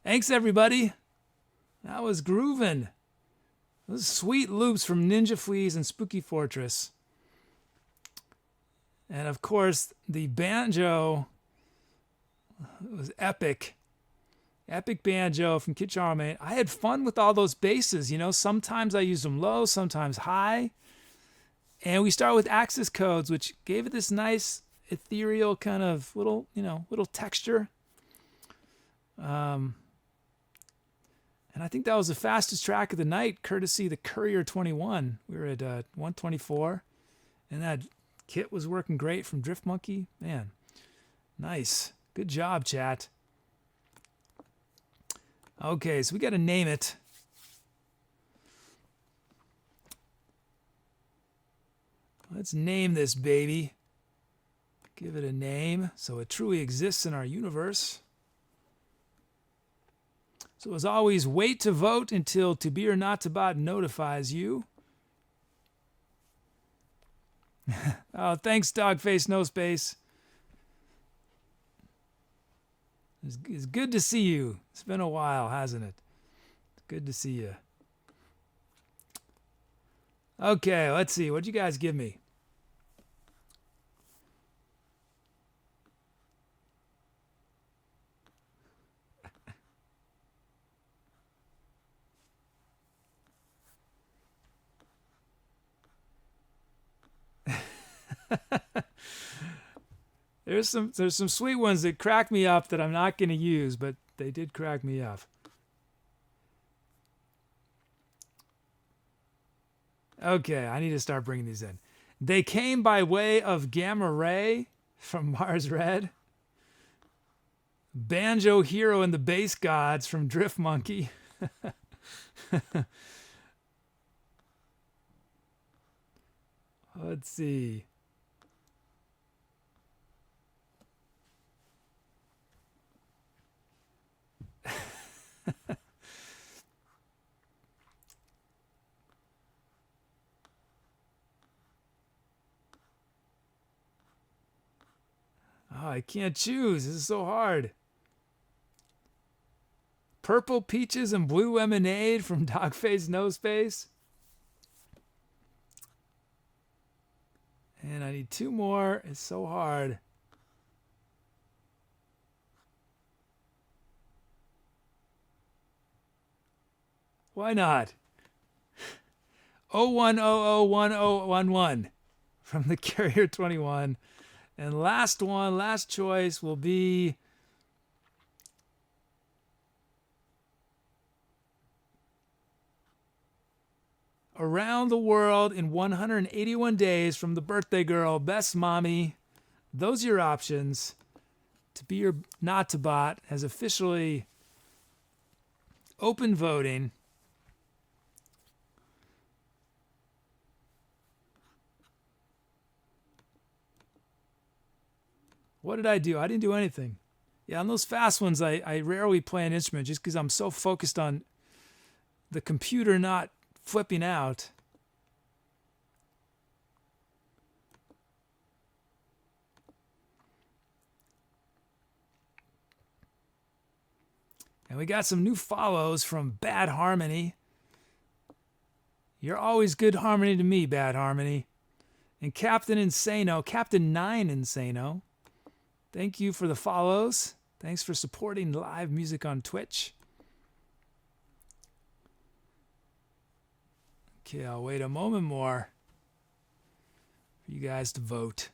Thanks, everybody. That was groovin'. Those sweet loops from Ninja Fleas and Spooky Fortress. And of course, the banjo was epic. Epic banjo from Kid Charlemagne. I had fun with all those basses. Sometimes I used them low, sometimes high. And we start with axis codes, which gave it this nice ethereal kind of little texture. And I think that was the fastest track of the night, courtesy the Courier 21. We were at 124, and that kit was working great from Drift Monkey. Man, nice. Good job, chat. Okay, so we got to name it. Let's name this baby. Give it a name so it truly exists in our universe. So as always, wait to vote until To Be or Not to Bot notifies you. Oh, thanks, Dogface No Space. It's good to see you. It's been a while, hasn't it? It's good to see you. Okay, let's see. What'd you guys give me? There's some sweet ones that crack me up that I'm not going to use, but they did crack me up. Okay, I need to start bringing these in. They Came by Way of Gamma Ray from MarzRedd. Banjo Hero and the Bass Gods from Drift Monkey. Let's see. Oh, I can't choose. This is so hard. Purple Peaches and Blue Lemonade from Dogface No Space. And I need two more. It's so hard. Why not? 01001011 from the Carrier 21. And last choice will be Around the World in 181 Days from the Birthday Girl, Best Mommy. Those are your options. To Be or Not to Bot has officially open voting. What did I do? I didn't do anything. Yeah, on those fast ones, I rarely play an instrument just because I'm so focused on the computer not flipping out. And we got some new follows from Bad Harmony. You're always good harmony to me, Bad Harmony. And Captain Insano, Captain 9 Insano. Thank you for the follows. Thanks for supporting live music on Twitch. Okay, I'll wait a moment more for you guys to vote.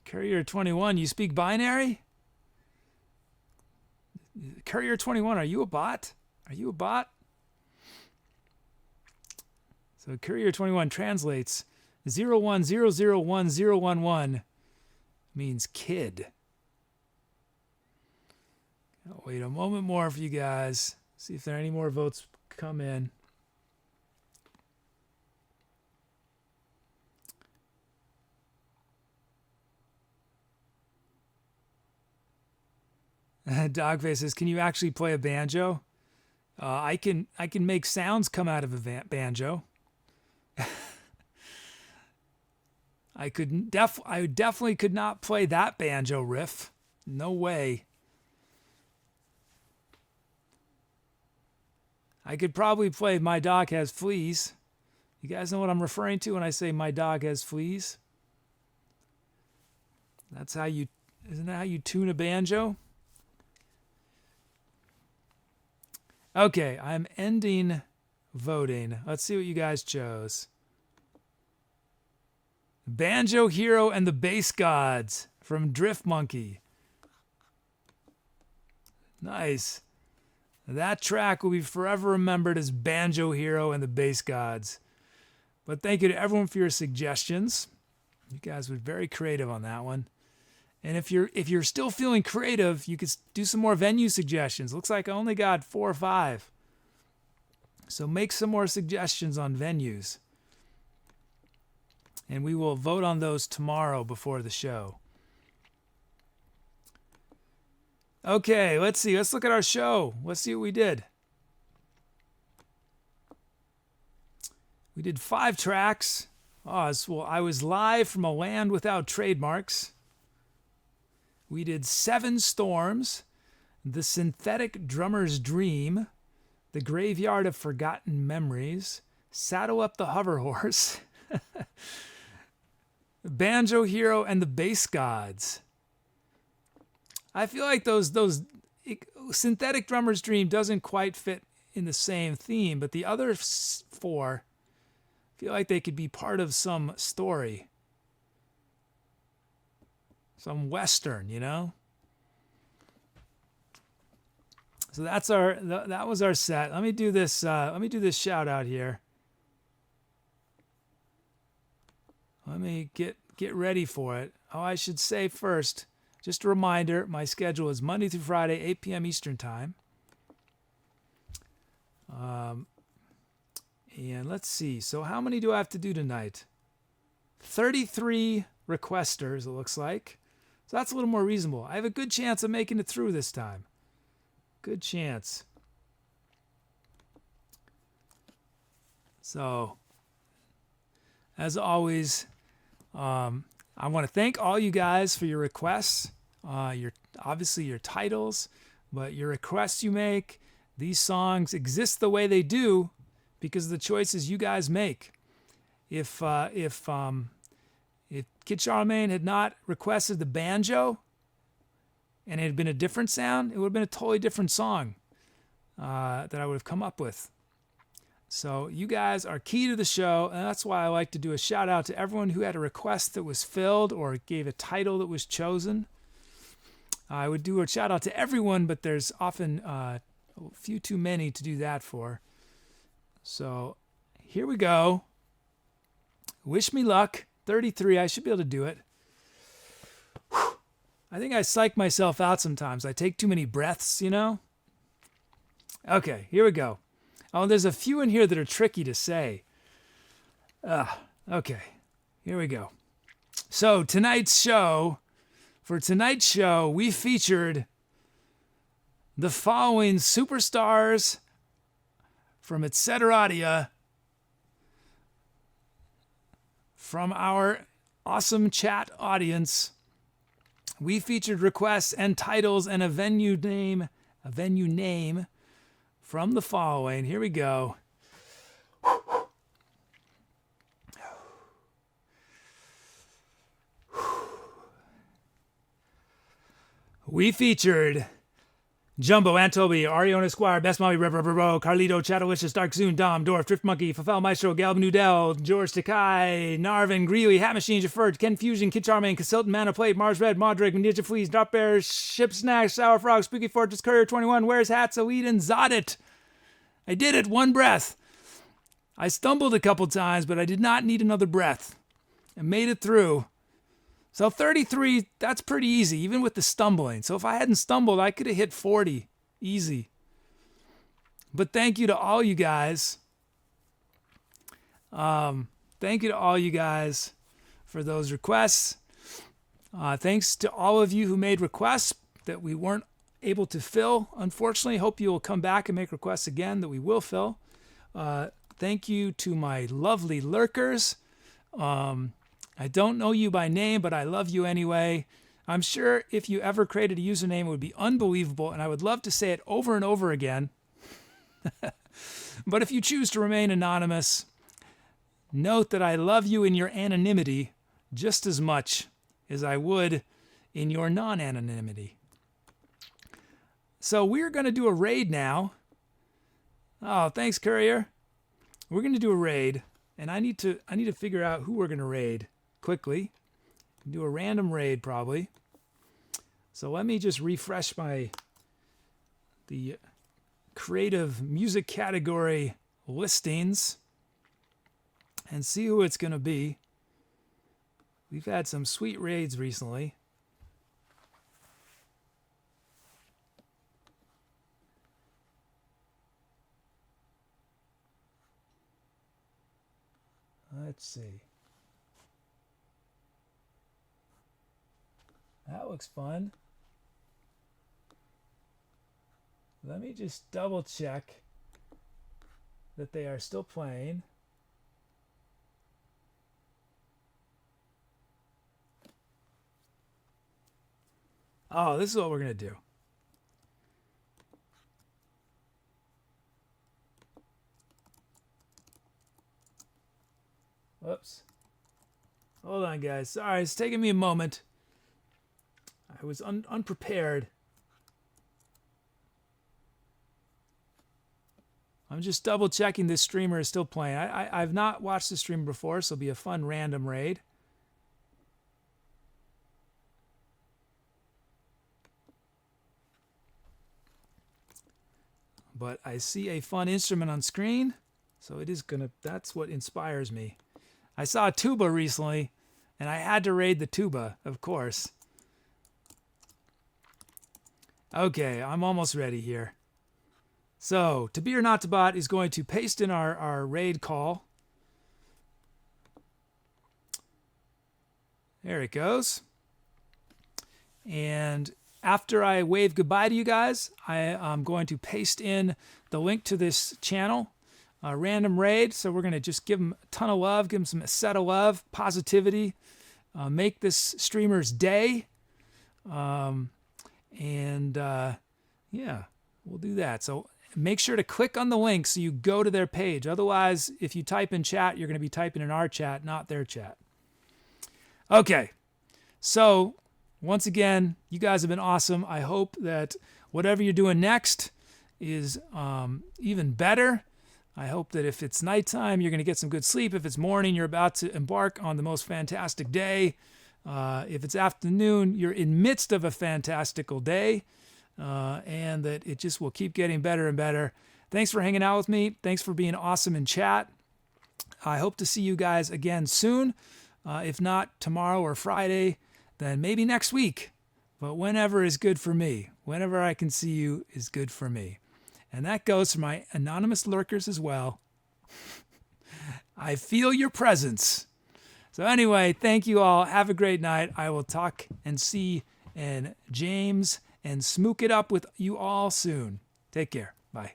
Courier 21, you speak binary? Courier 21, are you a bot? Are you a bot? So Courier 21 translates 01001011 means kid. I'll wait a moment more for you guys. See if there are any more votes come in. Dogface says, "Can you actually play a banjo?" I can make sounds come out of a banjo. I definitely could not play that banjo riff. No way. I could probably play "My Dog Has Fleas." You guys know what I'm referring to when I say "My dog has fleas"? Isn't that how you tune a banjo? Okay, I'm ending voting. Let's see what you guys chose. Banjo Hero and the Bass Gods from Drift Monkey. Nice. That track will be forever remembered as Banjo Hero and the Bass Gods. But thank you to everyone for your suggestions. You guys were very creative on that one. And if you're still feeling creative, you could do some more venue suggestions. Looks like I only got 4 or 5. So make some more suggestions on venues. And we will vote on those tomorrow before the show. Okay, let's see. Let's look at our show. Let's see what we did. We did 5 tracks. I was live from a land without trademarks. We did 7 storms, The Synthetic Drummer's Dream, The Graveyard of Forgotten Memories, Saddle Up the Hover Horse, Banjo Hero and the Bass Gods. I feel like those Synthetic Drummer's Dream doesn't quite fit in the same theme, but the other 4 feel like they could be part of some story. Some Western, you know? So that was our set. Let me do this shout out here. Let me get ready for it. Oh, I should say first, just a reminder, my schedule is Monday through Friday, 8 p.m. Eastern Time. And let's see. So how many do I have to do tonight? 33 requesters, it looks like. So that's a little more reasonable. I have a good chance of making it through this time. Good chance. So, as always, I want to thank all you guys for your requests, obviously your titles, but your requests you make. These songs exist the way they do because of the choices you guys make. If Kid Charlemagne had not requested the banjo and it had been a different sound, it would have been a totally different song that I would have come up with. So you guys are key to the show, and that's why I like to do a shout out to everyone who had a request that was filled or gave a title that was chosen. I would do a shout out to everyone, but there's often a few too many to do that for. So here we go. Wish me luck. 33, I should be able to do it. Whew. I think I psych myself out sometimes. I take too many breaths, you know? Okay, here we go. Oh, there's a few in here that are tricky to say. Okay, here we go. So for tonight's show, we featured the following superstars from Etcetera, from our awesome chat audience. We featured requests and titles and a venue name from the following. Here we go. We featured Jumbo, Antobi, Ariona Squire, Best Mommy, Bro, Carlito, Chatawicious, Dark Zoon, Dom, Dwarf, Drift Monkey, Fafel Maestro, Galb Nudell, George Takai, Narvin, Greeley, Hat Machine, Jaffer, Ken Fusion, Kid Charmaine, Casilton, Manofplate, MarzRedd, Modric, Ninja Fleas, Drop Bear, Ship Snacks, Sour Frog, Spooky Fortress, Courier 21, Where's Hats, Oed, and Zodit. I did it, one breath. I stumbled a couple times, but I did not need another breath. I made it through. So 33, that's pretty easy, even with the stumbling. So if I hadn't stumbled, I could have hit 40. Easy. But thank you to all you guys. Thank you to all you guys for those requests. Thanks to all of you who made requests that we weren't able to fill. Unfortunately, hope you will come back and make requests again that we will fill. Thank you to my lovely lurkers. I don't know you by name, but I love you anyway. I'm sure if you ever created a username, it would be unbelievable, and I would love to say it over and over again. But if you choose to remain anonymous, note that I love you in your anonymity just as much as I would in your non-anonymity. So we're going to do a raid now. Oh, thanks, Courier. We're going to do a raid, and I need to figure out who we're going to raid quickly. Do a random raid probably. So let me just refresh the creative music category listings and see who it's going to be. We've had some sweet raids recently. Let's see. That looks fun. Let me just double check that they are still playing. Oh, this is what we're going to do. Whoops. Hold on, guys. Sorry, it's taking me a moment. I was unprepared. I'm just double checking this streamer is still playing. I've not watched the stream before, so it'll be a fun random raid. But I see a fun instrument on screen, so it is gonna. That's what inspires me. I saw a tuba recently, and I had to raid the tuba, of course. Okay, I'm almost ready here. So, To Be or Not to Bot is going to paste in our raid call. There it goes. And after I wave goodbye to you guys, I'm going to paste in the link to this channel, a random raid. So we're going to just give them a ton of love, give them some set of love, positivity, make this streamer's day. Yeah, we'll do that. So make sure to click on the link so you go to their page. Otherwise, if you type in chat, you're going to be typing in our chat, not their chat. Okay, so once again, you guys have been awesome. I hope that whatever you're doing next is even better. I hope that if it's nighttime, you're going to get some good sleep. If it's morning, you're about to embark on the most fantastic day. If it's afternoon, you're in midst of a fantastical day. And that it just will keep getting better and better. Thanks for hanging out with me. Thanks for being awesome in chat. I hope to see you guys again soon. If not tomorrow or Friday, then maybe next week. But whenever is good for me. Whenever I can see you is good for me. And that goes for my anonymous lurkers as well. I feel your presence. So anyway, thank you all. Have a great night. I will talk and see and James and smook it up with you all soon. Take care. Bye.